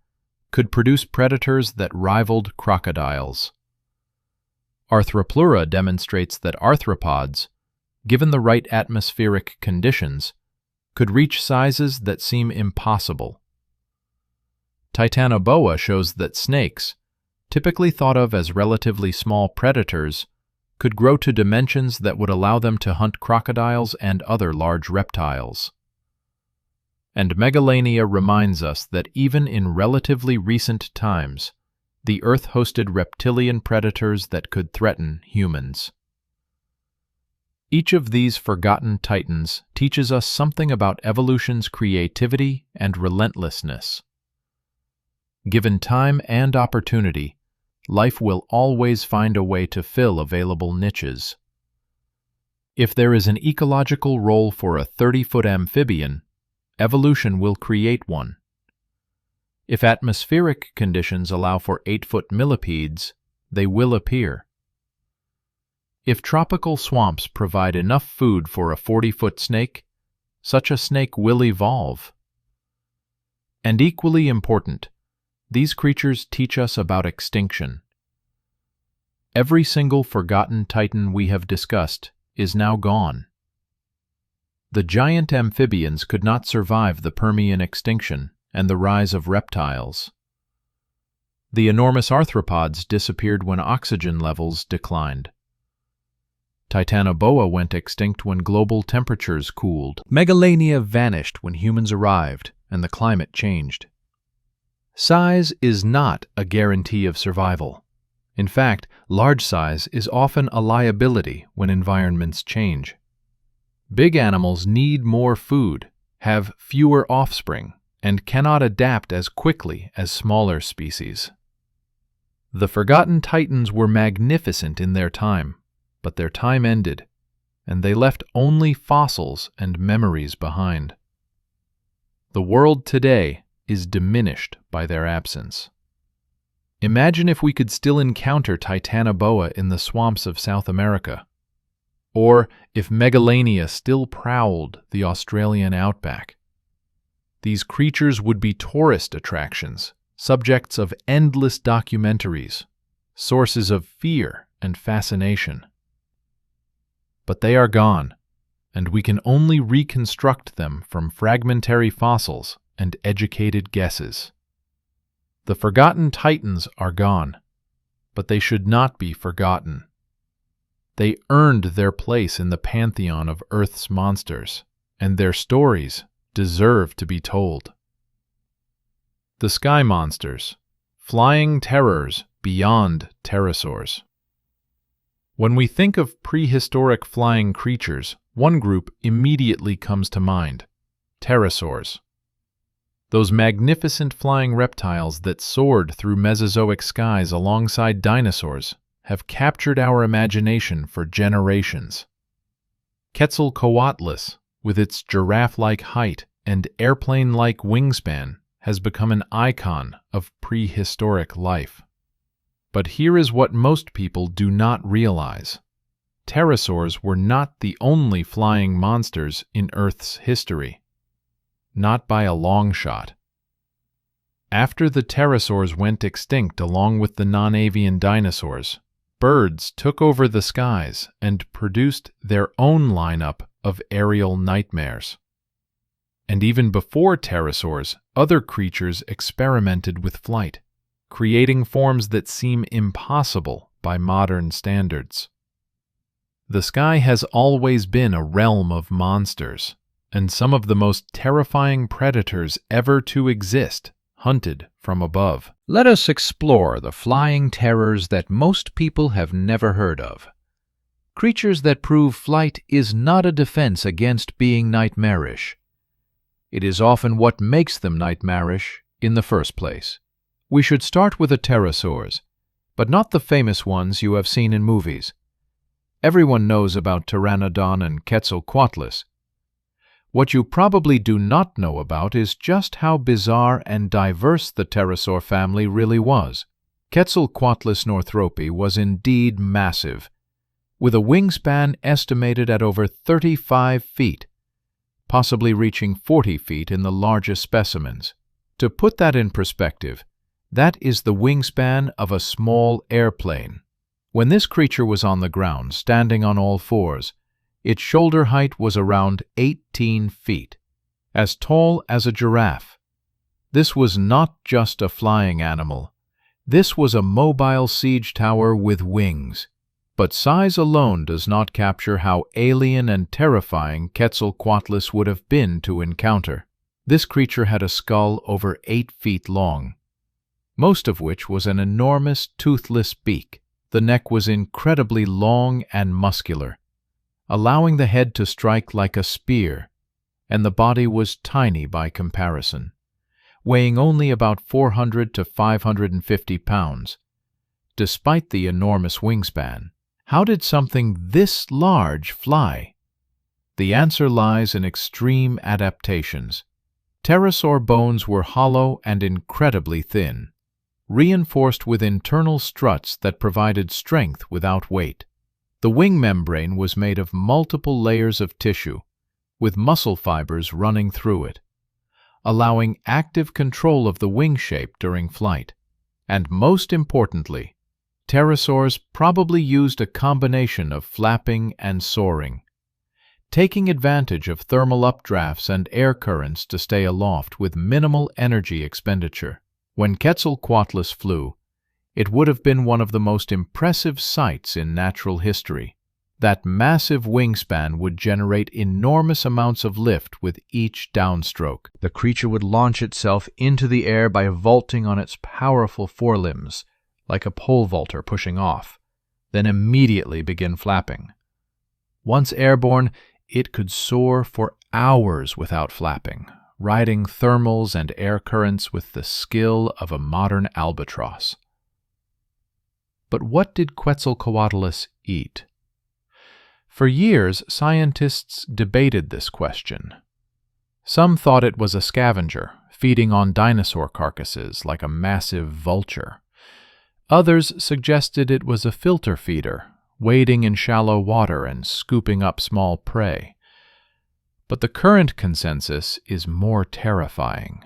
could produce predators that rivaled crocodiles. Arthropleura demonstrates that arthropods, given the right atmospheric conditions, could reach sizes that seem impossible. Titanoboa shows that snakes, typically thought of as relatively small predators, could grow to dimensions that would allow them to hunt crocodiles and other large reptiles. And Megalania reminds us that even in relatively recent times, the Earth hosted reptilian predators that could threaten humans. Each of these forgotten titans teaches us something about evolution's creativity and relentlessness. Given time and opportunity, life will always find a way to fill available niches. If there is an ecological role for a 30-foot amphibian, evolution will create one. If atmospheric conditions allow for 8-foot millipedes, they will appear. If tropical swamps provide enough food for a 40-foot snake, such a snake will evolve. And equally important, these creatures teach us about extinction. Every single forgotten titan we have discussed is now gone. The giant amphibians could not survive the Permian extinction and the rise of reptiles. The enormous arthropods disappeared when oxygen levels declined. Titanoboa went extinct when global temperatures cooled. Megalania vanished when humans arrived and the climate changed. Size is not a guarantee of survival. In fact, large size is often a liability when environments change. Big animals need more food, have fewer offspring, and cannot adapt as quickly as smaller species. The forgotten titans were magnificent in their time, but their time ended, and they left only fossils and memories behind. The world today is diminished by their absence. Imagine if we could still encounter Titanoboa in the swamps of South America, or if Megalania still prowled the Australian outback. These creatures would be tourist attractions, subjects of endless documentaries, sources of fear and fascination. But they are gone, and we can only reconstruct them from fragmentary fossils and educated guesses. The forgotten titans are gone, but they should not be forgotten. They earned their place in the pantheon of Earth's monsters, and their stories deserve to be told. The sky monsters, flying terrors beyond pterosaurs. When we think of prehistoric flying creatures, one group immediately comes to mind: pterosaurs. Those magnificent flying reptiles that soared through Mesozoic skies alongside dinosaurs have captured our imagination for generations. Quetzalcoatlus, with its giraffe-like height and airplane-like wingspan, has become an icon of prehistoric life. But here is what most people do not realize. Pterosaurs were not the only flying monsters in Earth's history. Not by a long shot. After the pterosaurs went extinct along with the non-avian dinosaurs, birds took over the skies and produced their own lineup of aerial nightmares. And even before pterosaurs, other creatures experimented with flight, creating forms that seem impossible by modern standards. The sky has always been a realm of monsters, and some of the most terrifying predators ever to exist hunted from above. Let us explore the flying terrors that most people have never heard of. Creatures that prove flight is not a defense against being nightmarish. It is often what makes them nightmarish in the first place. We should start with the pterosaurs, but not the famous ones you have seen in movies. Everyone knows about Pteranodon and Quetzalcoatlus. What you probably do not know about is just how bizarre and diverse the pterosaur family really was. Quetzalcoatlus northropi was indeed massive, with a wingspan estimated at over 35 feet, possibly reaching 40 feet in the largest specimens. To put that in perspective, that is the wingspan of a small airplane. When this creature was on the ground, standing on all fours, its shoulder height was around 18 feet, as tall as a giraffe. This was not just a flying animal. This was a mobile siege tower with wings. But size alone does not capture how alien and terrifying Quetzalcoatlus would have been to encounter. This creature had a skull over 8 feet long, most of which was an enormous toothless beak. The neck was incredibly long and muscular, allowing the head to strike like a spear, and the body was tiny by comparison, weighing only about 400 to 550 pounds. Despite the enormous wingspan, how did something this large fly? The answer lies in extreme adaptations. Pterosaur bones were hollow and incredibly thin, reinforced with internal struts that provided strength without weight. The wing membrane was made of multiple layers of tissue, with muscle fibers running through it, allowing active control of the wing shape during flight. And most importantly, pterosaurs probably used a combination of flapping and soaring, taking advantage of thermal updrafts and air currents to stay aloft with minimal energy expenditure. When Quetzalcoatlus flew, it would have been one of the most impressive sights in natural history. That massive wingspan would generate enormous amounts of lift with each downstroke. The creature would launch itself into the air by vaulting on its powerful forelimbs, like a pole vaulter pushing off, then immediately begin flapping. Once airborne, it could soar for hours without flapping, riding thermals and air currents with the skill of a modern albatross. But what did Quetzalcoatlus eat? For years, scientists debated this question. Some thought it was a scavenger, feeding on dinosaur carcasses like a massive vulture. Others suggested it was a filter feeder, wading in shallow water and scooping up small prey. But the current consensus is more terrifying.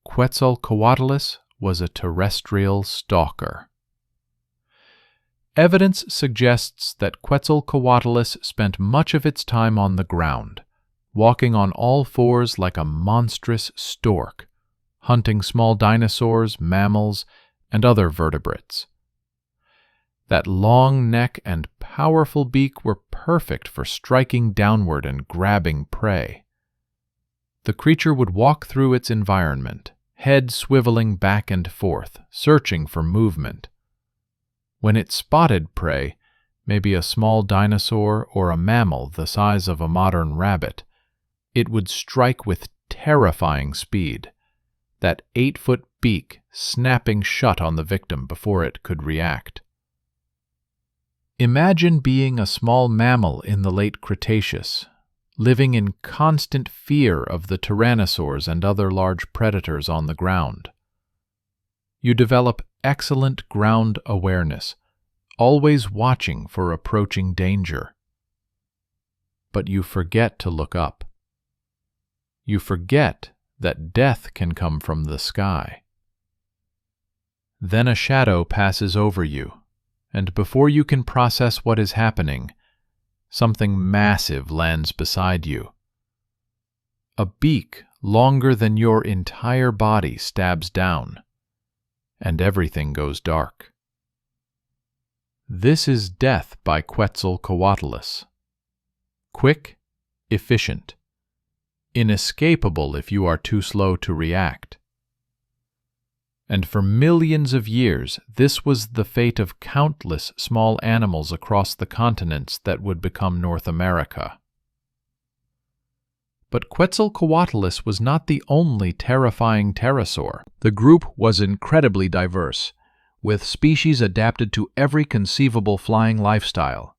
Quetzalcoatlus was a terrestrial stalker. Evidence suggests that Quetzalcoatlus spent much of its time on the ground, walking on all fours like a monstrous stork, hunting small dinosaurs, mammals, and other vertebrates. That long neck and powerful beak were perfect for striking downward and grabbing prey. The creature would walk through its environment, head swiveling back and forth, searching for movement. When it spotted prey, maybe a small dinosaur or a mammal the size of a modern rabbit, it would strike with terrifying speed, that 8-foot beak snapping shut on the victim before it could react. Imagine being a small mammal in the late Cretaceous, living in constant fear of the tyrannosaurs and other large predators on the ground. You develop excellent ground awareness, always watching for approaching danger. But you forget to look up. You forget that death can come from the sky. Then a shadow passes over you, and before you can process what is happening, something massive lands beside you. A beak longer than your entire body stabs down, and everything goes dark. This is death by Quetzalcoatlus. Quick, efficient, inescapable if you are too slow to react. And for millions of years, this was the fate of countless small animals across the continents that would become North America. But Quetzalcoatlus was not the only terrifying pterosaur. The group was incredibly diverse, with species adapted to every conceivable flying lifestyle.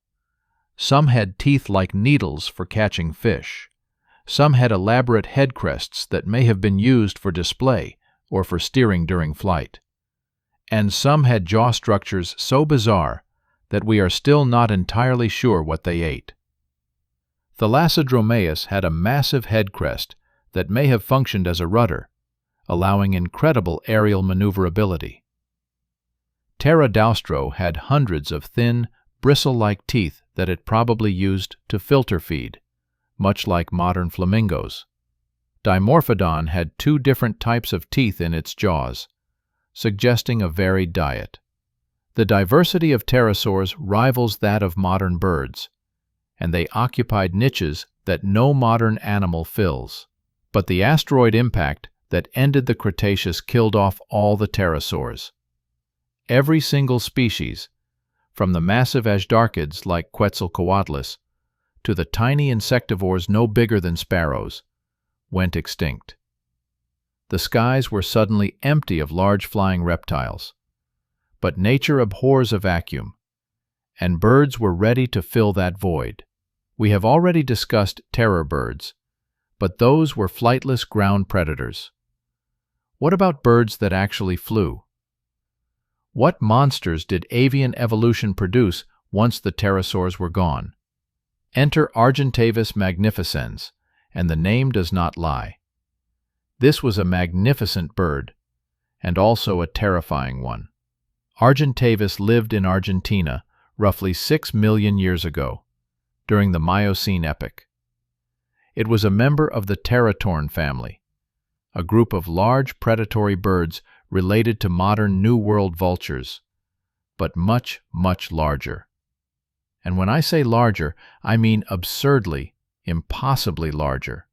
Some had teeth like needles for catching fish. Some had elaborate head crests that may have been used for display or for steering during flight. And some had jaw structures so bizarre that we are still not entirely sure what they ate. Thalassodromeus had a massive head crest that may have functioned as a rudder, allowing incredible aerial maneuverability. Pterodaustro had hundreds of thin, bristle-like teeth that it probably used to filter feed, much like modern flamingos. Dimorphodon had 2 different types of teeth in its jaws, suggesting a varied diet. The diversity of pterosaurs rivals that of modern birds, and they occupied niches that no modern animal fills. But the asteroid impact that ended the Cretaceous killed off all the pterosaurs. Every single species, from the massive azhdarchids like Quetzalcoatlus to the tiny insectivores no bigger than sparrows, went extinct. The skies were suddenly empty of large flying reptiles. But nature abhors a vacuum, and birds were ready to fill that void. We have already discussed terror birds, but those were flightless ground predators. What about birds that actually flew? What monsters did avian evolution produce once the pterosaurs were gone? Enter Argentavis magnificens, and the name does not lie. This was a magnificent bird, and also a terrifying one. Argentavis lived in Argentina roughly 6 million years ago, during the Miocene epoch. It was a member of the teratorn family, a group of large predatory birds related to modern New World vultures, but much, much larger. And when I say larger, I mean absurdly, impossibly larger.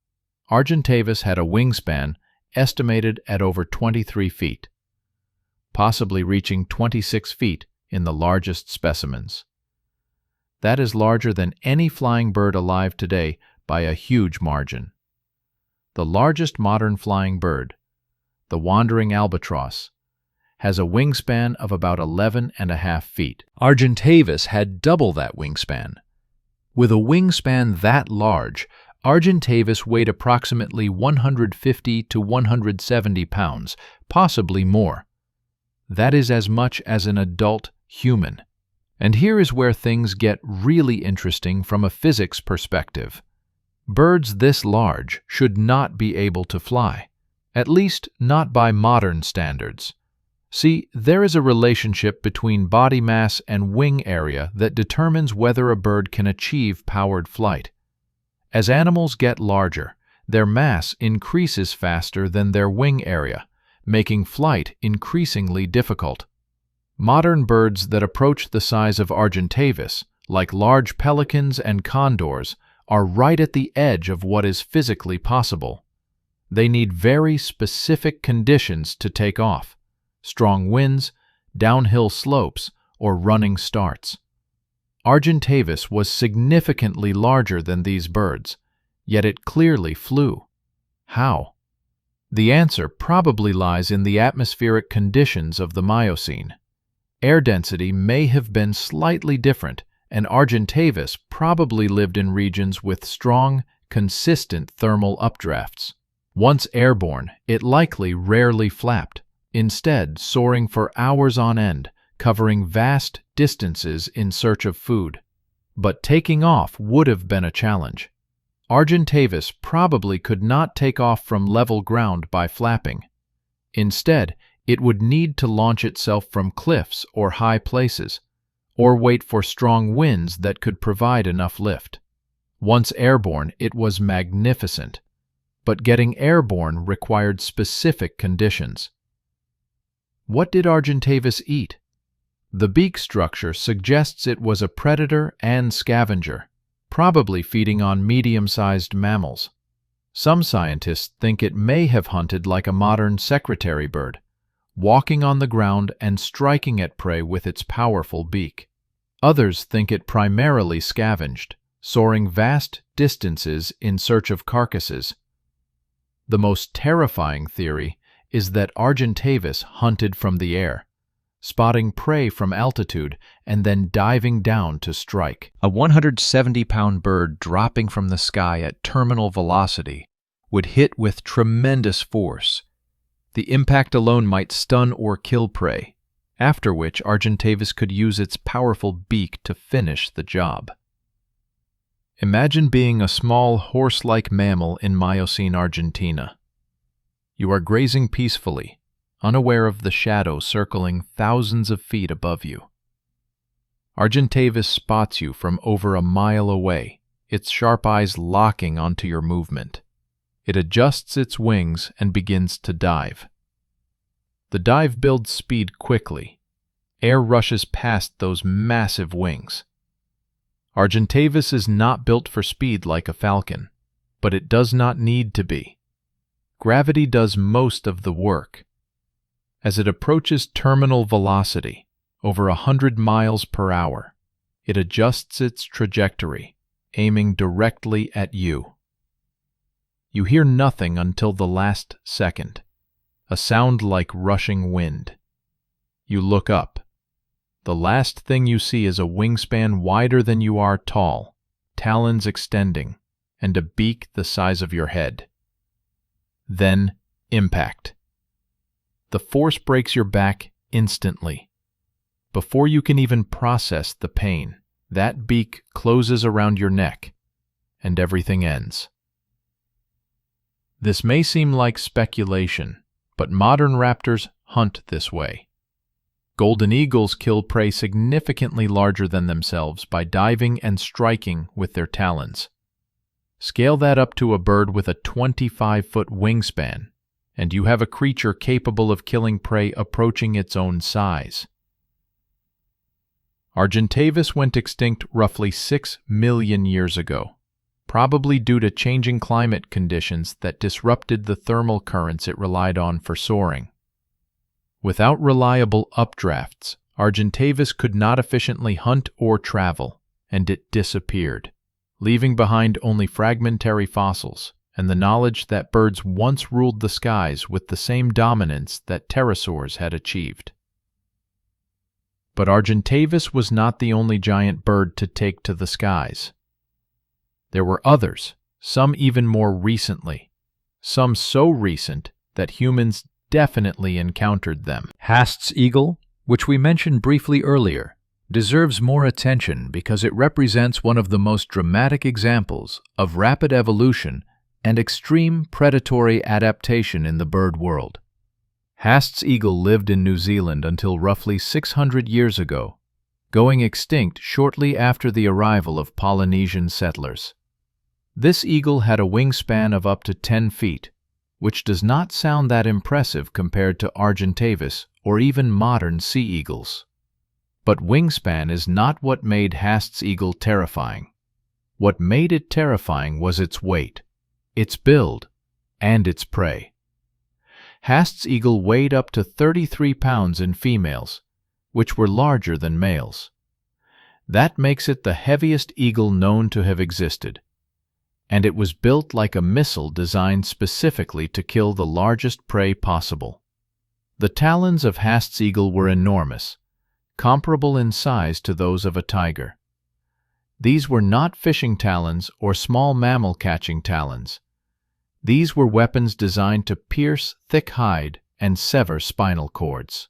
Argentavis had a wingspan estimated at over 23 feet, possibly reaching 26 feet in the largest specimens. That is larger than any flying bird alive today by a huge margin. The largest modern flying bird, the wandering albatross, has a wingspan of about 11.5 feet. Argentavis had double that wingspan. With a wingspan that large, Argentavis weighed approximately 150 to 170 pounds, possibly more. That is as much as an adult human. And here is where things get really interesting from a physics perspective. Birds this large should not be able to fly, at least not by modern standards. See, there is a relationship between body mass and wing area that determines whether a bird can achieve powered flight. As animals get larger, their mass increases faster than their wing area, making flight increasingly difficult. Modern birds that approach the size of Argentavis, like large pelicans and condors, are right at the edge of what is physically possible. They need very specific conditions to take off: strong winds, downhill slopes, or running starts. Argentavis was significantly larger than these birds, yet it clearly flew. How? The answer probably lies in the atmospheric conditions of the Miocene. Air density may have been slightly different, and Argentavis probably lived in regions with strong, consistent thermal updrafts. Once airborne, it likely rarely flapped, instead soaring for hours on end, covering vast distances in search of food. But taking off would have been a challenge. Argentavis probably could not take off from level ground by flapping. Instead, it would need to launch itself from cliffs or high places, or wait for strong winds that could provide enough lift. Once airborne, it was magnificent, but getting airborne required specific conditions. What did Argentavis eat? The beak structure suggests it was a predator and scavenger, probably feeding on medium-sized mammals. Some scientists think it may have hunted like a modern secretary bird, walking on the ground and striking at prey with its powerful beak. Others think it primarily scavenged, soaring vast distances in search of carcasses. The most terrifying theory is that Argentavis hunted from the air, spotting prey from altitude and then diving down to strike. A 170-pound bird dropping from the sky at terminal velocity would hit with tremendous force. The impact alone might stun or kill prey, after which Argentavis could use its powerful beak to finish the job. Imagine being a small horse-like mammal in Miocene Argentina. You are grazing peacefully, unaware of the shadow circling thousands of feet above you. Argentavis spots you from over a mile away, its sharp eyes locking onto your movement. It adjusts its wings and begins to dive. The dive builds speed quickly. Air rushes past those massive wings. Argentavis is not built for speed like a falcon, but it does not need to be. Gravity does most of the work. As it approaches terminal velocity, over 100 miles per hour, it adjusts its trajectory, aiming directly at you. You hear nothing until the last second, a sound like rushing wind. You look up. The last thing you see is a wingspan wider than you are tall, talons extending, and a beak the size of your head. Then, impact. The force breaks your back instantly. Before you can even process the pain, that beak closes around your neck, and everything ends. This may seem like speculation, but modern raptors hunt this way. Golden eagles kill prey significantly larger than themselves by diving and striking with their talons. Scale that up to a bird with a 25-foot wingspan, and you have a creature capable of killing prey approaching its own size. Argentavis went extinct roughly 6 million years ago, probably due to changing climate conditions that disrupted the thermal currents it relied on for soaring. Without reliable updrafts, Argentavis could not efficiently hunt or travel, and it disappeared, leaving behind only fragmentary fossils and the knowledge that birds once ruled the skies with the same dominance that pterosaurs had achieved. But Argentavis was not the only giant bird to take to the skies. There were others, some even more recently, some so recent that humans definitely encountered them. Haast's eagle, which we mentioned briefly earlier, deserves more attention because it represents one of the most dramatic examples of rapid evolution and extreme predatory adaptation in the bird world. Haast's eagle lived in New Zealand until roughly 600 years ago, going extinct shortly after the arrival of Polynesian settlers. This eagle had a wingspan of up to 10 feet, which does not sound that impressive compared to Argentavis or even modern sea eagles. But wingspan is not what made Haast's eagle terrifying. What made it terrifying was its weight, its build, and its prey. Haast's eagle weighed up to 33 pounds in females, which were larger than males. That makes it the heaviest eagle known to have existed, and it was built like a missile designed specifically to kill the largest prey possible. The talons of Haast's eagle were enormous, comparable in size to those of a tiger. These were not fishing talons or small mammal-catching talons. These were weapons designed to pierce thick hide and sever spinal cords.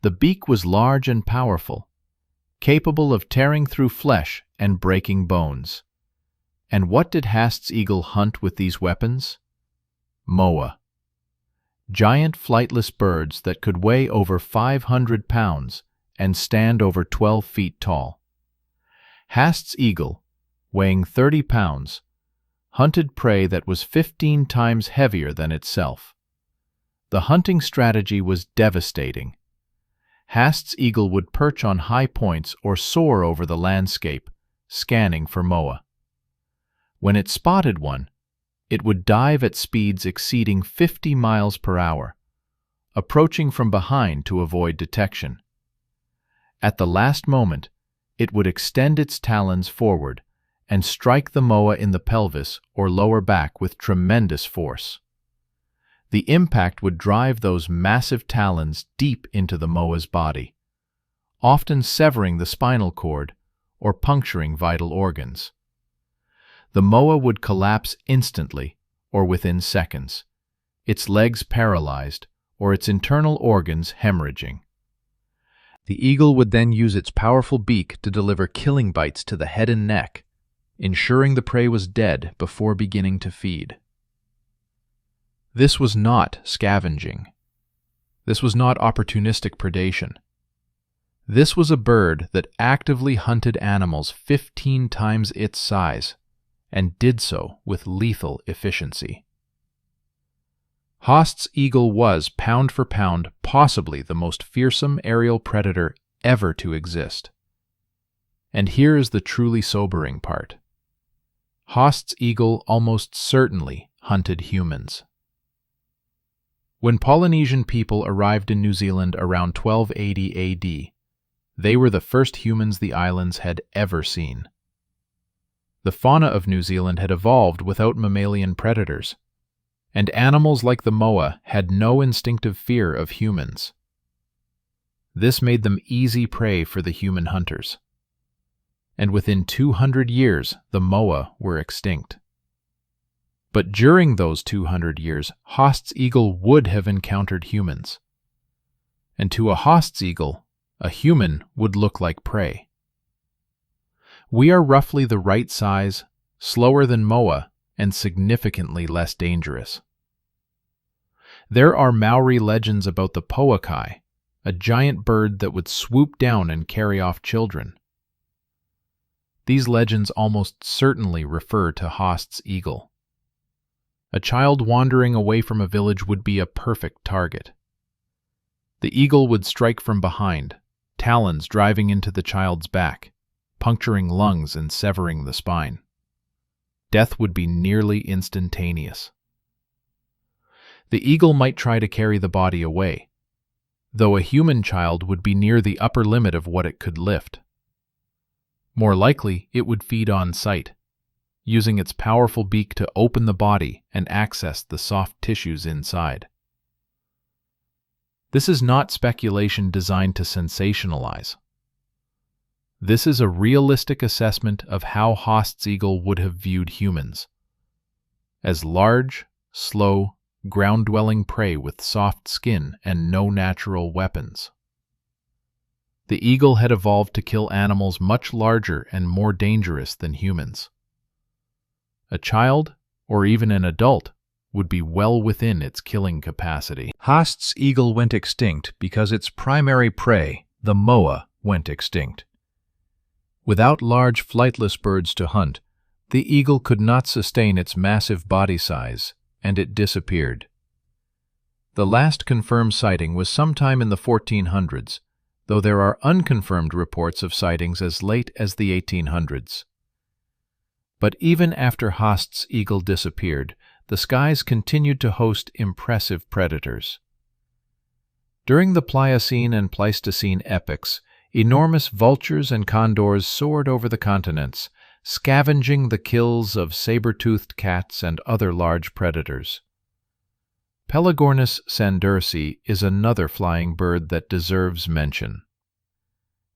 The beak was large and powerful, capable of tearing through flesh and breaking bones. And what did Haast's eagle hunt with these weapons? Moa. Giant flightless birds that could weigh over 500 pounds and stand over 12 feet tall. Haast's eagle, weighing 30 pounds, hunted prey that was 15 times heavier than itself. The hunting strategy was devastating. Haast's eagle would perch on high points or soar over the landscape, scanning for moa. When it spotted one, it would dive at speeds exceeding 50 miles per hour, approaching from behind to avoid detection. At the last moment, it would extend its talons forward and strike the moa in the pelvis or lower back with tremendous force. The impact would drive those massive talons deep into the moa's body, often severing the spinal cord or puncturing vital organs. The moa would collapse instantly or within seconds, its legs paralyzed or its internal organs hemorrhaging. The eagle would then use its powerful beak to deliver killing bites to the head and neck, ensuring the prey was dead before beginning to feed. This was not scavenging. This was not opportunistic predation. This was a bird that actively hunted animals 15 times its size, and did so with lethal efficiency. Haast's eagle was, pound for pound, possibly the most fearsome aerial predator ever to exist. And here is the truly sobering part. Haast's eagle almost certainly hunted humans. When Polynesian people arrived in New Zealand around 1280 AD, they were the first humans the islands had ever seen. The fauna of New Zealand had evolved without mammalian predators, and animals like the moa had no instinctive fear of humans. This made them easy prey for the human hunters. And within 200 years, the moa were extinct. But during those 200 years, Haast's eagle would have encountered humans. And to a Haast's eagle, a human would look like prey. We are roughly the right size, slower than moa, and significantly less dangerous. There are Maori legends about the pouakai, a giant bird that would swoop down and carry off children. These legends almost certainly refer to Haast's eagle. A child wandering away from a village would be a perfect target. The eagle would strike from behind, talons driving into the child's back, puncturing lungs and severing the spine. Death would be nearly instantaneous. The eagle might try to carry the body away, though a human child would be near the upper limit of what it could lift. More likely, it would feed on sight, using its powerful beak to open the body and access the soft tissues inside. This is not speculation designed to sensationalize. This is a realistic assessment of how Haast's eagle would have viewed humans, as large, slow, ground-dwelling prey with soft skin and no natural weapons. The eagle had evolved to kill animals much larger and more dangerous than humans. A child, or even an adult, would be well within its killing capacity. Haast's eagle went extinct because its primary prey, the moa, went extinct. Without large flightless birds to hunt, the eagle could not sustain its massive body size, and it disappeared. The last confirmed sighting was sometime in the 1400s, though there are unconfirmed reports of sightings as late as the 1800s. But even after Haast's eagle disappeared, the skies continued to host impressive predators. During the Pliocene and Pleistocene epochs, enormous vultures and condors soared over the continents, scavenging the kills of saber-toothed cats and other large predators. Pelagornis sandursi is another flying bird that deserves mention.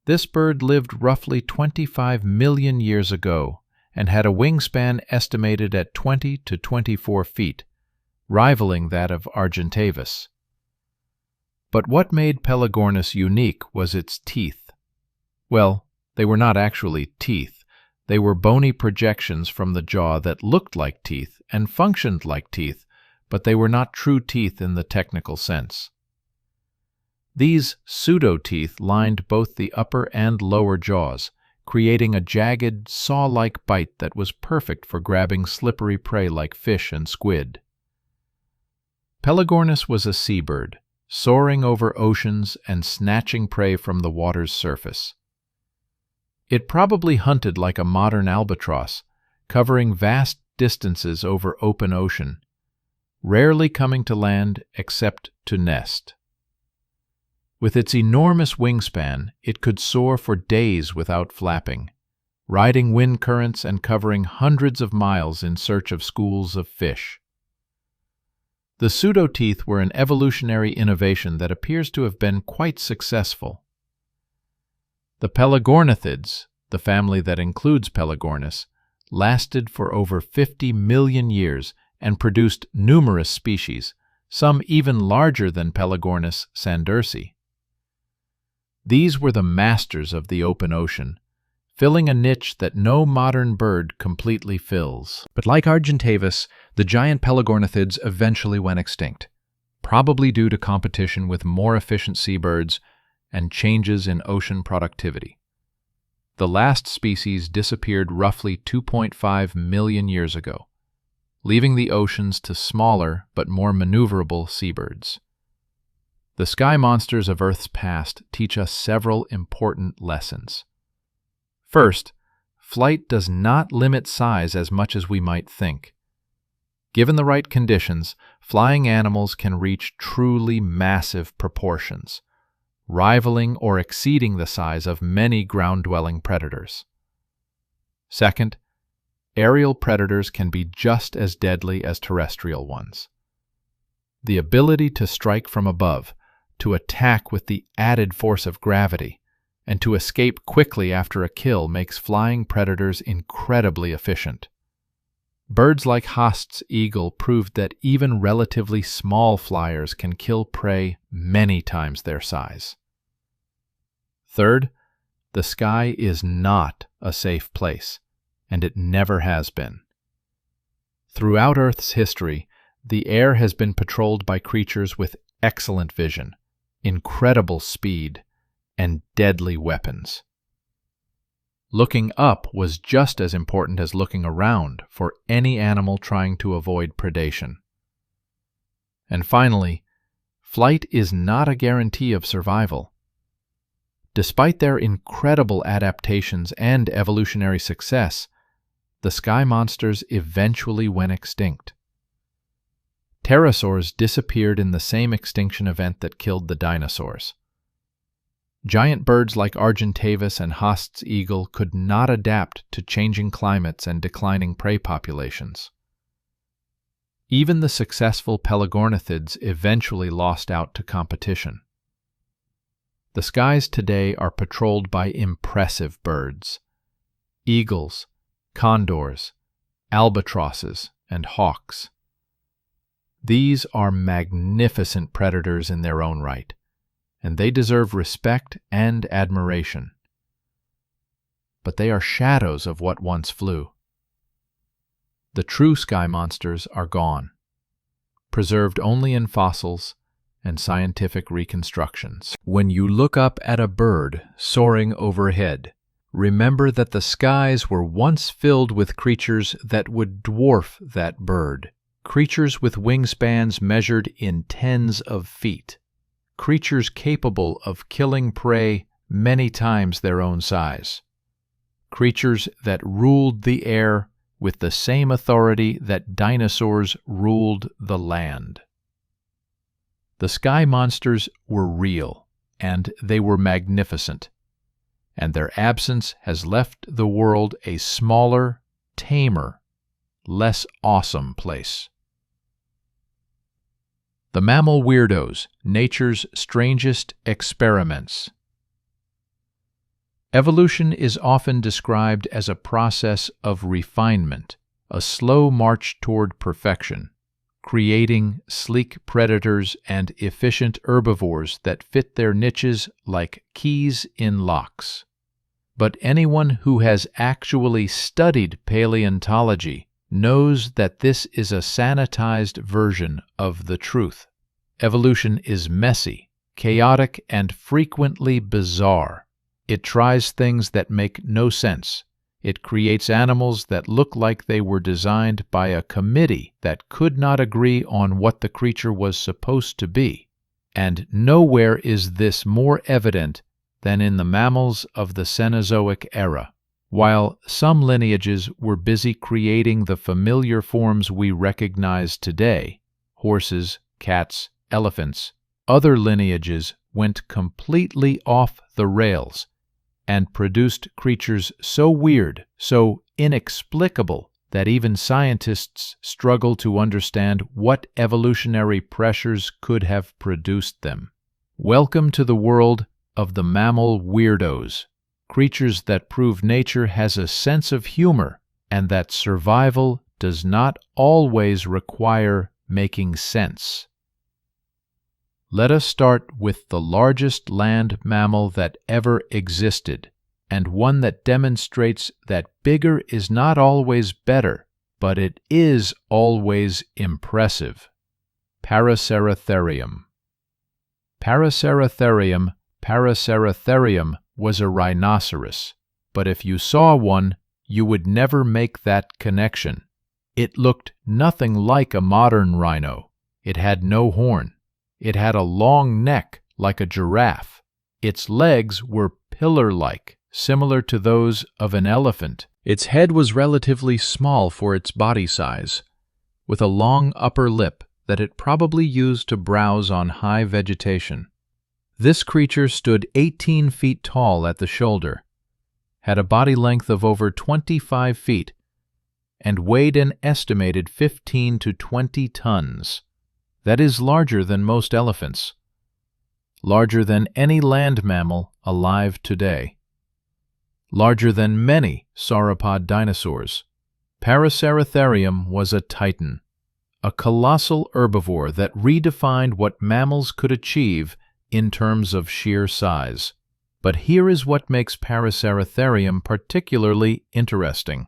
This bird lived roughly 25 million years ago and had a wingspan estimated at 20 to 24 feet, rivaling that of Argentavis. But what made Pelagornis unique was its teeth. Well, they were not actually teeth. They were bony projections from the jaw that looked like teeth and functioned like teeth, but they were not true teeth in the technical sense. These pseudo-teeth lined both the upper and lower jaws, creating a jagged, saw-like bite that was perfect for grabbing slippery prey like fish and squid. Pelagornis was a seabird, soaring over oceans and snatching prey from the water's surface. It probably hunted like a modern albatross, covering vast distances over open ocean, rarely coming to land except to nest. With its enormous wingspan, it could soar for days without flapping, riding wind currents and covering hundreds of miles in search of schools of fish. The pseudo-teeth were an evolutionary innovation that appears to have been quite successful. The Pelagornithids, the family that includes Pelagornis, lasted for over 50 million years and produced numerous species, some even larger than Pelagornis sandursi. These were the masters of the open ocean, filling a niche that no modern bird completely fills. But like Argentavis, the giant Pelagornithids eventually went extinct, probably due to competition with more efficient seabirds and changes in ocean productivity. The last species disappeared roughly 2.5 million years ago, leaving the oceans to smaller but more maneuverable seabirds. The sky monsters of Earth's past teach us several important lessons. First, flight does not limit size as much as we might think. Given the right conditions, flying animals can reach truly massive proportions, rivaling or exceeding the size of many ground-dwelling predators. Second, aerial predators can be just as deadly as terrestrial ones. The ability to strike from above, to attack with the added force of gravity, and to escape quickly after a kill makes flying predators incredibly efficient. Birds like Haast's eagle proved that even relatively small flyers can kill prey many times their size. Third, the sky is not a safe place, and it never has been. Throughout Earth's history, the air has been patrolled by creatures with excellent vision, incredible speed, and deadly weapons. Looking up was just as important as looking around for any animal trying to avoid predation. And finally, flight is not a guarantee of survival. Despite their incredible adaptations and evolutionary success, the sky monsters eventually went extinct. Pterosaurs disappeared in the same extinction event that killed the dinosaurs. Giant birds like Argentavis and Haast's eagle could not adapt to changing climates and declining prey populations. Even the successful pelagornithids eventually lost out to competition. The skies today are patrolled by impressive birds: eagles, condors, albatrosses, and hawks. These are magnificent predators in their own right, and they deserve respect and admiration. But they are shadows of what once flew. The true sky monsters are gone, preserved only in fossils and scientific reconstructions. When you look up at a bird soaring overhead, remember that the skies were once filled with creatures that would dwarf that bird. Creatures with wingspans measured in tens of feet. Creatures capable of killing prey many times their own size. Creatures that ruled the air with the same authority that dinosaurs ruled the land. The sky monsters were real, and they were magnificent, and their absence has left the world a smaller, tamer, less awesome place. The mammal weirdos, nature's strangest experiments. Evolution is often described as a process of refinement, a slow march toward perfection, creating sleek predators and efficient herbivores that fit their niches like keys in locks. But anyone who has actually studied paleontology knows that this is a sanitized version of the truth. Evolution is messy, chaotic, and frequently bizarre. It tries things that make no sense. It creates animals that look like they were designed by a committee that could not agree on what the creature was supposed to be. And nowhere is this more evident than in the mammals of the Cenozoic era. While some lineages were busy creating the familiar forms we recognize today, horses, cats, elephants, other lineages went completely off the rails and produced creatures so weird, so inexplicable, that even scientists struggle to understand what evolutionary pressures could have produced them. Welcome to the world of the mammal weirdos, creatures that prove nature has a sense of humor and that survival does not always require making sense. Let us start with the largest land mammal that ever existed, and one that demonstrates that bigger is not always better, but it is always impressive. Paraceratherium. Paraceratherium was a rhinoceros, but if you saw one, you would never make that connection. It looked nothing like a modern rhino. It had no horn. It had a long neck like a giraffe. Its legs were pillar-like, similar to those of an elephant. Its head was relatively small for its body size, with a long upper lip that it probably used to browse on high vegetation. This creature stood 18 feet tall at the shoulder, had a body length of over 25 feet, and weighed an estimated 15 to 20 tons. That is larger than most elephants, larger than any land mammal alive today, larger than many sauropod dinosaurs. Paraceratherium was a titan, a colossal herbivore that redefined what mammals could achieve in terms of sheer size. But here is what makes Paraceratherium particularly interesting.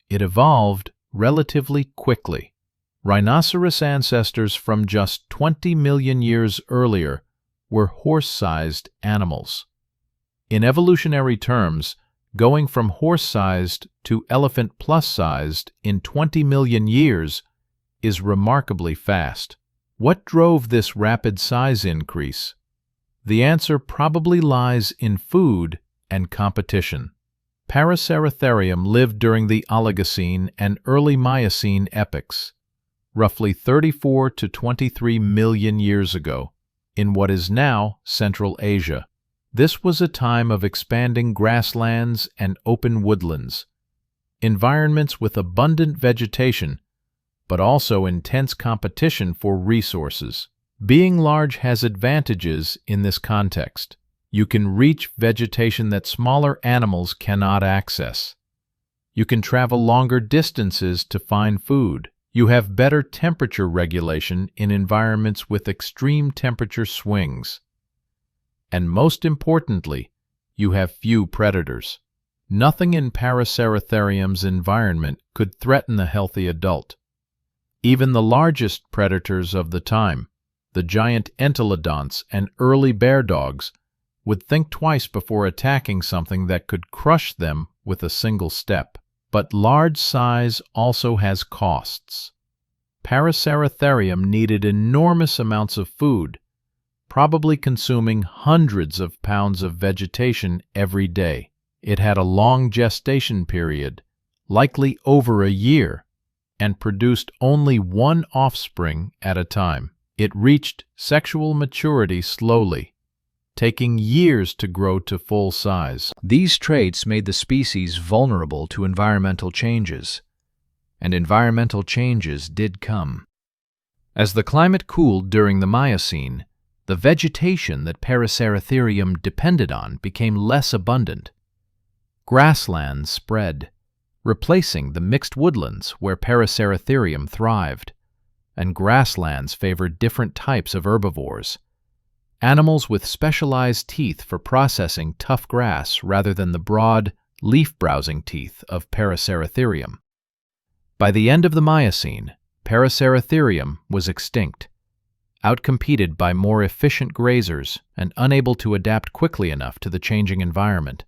It evolved relatively quickly. Rhinoceros ancestors from just 20 million years earlier were horse-sized animals. In evolutionary terms, going from horse-sized to elephant-plus-sized in 20 million years is remarkably fast. What drove this rapid size increase? The answer probably lies in food and competition. Paraceratherium lived during the Oligocene and early Miocene epochs, roughly 34 to 23 million years ago, in what is now Central Asia. This was a time of expanding grasslands and open woodlands, environments with abundant vegetation, but also intense competition for resources. Being large has advantages in this context. You can reach vegetation that smaller animals cannot access. You can travel longer distances to find food. You have better temperature regulation in environments with extreme temperature swings. And most importantly, you have few predators. Nothing in Paraceratherium's environment could threaten the healthy adult. Even the largest predators of the time, the giant entelodonts and early bear dogs, would think twice before attacking something that could crush them with a single step. But large size also has costs. Paraceratherium needed enormous amounts of food, probably consuming hundreds of pounds of vegetation every day. It had a long gestation period, likely over a year, and produced only one offspring at a time. It reached sexual maturity slowly, taking years to grow to full size. These traits made the species vulnerable to environmental changes, and environmental changes did come. As the climate cooled during the Miocene, the vegetation that Paraceratherium depended on became less abundant. Grasslands spread, replacing the mixed woodlands where Paraceratherium thrived, and grasslands favored different types of herbivores, animals with specialized teeth for processing tough grass rather than the broad, leaf-browsing teeth of Paraceratherium. By the end of the Miocene, Paraceratherium was extinct, outcompeted by more efficient grazers and unable to adapt quickly enough to the changing environment.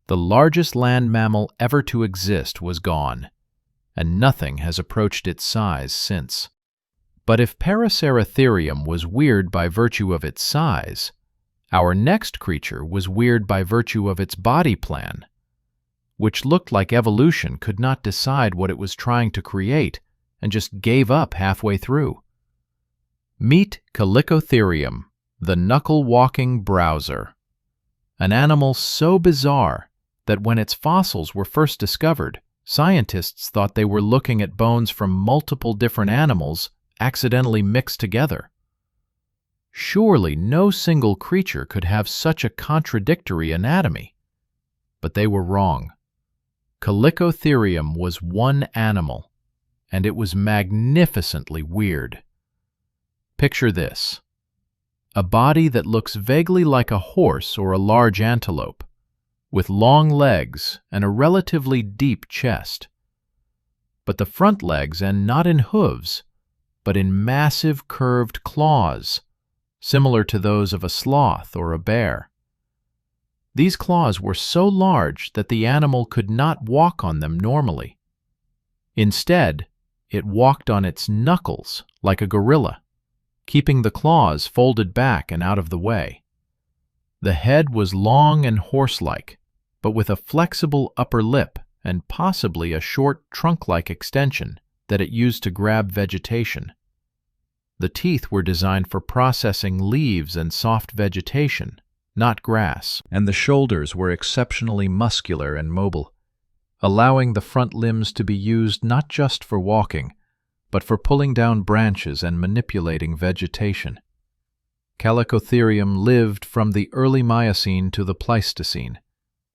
The largest land mammal ever to exist was gone, and nothing has approached its size since. But if Paraceratherium was weird by virtue of its size, our next creature was weird by virtue of its body plan, which looked like evolution could not decide what it was trying to create and just gave up halfway through. Meet Chalicotherium, the knuckle-walking browser, an animal so bizarre that when its fossils were first discovered, scientists thought they were looking at bones from multiple different animals accidentally mixed together. Surely no single creature could have such a contradictory anatomy. But they were wrong. Chalicotherium was one animal, and it was magnificently weird. Picture this: a body that looks vaguely like a horse or a large antelope, with long legs and a relatively deep chest. But the front legs end not in hooves, but in massive curved claws, similar to those of a sloth or a bear. These claws were so large that the animal could not walk on them normally. Instead, it walked on its knuckles like a gorilla, keeping the claws folded back and out of the way. The head was long and horse-like, but with a flexible upper lip and possibly a short trunk-like extension that it used to grab vegetation. The teeth were designed for processing leaves and soft vegetation, not grass, and the shoulders were exceptionally muscular and mobile, allowing the front limbs to be used not just for walking, but for pulling down branches and manipulating vegetation. Chalicotherium lived from the early Miocene to the Pleistocene,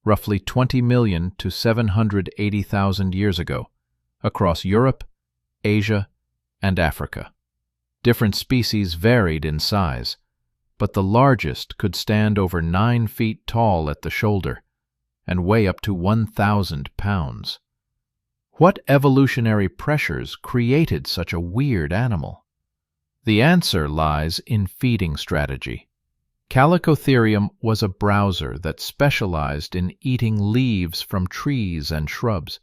roughly 20 million to 780,000 years ago, across Europe, Asia, and Africa. Different species varied in size, but the largest could stand over 9 feet tall at the shoulder and weigh up to 1,000 pounds. What evolutionary pressures created such a weird animal? The answer lies in feeding strategy. Chalicotherium was a browser that specialized in eating leaves from trees and shrubs.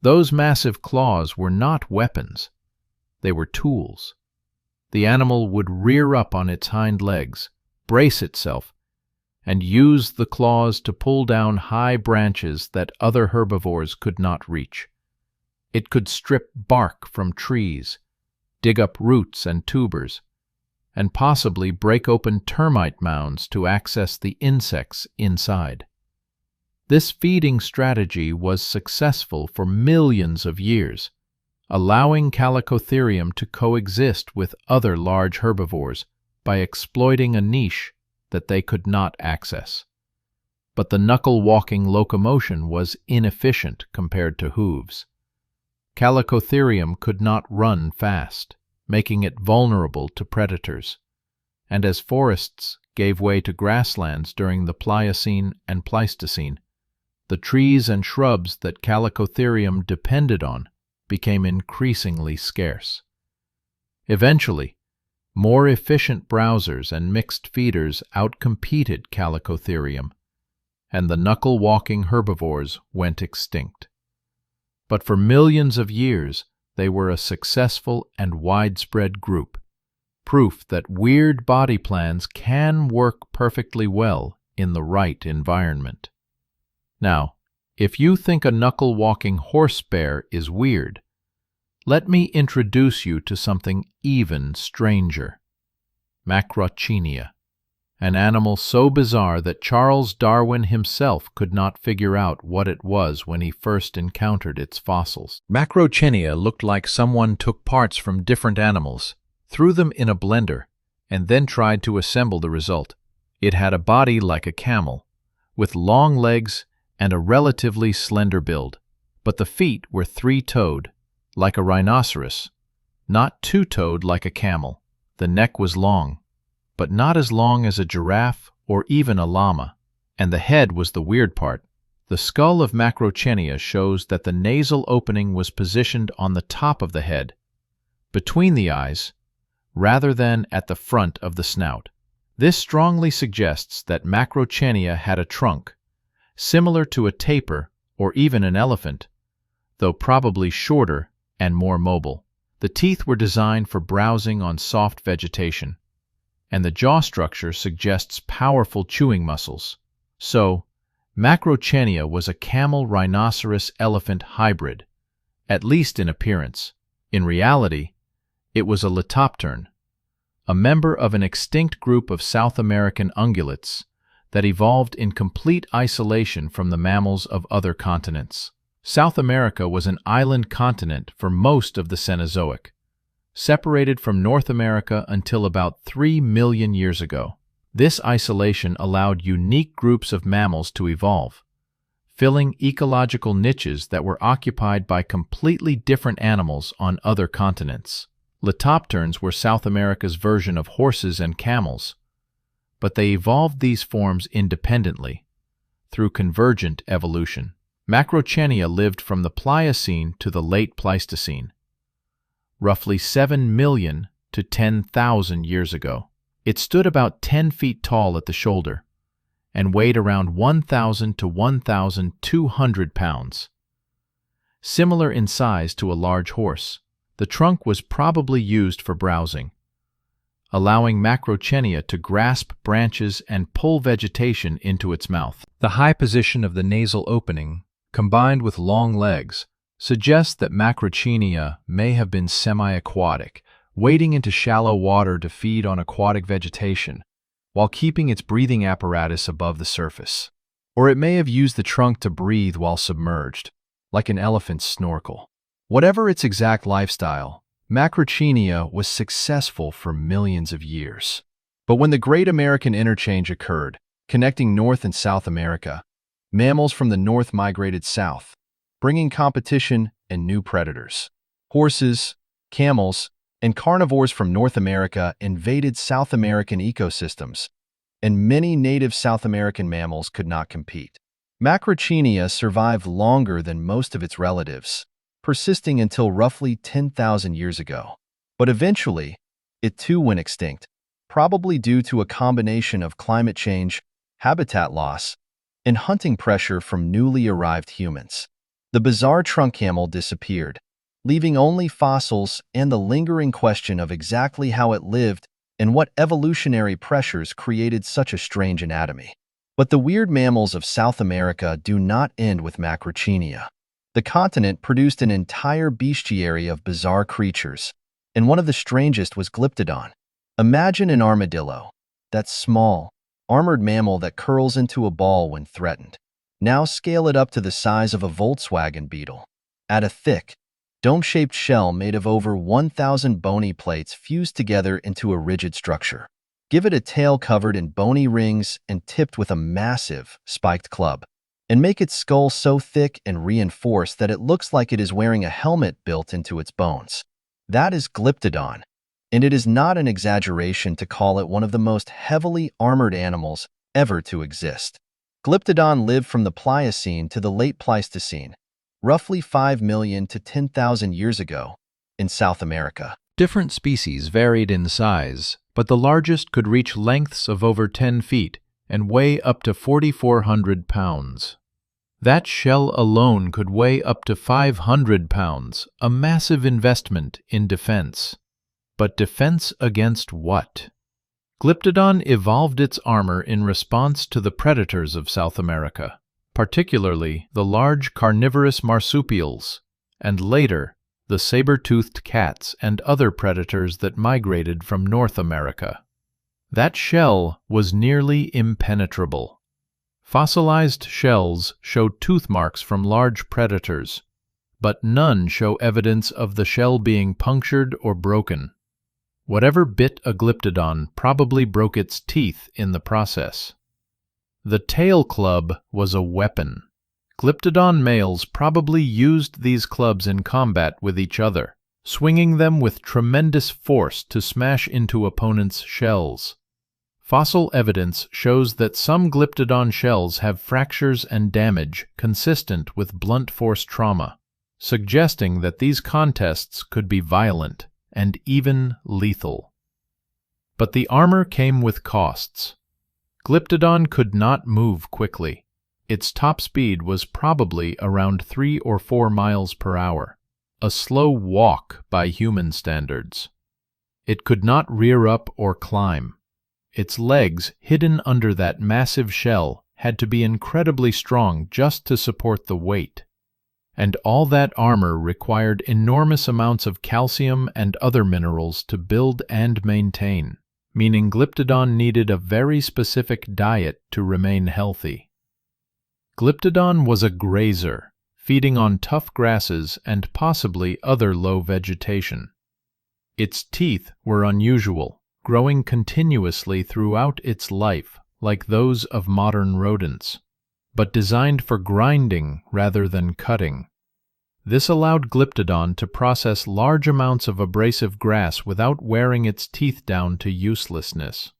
Those massive claws were not weapons. They were tools. The animal would rear up on its hind legs, brace itself, and use the claws to pull down high branches that other herbivores could not reach. It could strip bark from trees, dig up roots and tubers, and possibly break open termite mounds to access the insects inside. This feeding strategy was successful for millions of years, allowing Chalicotherium to coexist with other large herbivores by exploiting a niche that they could not access. But the knuckle-walking locomotion was inefficient compared to hooves. Chalicotherium could not run fast, making it vulnerable to predators, and as forests gave way to grasslands during the Pliocene and Pleistocene, the trees and shrubs that Chalicotherium depended on became increasingly scarce. Eventually, more efficient browsers and mixed feeders outcompeted Chalicotherium, and the knuckle-walking herbivores went extinct. But for millions of years, they were a successful and widespread group, proof that weird body plans can work perfectly well in the right environment. Now, if you think a knuckle-walking horse bear is weird, let me introduce you to something even stranger. Macrauchenia, an animal so bizarre that Charles Darwin himself could not figure out what it was when he first encountered its fossils. Macrauchenia looked like someone took parts from different animals, threw them in a blender, and then tried to assemble the result. It had a body like a camel, with long legs and a relatively slender build, but the feet were three-toed, like a rhinoceros, not two-toed like a camel. The neck was long, but not as long as a giraffe or even a llama, and the head was the weird part. The skull of Macrauchenia shows that the nasal opening was positioned on the top of the head, between the eyes, rather than at the front of the snout. This strongly suggests that Macrauchenia had a trunk, similar to a tapir or even an elephant, though probably shorter and more mobile. The teeth were designed for browsing on soft vegetation, and the jaw structure suggests powerful chewing muscles. So, Macrauchenia was a camel-rhinoceros-elephant hybrid, at least in appearance. In reality, it was a litoptern, a member of an extinct group of South American ungulates that evolved in complete isolation from the mammals of other continents. South America was an island continent for most of the Cenozoic, separated from North America until about 3 million years ago. This isolation allowed unique groups of mammals to evolve, filling ecological niches that were occupied by completely different animals on other continents. Litopterns were South America's version of horses and camels, but they evolved these forms independently, through convergent evolution. Macrauchenia lived from the Pliocene to the late Pleistocene, roughly 7 million to 10,000 years ago. It stood about 10 feet tall at the shoulder and weighed around 1,000 to 1,200 pounds. Similar in size to a large horse, the trunk was probably used for browsing, allowing Macrauchenia to grasp branches and pull vegetation into its mouth. The high position of the nasal opening, combined with long legs, suggests that Macrauchenia may have been semi-aquatic, wading into shallow water to feed on aquatic vegetation, while keeping its breathing apparatus above the surface. Or it may have used the trunk to breathe while submerged, like an elephant's snorkel. Whatever its exact lifestyle, Macrauchenia was successful for millions of years. But when the Great American Interchange occurred, connecting North and South America, mammals from the north migrated south, bringing competition and new predators. Horses, camels, and carnivores from North America invaded South American ecosystems, and many native South American mammals could not compete. Macrauchenia survived longer than most of its relatives, persisting until roughly 10,000 years ago. But eventually, it too went extinct, probably due to a combination of climate change, habitat loss, and hunting pressure from newly arrived humans. The bizarre trunk camel disappeared, leaving only fossils and the lingering question of exactly how it lived and what evolutionary pressures created such a strange anatomy. But the weird mammals of South America do not end with Macrauchenia. The continent produced an entire bestiary of bizarre creatures, and one of the strangest was Glyptodon. Imagine an armadillo, that small, armored mammal that curls into a ball when threatened. Now scale it up to the size of a Volkswagen Beetle. Add a thick, dome-shaped shell made of over 1,000 bony plates fused together into a rigid structure. Give it a tail covered in bony rings and tipped with a massive, spiked club. And make its skull so thick and reinforced that it looks like it is wearing a helmet built into its bones. That is Glyptodon, and it is not an exaggeration to call it one of the most heavily armored animals ever to exist. Glyptodon lived from the Pliocene to the late Pleistocene, roughly 5 million to 10,000 years ago, in South America. Different species varied in size, but the largest could reach lengths of over 10 feet and weigh up to 4,400 pounds. That shell alone could weigh up to 500 pounds, a massive investment in defense. But defense against what? Glyptodon evolved its armor in response to the predators of South America, particularly the large carnivorous marsupials, and later the saber-toothed cats and other predators that migrated from North America. That shell was nearly impenetrable. Fossilized shells show tooth marks from large predators, but none show evidence of the shell being punctured or broken. Whatever bit a Glyptodon probably broke its teeth in the process. The tail club was a weapon. Glyptodon males probably used these clubs in combat with each other, swinging them with tremendous force to smash into opponents' shells. Fossil evidence shows that some Glyptodon shells have fractures and damage consistent with blunt force trauma, suggesting that these contests could be violent and even lethal. But the armor came with costs. Glyptodon could not move quickly. Its top speed was probably around 3 or 4 miles per hour, a slow walk by human standards. It could not rear up or climb. Its legs, hidden under that massive shell, had to be incredibly strong just to support the weight. And all that armor required enormous amounts of calcium and other minerals to build and maintain, meaning Glyptodon needed a very specific diet to remain healthy. Glyptodon was a grazer, feeding on tough grasses and possibly other low vegetation. Its teeth were unusual, growing continuously throughout its life, like those of modern rodents, but designed for grinding rather than cutting. This allowed Glyptodon to process large amounts of abrasive grass without wearing its teeth down to uselessness.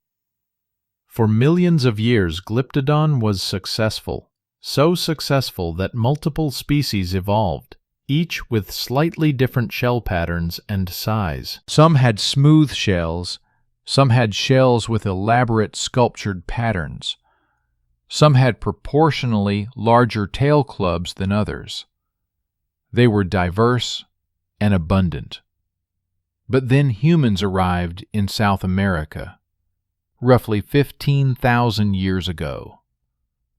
For millions of years, Glyptodon was successful, so successful that multiple species evolved, each with slightly different shell patterns and size. Some had smooth shells, some had shells with elaborate sculptured patterns. Some had proportionally larger tail clubs than others. They were diverse and abundant. But then humans arrived in South America, roughly 15,000 years ago,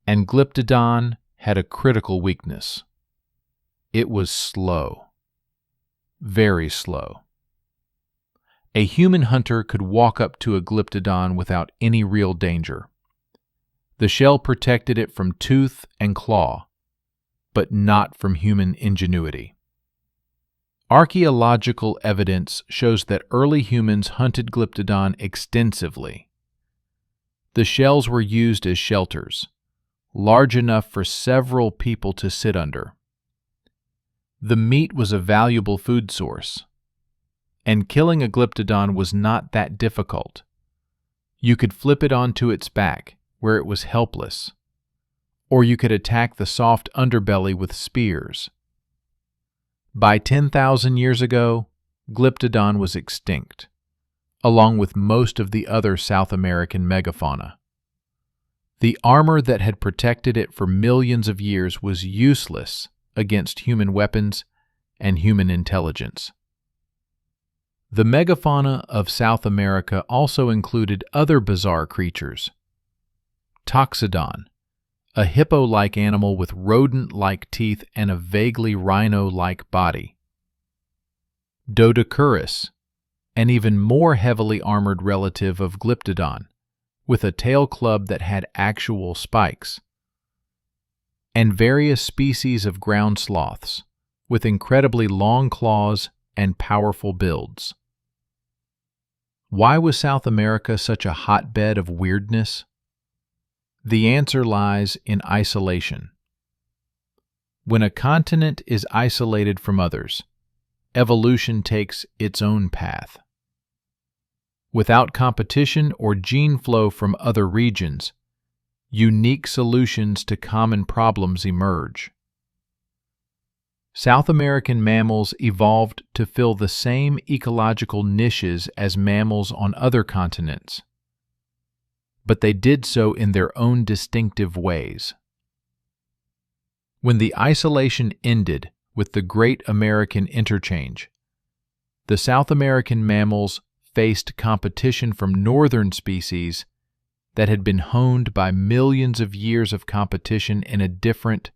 and Glyptodon had a critical weakness. It was slow. Very slow. A human hunter could walk up to a Glyptodon without any real danger. The shell protected it from tooth and claw, but not from human ingenuity. Archaeological evidence shows that early humans hunted Glyptodon extensively. The shells were used as shelters, large enough for several people to sit under. The meat was a valuable food source, and killing a Glyptodon was not that difficult. You could flip it onto its back, where it was helpless, or you could attack the soft underbelly with spears. By 10,000 years ago, Glyptodon was extinct, along with most of the other South American megafauna. The armor that had protected it for millions of years was useless against human weapons and human intelligence. The megafauna of South America also included other bizarre creatures. Toxodon, a hippo-like animal with rodent-like teeth and a vaguely rhino-like body. Doedicurus, an even more heavily armored relative of Glyptodon, with a tail club that had actual spikes. And various species of ground sloths, with incredibly long claws and powerful builds. Why was South America such a hotbed of weirdness? The answer lies in isolation. When a continent is isolated from others, evolution takes its own path. Without competition or gene flow from other regions, unique solutions to common problems emerge. South American mammals evolved to fill the same ecological niches as mammals on other continents, but they did so in their own distinctive ways. When the isolation ended with the Great American Interchange, the South American mammals faced competition from northern species that had been honed by millions of years of competition in a different,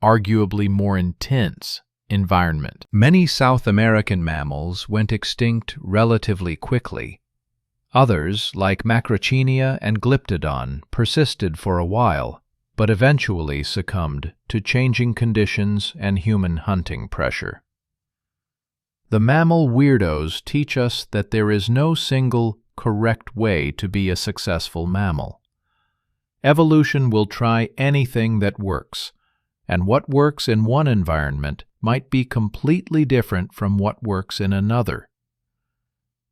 arguably more intense, environment. Many South American mammals went extinct relatively quickly. Others, like Macrauchenia and Glyptodon, persisted for a while, but eventually succumbed to changing conditions and human hunting pressure. The mammal weirdos teach us that there is no single, correct way to be a successful mammal. Evolution will try anything that works, and what works in one environment might be completely different from what works in another.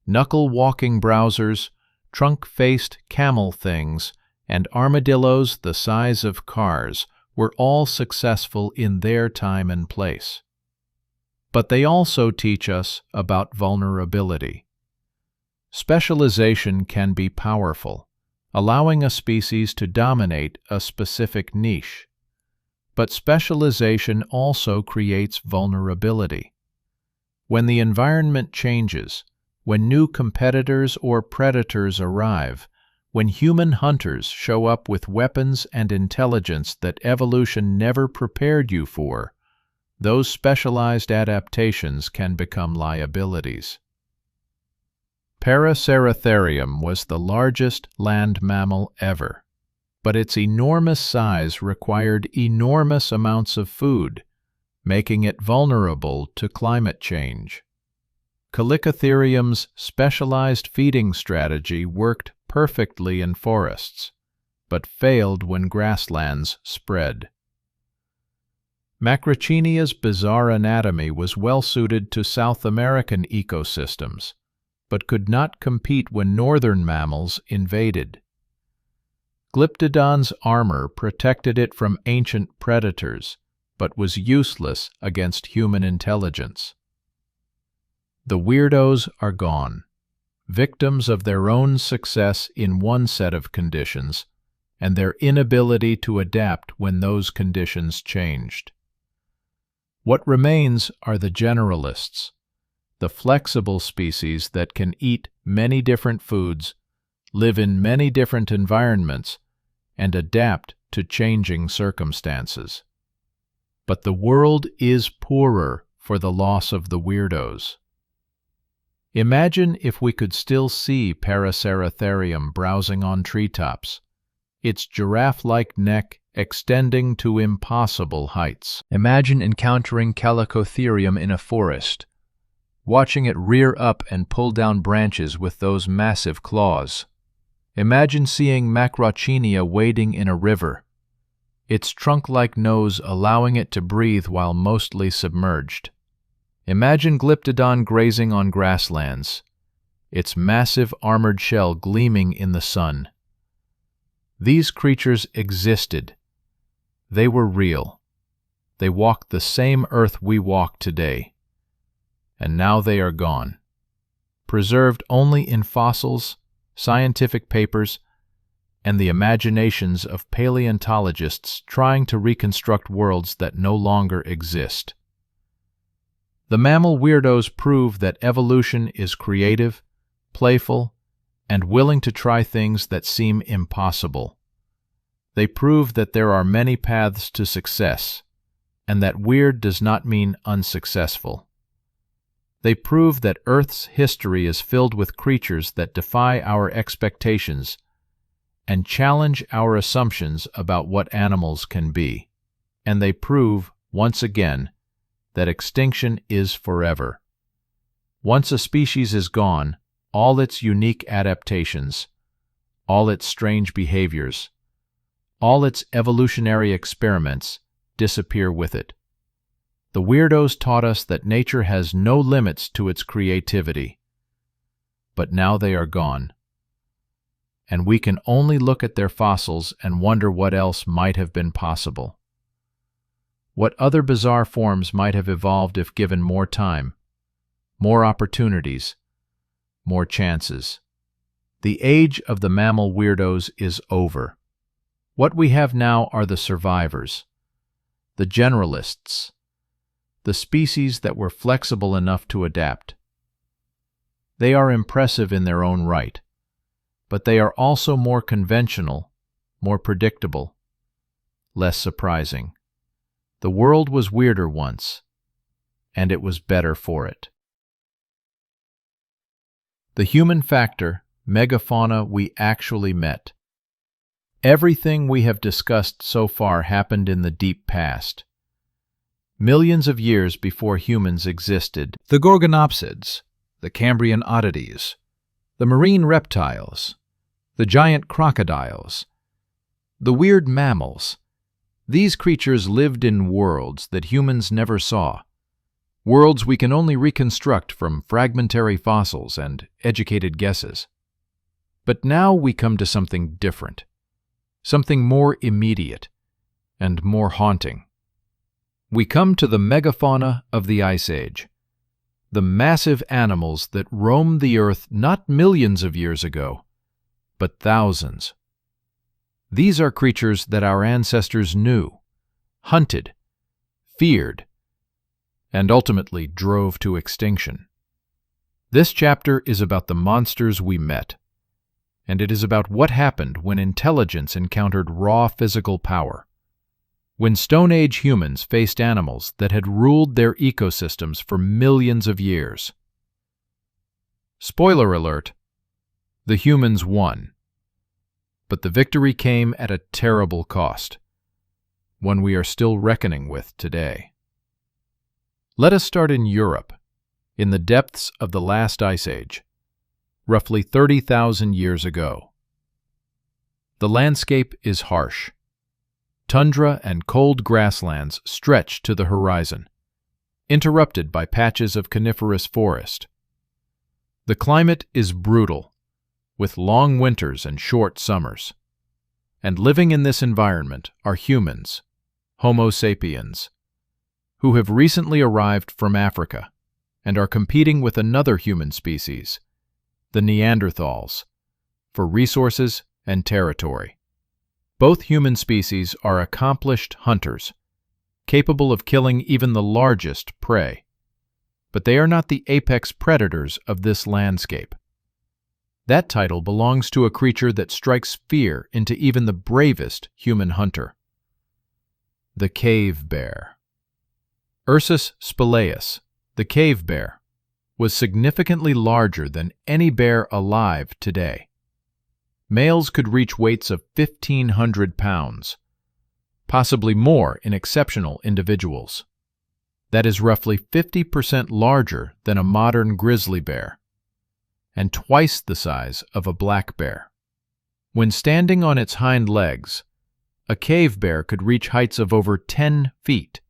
Knuckle-walking browsers, trunk-faced camel things, and armadillos the size of cars were all successful in their time and place. But they also teach us about vulnerability. Specialization can be powerful, allowing a species to dominate a specific niche. But specialization also creates vulnerability. When the environment changes, when new competitors or predators arrive, when human hunters show up with weapons and intelligence that evolution never prepared you for, those specialized adaptations can become liabilities. Paraceratherium was the largest land mammal ever, but its enormous size required enormous amounts of food, making it vulnerable to climate change. Chalicotherium's specialized feeding strategy worked perfectly in forests, but failed when grasslands spread. Macrauchenia's bizarre anatomy was well-suited to South American ecosystems, but could not compete when northern mammals invaded. Glyptodon's armor protected it from ancient predators, but was useless against human intelligence. The weirdos are gone, victims of their own success in one set of conditions and their inability to adapt when those conditions changed. What remains are the generalists, the flexible species that can eat many different foods, live in many different environments, and adapt to changing circumstances. But the world is poorer for the loss of the weirdos. Imagine if we could still see Paraceratherium browsing on treetops, its giraffe-like neck extending to impossible heights. Imagine encountering Chalicotherium in a forest, watching it rear up and pull down branches with those massive claws. Imagine seeing Macrauchenia wading in a river, its trunk-like nose allowing it to breathe while mostly submerged. Imagine Glyptodon grazing on grasslands, its massive armored shell gleaming in the sun. These creatures existed. They were real. They walked the same earth we walk today. And now they are gone, preserved only in fossils, scientific papers, and the imaginations of paleontologists trying to reconstruct worlds that no longer exist. The mammal weirdos prove that evolution is creative, playful, and willing to try things that seem impossible. They prove that there are many paths to success, and that weird does not mean unsuccessful. They prove that Earth's history is filled with creatures that defy our expectations and challenge our assumptions about what animals can be. And they prove, once again, that extinction is forever. Once a species is gone, all its unique adaptations, all its strange behaviors, all its evolutionary experiments disappear with it. The weirdos taught us that nature has no limits to its creativity. But now they are gone, and we can only look at their fossils and wonder what else might have been possible. What other bizarre forms might have evolved if given more time, more opportunities, more chances. The age of the mammal weirdos is over. What we have now are the survivors, the generalists, the species that were flexible enough to adapt. They are impressive in their own right, but they are also more conventional, more predictable, less surprising. The world was weirder once, and it was better for it. The human factor, megafauna we actually met. Everything we have discussed so far happened in the deep past, millions of years before humans existed. The gorgonopsids, the Cambrian oddities, the marine reptiles, the giant crocodiles, the weird mammals. These creatures lived in worlds that humans never saw, worlds we can only reconstruct from fragmentary fossils and educated guesses. But now we come to something different, something more immediate and more haunting. We come to the megafauna of the Ice Age, the massive animals that roamed the Earth not millions of years ago, but thousands. These are creatures that our ancestors knew, hunted, feared, and ultimately drove to extinction. This chapter is about the monsters we met, and it is about what happened when intelligence encountered raw physical power, when Stone Age humans faced animals that had ruled their ecosystems for millions of years. Spoiler alert, the humans won. But the victory came at a terrible cost, one we are still reckoning with today. Let us start in Europe, in the depths of the last Ice Age, roughly 30,000 years ago. The landscape is harsh. Tundra and cold grasslands stretch to the horizon, interrupted by patches of coniferous forest. The climate is brutal, with long winters and short summers. And living in this environment are humans, Homo sapiens, who have recently arrived from Africa and are competing with another human species, the Neanderthals, for resources and territory. Both human species are accomplished hunters, capable of killing even the largest prey. But they are not the apex predators of this landscape. That title belongs to a creature that strikes fear into even the bravest human hunter. The cave bear. Ursus spelaeus, the cave bear, was significantly larger than any bear alive today. Males could reach weights of 1,500 pounds, possibly more in exceptional individuals. That is roughly 50% larger than a modern grizzly bear, and twice the size of a black bear. When standing on its hind legs, a cave bear could reach heights of over 10 feet,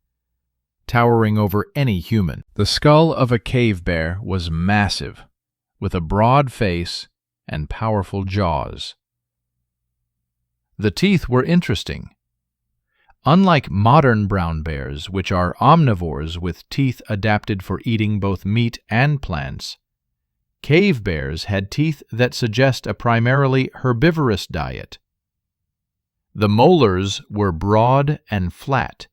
towering over any human. The skull of a cave bear was massive, with a broad face and powerful jaws. The teeth were interesting. Unlike modern brown bears, which are omnivores with teeth adapted for eating both meat and plants, cave bears had teeth that suggest a primarily herbivorous diet. The molars were broad and flat,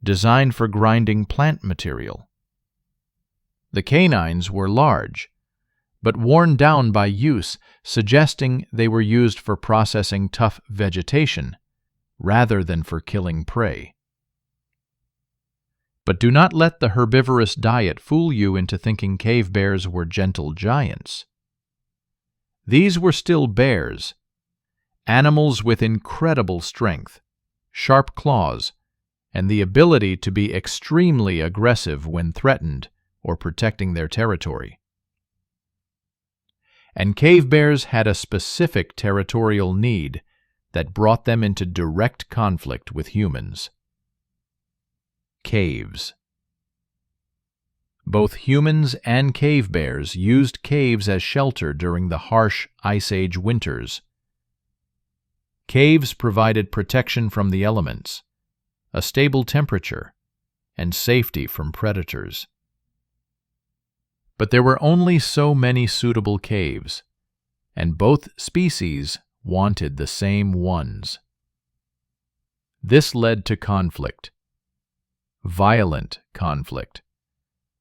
designed for grinding plant material. The canines were large, but worn down by use, suggesting they were used for processing tough vegetation rather than for killing prey. But do not let the herbivorous diet fool you into thinking cave bears were gentle giants. These were still bears, animals with incredible strength, sharp claws, and the ability to be extremely aggressive when threatened or protecting their territory. And cave bears had a specific territorial need that brought them into direct conflict with humans. Caves. Both humans and cave bears used caves as shelter during the harsh Ice Age winters. Caves provided protection from the elements, a stable temperature, and safety from predators. But there were only so many suitable caves, and both species wanted the same ones. This led to conflict, violent conflict,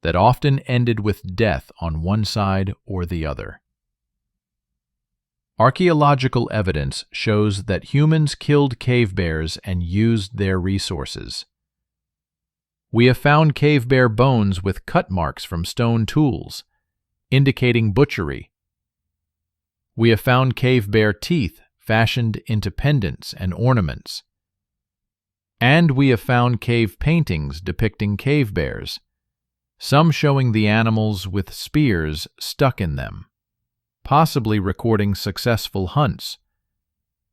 that often ended with death on one side or the other. Archaeological evidence shows that humans killed cave bears and used their resources. We have found cave bear bones with cut marks from stone tools, indicating butchery. We have found cave bear teeth fashioned into pendants and ornaments. And we have found cave paintings depicting cave bears, some showing the animals with spears stuck in them, possibly recording successful hunts,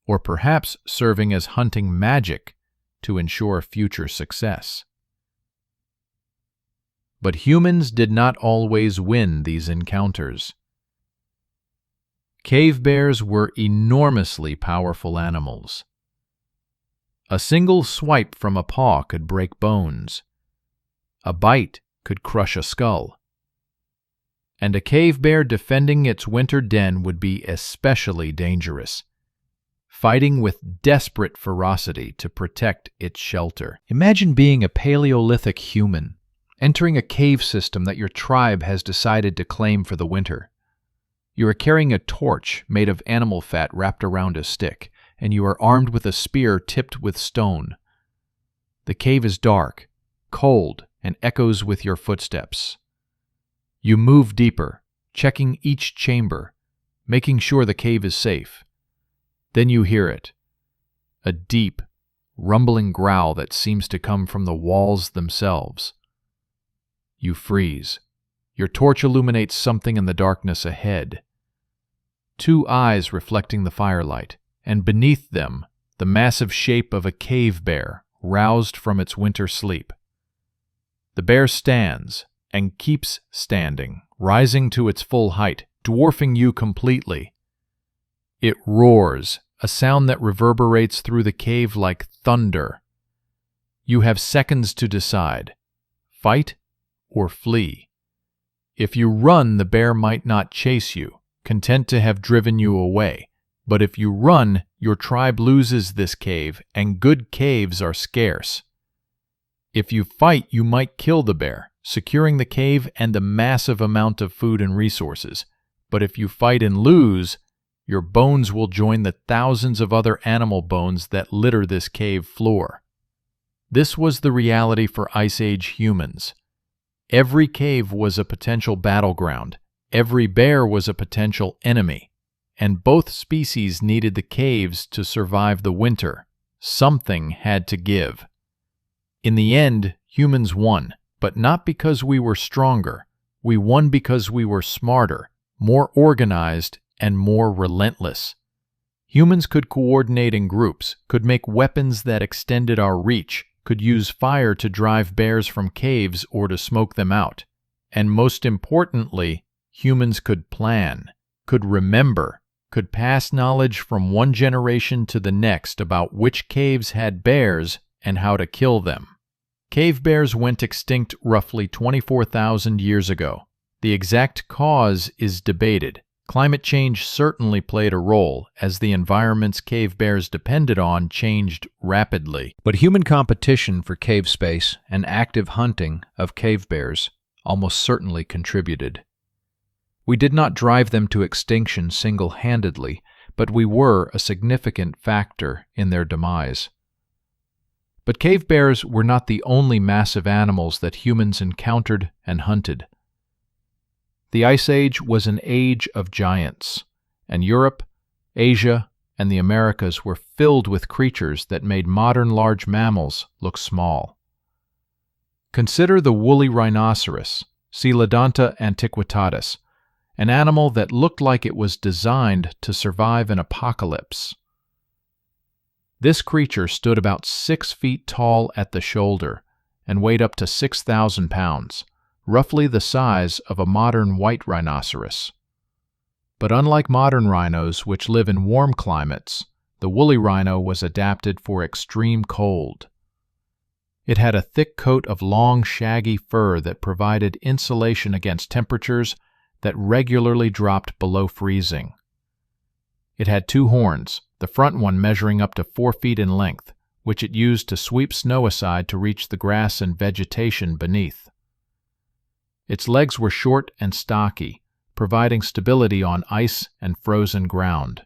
or perhaps serving as hunting magic to ensure future success. But humans did not always win these encounters. Cave bears were enormously powerful animals. A single swipe from a paw could break bones. A bite could crush a skull. And a cave bear defending its winter den would be especially dangerous, fighting with desperate ferocity to protect its shelter. Imagine being a Paleolithic human, entering a cave system that your tribe has decided to claim for the winter. You are carrying a torch made of animal fat wrapped around a stick, and you are armed with a spear tipped with stone. The cave is dark, cold, and echoes with your footsteps. You move deeper, checking each chamber, making sure the cave is safe. Then you hear it, a deep, rumbling growl that seems to come from the walls themselves. You freeze. Your torch illuminates something in the darkness ahead. Two eyes reflecting the firelight, and beneath them, the massive shape of a cave bear roused from its winter sleep. The bear stands and keeps standing, rising to its full height, dwarfing you completely. It roars, a sound that reverberates through the cave like thunder. You have seconds to decide, fight or flee. If you run, the bear might not chase you, content to have driven you away. But if you run, your tribe loses this cave, and good caves are scarce. If you fight, you might kill the bear, securing the cave and the massive amount of food and resources. But if you fight and lose, your bones will join the thousands of other animal bones that litter this cave floor. This was the reality for Ice Age humans. Every cave was a potential battleground. Every bear was a potential enemy. And both species needed the caves to survive the winter. Something had to give. In the end, humans won, but not because we were stronger. We won because we were smarter, more organized, and more relentless. Humans could coordinate in groups, could make weapons that extended our reach, could use fire to drive bears from caves or to smoke them out. And most importantly, humans could plan, could remember, could pass knowledge from one generation to the next about which caves had bears and how to kill them. Cave bears went extinct roughly 24,000 years ago. The exact cause is debated. Climate change certainly played a role, as the environments cave bears depended on changed rapidly. But human competition for cave space and active hunting of cave bears almost certainly contributed. We did not drive them to extinction single-handedly, but we were a significant factor in their demise. But cave bears were not the only massive animals that humans encountered and hunted. The Ice Age was an age of giants, and Europe, Asia, and the Americas were filled with creatures that made modern large mammals look small. Consider the woolly rhinoceros, Coelodonta antiquitatis, an animal that looked like it was designed to survive an apocalypse. This creature stood about 6 feet tall at the shoulder and weighed up to 6,000 pounds, roughly the size of a modern white rhinoceros. But unlike modern rhinos, which live in warm climates, the woolly rhino was adapted for extreme cold. It had a thick coat of long, shaggy fur that provided insulation against temperatures that regularly dropped below freezing. It had 2 horns, the front one measuring up to 4 feet in length, which it used to sweep snow aside to reach the grass and vegetation beneath. Its legs were short and stocky, providing stability on ice and frozen ground.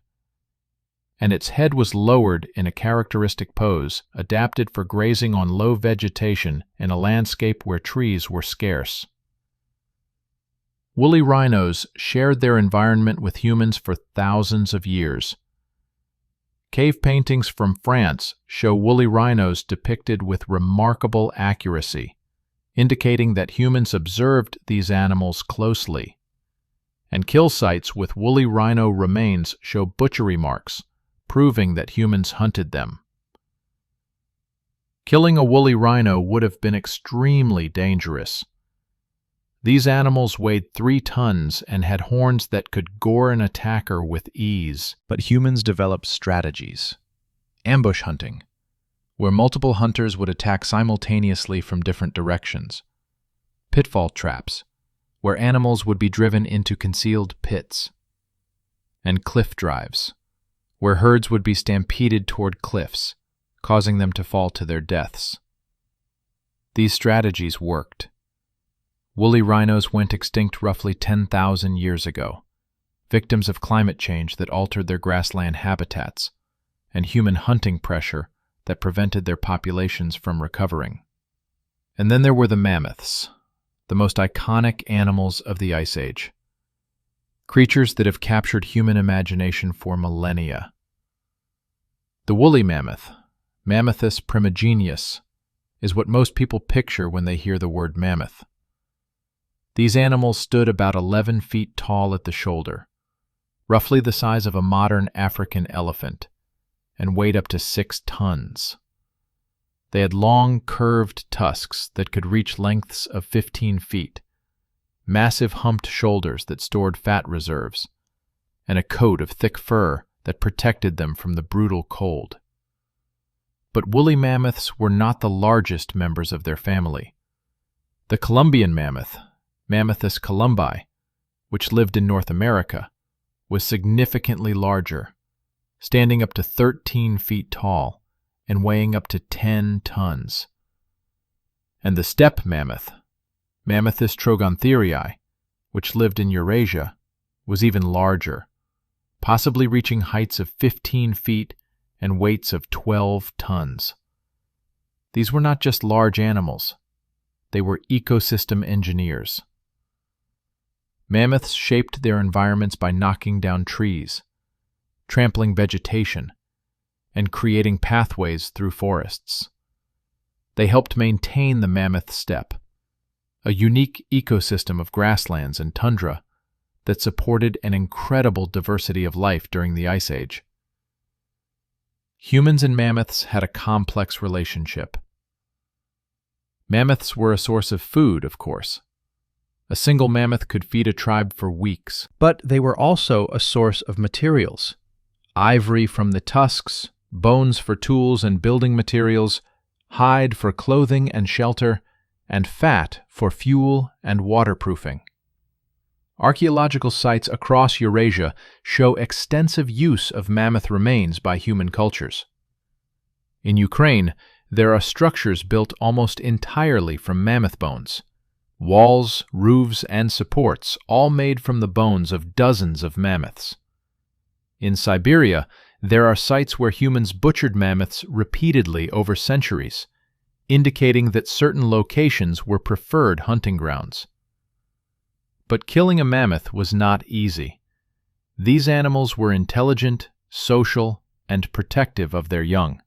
And its head was lowered in a characteristic pose, adapted for grazing on low vegetation in a landscape where trees were scarce. Woolly rhinos shared their environment with humans for thousands of years. Cave paintings from France show woolly rhinos depicted with remarkable accuracy, indicating that humans observed these animals closely. And kill sites with woolly rhino remains show butchery marks, proving that humans hunted them. Killing a woolly rhino would have been extremely dangerous. These animals weighed 3 tons and had horns that could gore an attacker with ease. But humans developed strategies. Ambush hunting, where multiple hunters would attack simultaneously from different directions. Pitfall traps, where animals would be driven into concealed pits. And cliff drives, where herds would be stampeded toward cliffs, causing them to fall to their deaths. These strategies worked. Woolly rhinos went extinct roughly 10,000 years ago, victims of climate change that altered their grassland habitats, and human hunting pressure that prevented their populations from recovering. And then there were the mammoths, the most iconic animals of the Ice Age. Creatures that have captured human imagination for millennia. The woolly mammoth, Mammuthus primigenius, is what most people picture when they hear the word mammoth. These animals stood about 11 feet tall at the shoulder, roughly the size of a modern African elephant, and weighed up to 6 tons. They had long, curved tusks that could reach lengths of 15 feet, massive humped shoulders that stored fat reserves, and a coat of thick fur that protected them from the brutal cold. But woolly mammoths were not the largest members of their family. The Columbian mammoth, Mammuthus columbi, which lived in North America, was significantly larger, standing up to 13 feet tall and weighing up to 10 tons. And the steppe mammoth, Mammuthus trogontherii, which lived in Eurasia, was even larger, possibly reaching heights of 15 feet and weights of 12 tons. These were not just large animals, they were ecosystem engineers. Mammoths shaped their environments by knocking down trees, trampling vegetation, and creating pathways through forests. They helped maintain the mammoth steppe, a unique ecosystem of grasslands and tundra that supported an incredible diversity of life during the Ice Age. Humans and mammoths had a complex relationship. Mammoths were a source of food, of course. A single mammoth could feed a tribe for weeks. But they were also a source of materials. Ivory from the tusks, bones for tools and building materials, hide for clothing and shelter, and fat for fuel and waterproofing. Archaeological sites across Eurasia show extensive use of mammoth remains by human cultures. In Ukraine, there are structures built almost entirely from mammoth bones, walls, roofs, and supports, all made from the bones of dozens of mammoths. In Siberia, there are sites where humans butchered mammoths repeatedly over centuries, indicating that certain locations were preferred hunting grounds. But killing a mammoth was not easy. These animals were intelligent, social, and protective of their young.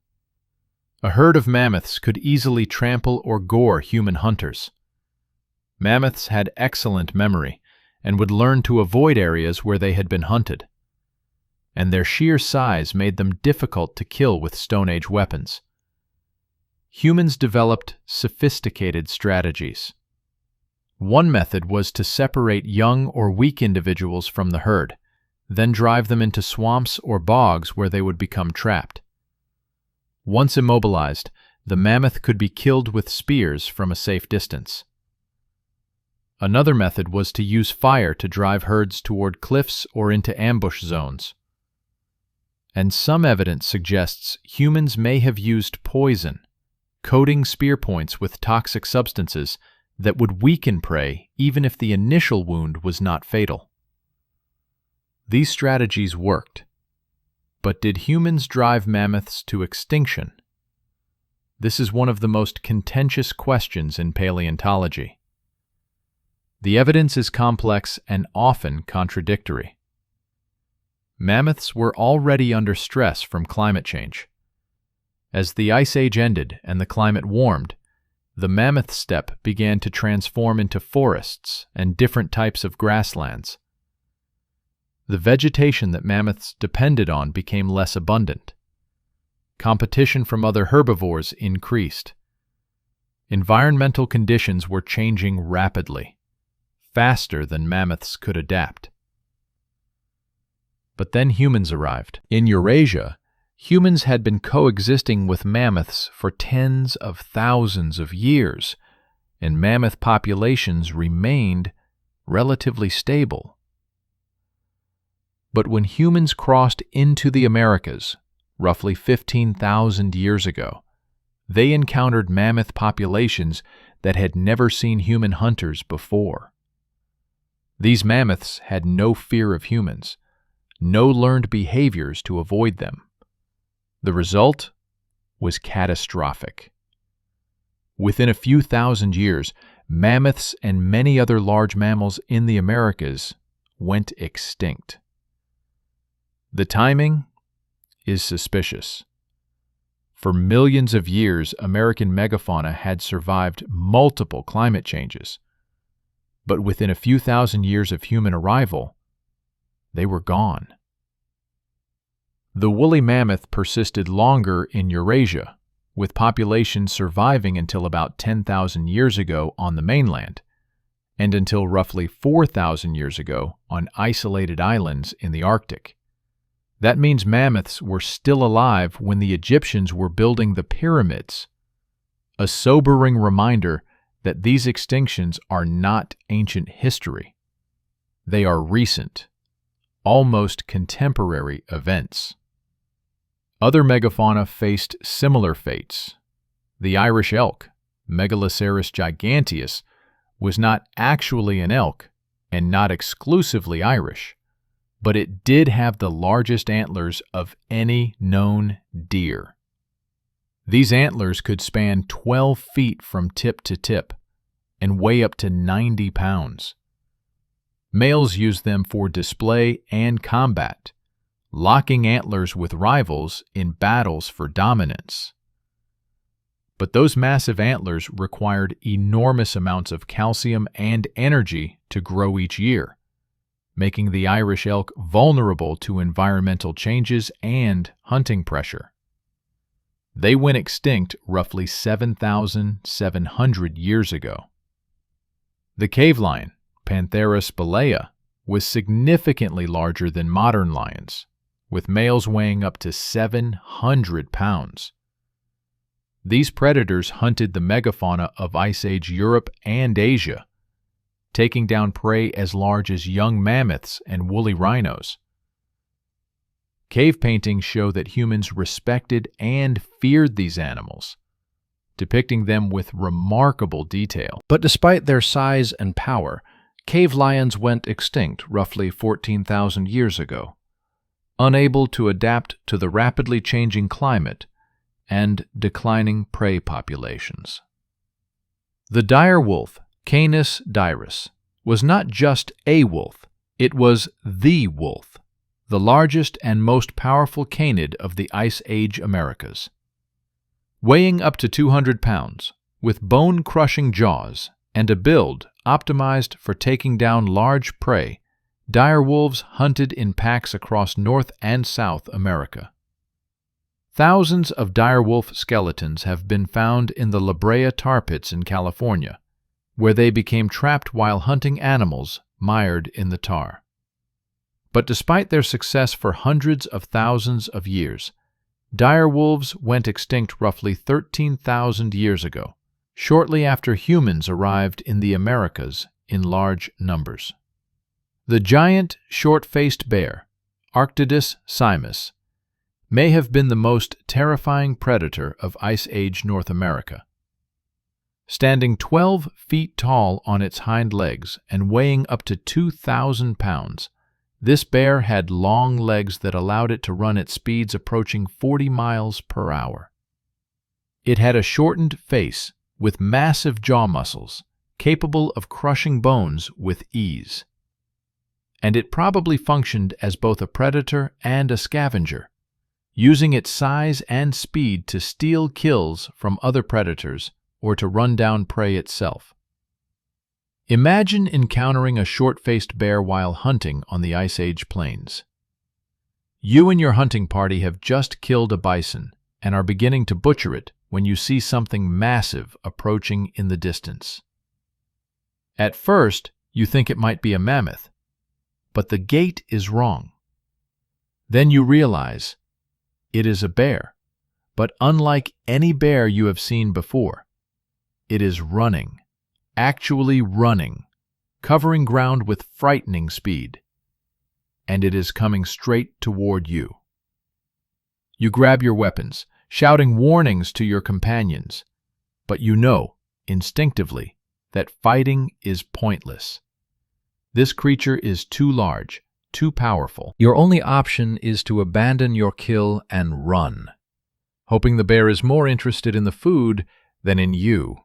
A herd of mammoths could easily trample or gore human hunters. Mammoths had excellent memory and would learn to avoid areas where they had been hunted, and their sheer size made them difficult to kill with Stone Age weapons. Humans developed sophisticated strategies. One method was to separate young or weak individuals from the herd, then drive them into swamps or bogs where they would become trapped. Once immobilized, the mammoth could be killed with spears from a safe distance. Another method was to use fire to drive herds toward cliffs or into ambush zones. And some evidence suggests humans may have used poison, coating spear points with toxic substances that would weaken prey even if the initial wound was not fatal. These strategies worked. But did humans drive mammoths to extinction? This is one of the most contentious questions in paleontology. The evidence is complex and often contradictory. Mammoths were already under stress from climate change. As the Ice Age ended and the climate warmed, the mammoth steppe began to transform into forests and different types of grasslands. The vegetation that mammoths depended on became less abundant. Competition from other herbivores increased. Environmental conditions were changing rapidly, faster than mammoths could adapt. But then humans arrived. In Eurasia, humans had been coexisting with mammoths for tens of thousands of years, and mammoth populations remained relatively stable. But when humans crossed into the Americas, roughly 15,000 years ago, they encountered mammoth populations that had never seen human hunters before. These mammoths had no fear of humans, no learned behaviors to avoid them. The result was catastrophic. Within a few thousand years, mammoths and many other large mammals in the Americas went extinct. The timing is suspicious. For millions of years, American megafauna had survived multiple climate changes, but within a few thousand years of human arrival, they were gone. The woolly mammoth persisted longer in Eurasia, with populations surviving until about 10,000 years ago on the mainland, and until roughly 4,000 years ago on isolated islands in the Arctic. That means mammoths were still alive when the Egyptians were building the pyramids, a sobering reminder that these extinctions are not ancient history. They are recent, almost contemporary events. Other megafauna faced similar fates. The Irish elk, Megaloceros giganteus, was not actually an elk and not exclusively Irish, but it did have the largest antlers of any known deer. These antlers could span 12 feet from tip to tip and weigh up to 90 pounds. Males used them for display and combat, locking antlers with rivals in battles for dominance. But those massive antlers required enormous amounts of calcium and energy to grow each year, making the Irish elk vulnerable to environmental changes and hunting pressure. They went extinct roughly 7,700 years ago. The cave lion, Pantherus balea, was significantly larger than modern lions, with males weighing up to 700 pounds. These predators hunted the megafauna of Ice Age Europe and Asia, taking down prey as large as young mammoths and woolly rhinos. Cave paintings show that humans respected and feared these animals, depicting them with remarkable detail. But despite their size and power, cave lions went extinct roughly 14,000 years ago, unable to adapt to the rapidly changing climate and declining prey populations. The dire wolf, Canis dirus, was not just a wolf, it was the wolf, the largest and most powerful canid of the Ice Age Americas. Weighing up to 200 pounds, with bone-crushing jaws and a build optimized for taking down large prey, dire wolves hunted in packs across North and South America. Thousands of dire wolf skeletons have been found in the La Brea tar pits in California, where they became trapped while hunting animals mired in the tar. But despite their success for hundreds of thousands of years, dire wolves went extinct roughly 13,000 years ago, shortly after humans arrived in the Americas in large numbers. The giant, short-faced bear, Arctodus simus, may have been the most terrifying predator of Ice Age North America. Standing 12 feet tall on its hind legs and weighing up to 2,000 pounds, this bear had long legs that allowed it to run at speeds approaching 40 miles per hour. It had a shortened face with massive jaw muscles, capable of crushing bones with ease. And it probably functioned as both a predator and a scavenger, using its size and speed to steal kills from other predators or to run down prey itself. Imagine encountering a short-faced bear while hunting on the Ice Age plains. You and your hunting party have just killed a bison and are beginning to butcher it when you see something massive approaching in the distance. At first, you think it might be a mammoth, but the gait is wrong. Then you realize it is a bear, but unlike any bear you have seen before, it is running, actually running, covering ground with frightening speed, and it is coming straight toward you. You grab your weapons, shouting warnings to your companions, but you know, instinctively, that fighting is pointless. This creature is too large, too powerful. Your only option is to abandon your kill and run, hoping the bear is more interested in the food than in you.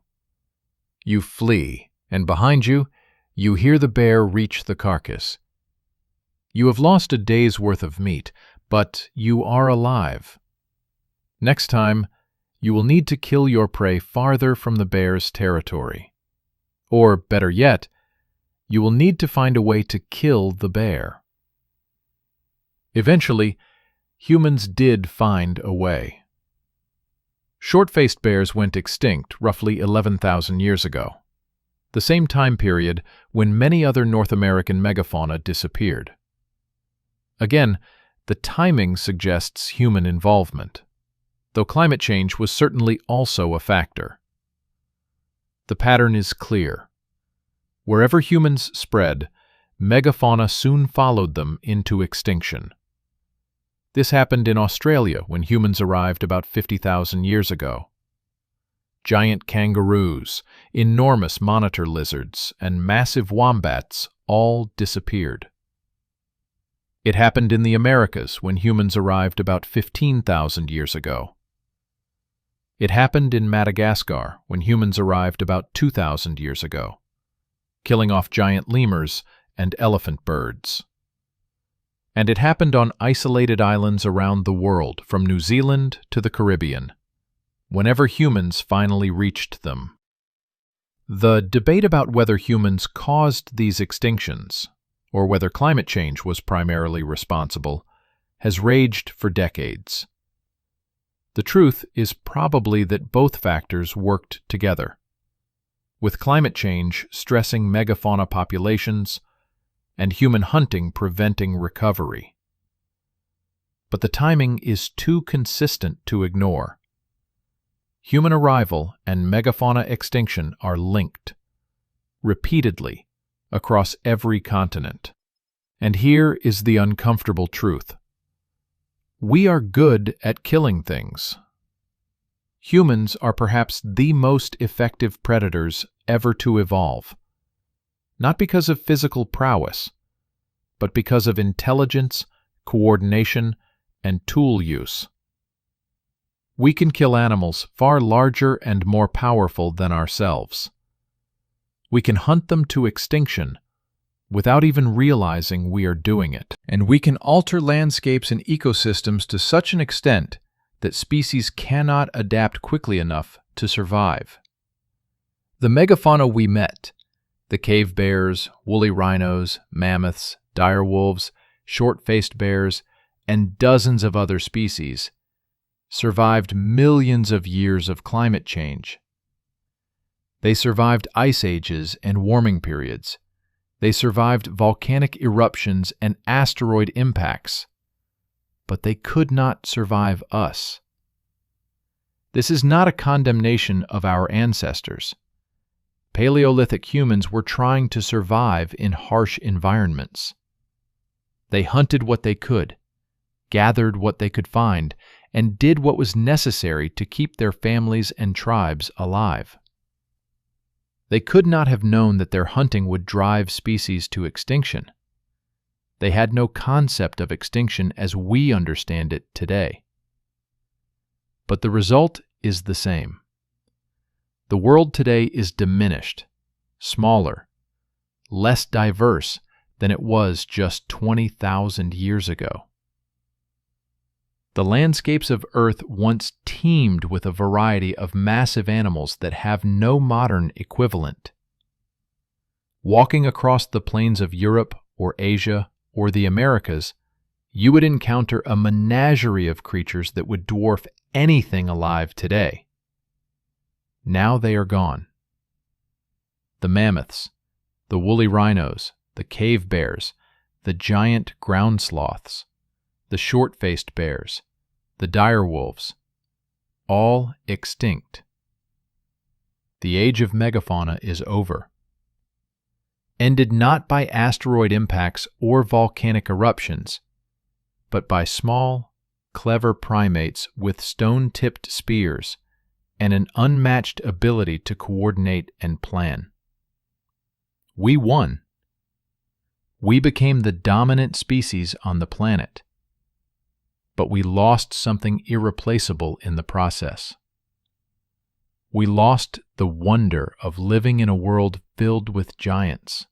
You flee, and behind you, you hear the bear reach the carcass. You have lost a day's worth of meat, but you are alive. Next time, you will need to kill your prey farther from the bear's territory. Or, better yet, you will need to find a way to kill the bear. Eventually, humans did find a way. Short-faced bears went extinct roughly 11,000 years ago, the same time period when many other North American megafauna disappeared. Again, the timing suggests human involvement, though climate change was certainly also a factor. The pattern is clear. Wherever humans spread, megafauna soon followed them into extinction. This happened in Australia when humans arrived about 50,000 years ago. Giant kangaroos, enormous monitor lizards, and massive wombats all disappeared. It happened in the Americas when humans arrived about 15,000 years ago. It happened in Madagascar when humans arrived about 2,000 years ago, killing off giant lemurs and elephant birds. And it happened on isolated islands around the world, from New Zealand to the Caribbean, whenever humans finally reached them. The debate about whether humans caused these extinctions, or whether climate change was primarily responsible, has raged for decades. The truth is probably that both factors worked together, with climate change stressing megafauna populations and human hunting preventing recovery. But the timing is too consistent to ignore. Human arrival and megafauna extinction are linked, repeatedly, across every continent. And here is the uncomfortable truth. We are good at killing things. Humans are perhaps the most effective predators ever to evolve, not because of physical prowess, but because of intelligence, coordination, and tool use. We can kill animals far larger and more powerful than ourselves. We can hunt them to extinction without even realizing we are doing it. And we can alter landscapes and ecosystems to such an extent that species cannot adapt quickly enough to survive. The megafauna we met, the cave bears, woolly rhinos, mammoths, direwolves, short-faced bears, and dozens of other species, survived millions of years of climate change. They survived ice ages and warming periods. They survived volcanic eruptions and asteroid impacts. But they could not survive us. This is not a condemnation of our ancestors. Paleolithic humans were trying to survive in harsh environments. They hunted what they could, gathered what they could find, and did what was necessary to keep their families and tribes alive. They could not have known that their hunting would drive species to extinction. They had no concept of extinction as we understand it today. But the result is the same. The world today is diminished, smaller, less diverse than it was just 20,000 years ago. The landscapes of Earth once teemed with a variety of massive animals that have no modern equivalent. Walking across the plains of Europe or Asia or the Americas, you would encounter a menagerie of creatures that would dwarf anything alive today. Now they are gone. The mammoths, the woolly rhinos, the cave bears, the giant ground sloths, the short-faced bears, the direwolves, all extinct. The age of megafauna is over. Ended not by asteroid impacts or volcanic eruptions, but by small, clever primates with stone-tipped spears and an unmatched ability to coordinate and plan. We won. We became the dominant species on the planet. But we lost something irreplaceable in the process. We lost the wonder of living in a world filled with giants.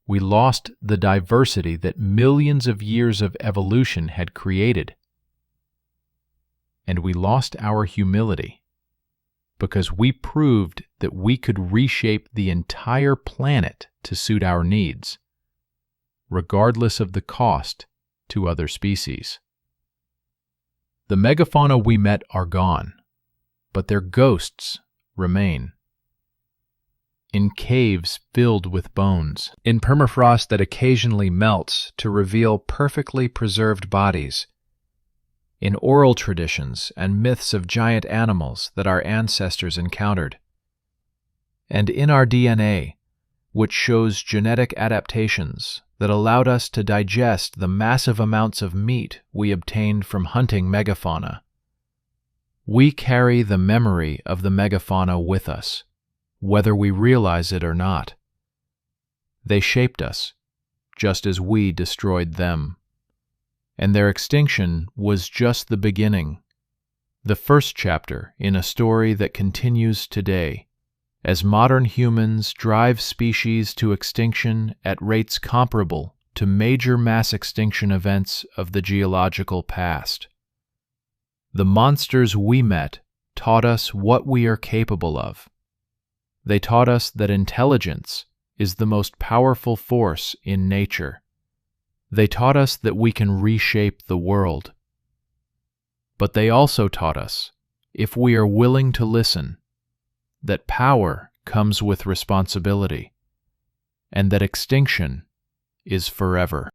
We lost the diversity that millions of years of evolution had created. And we lost our humility, because we proved that we could reshape the entire planet to suit our needs, regardless of the cost to other species. The megafauna we met are gone, but their ghosts remain. In caves filled with bones, in permafrost that occasionally melts to reveal perfectly preserved bodies, in oral traditions and myths of giant animals that our ancestors encountered, and in our DNA, which shows genetic adaptations that allowed us to digest the massive amounts of meat we obtained from hunting megafauna. We carry the memory of the megafauna with us, whether we realize it or not. They shaped us, just as we destroyed them. And their extinction was just the beginning, the first chapter in a story that continues today, as modern humans drive species to extinction at rates comparable to major mass extinction events of the geological past. The monsters we met taught us what we are capable of. They taught us that intelligence is the most powerful force in nature. They taught us that we can reshape the world. But they also taught us, if we are willing to listen, that power comes with responsibility, and that extinction is forever.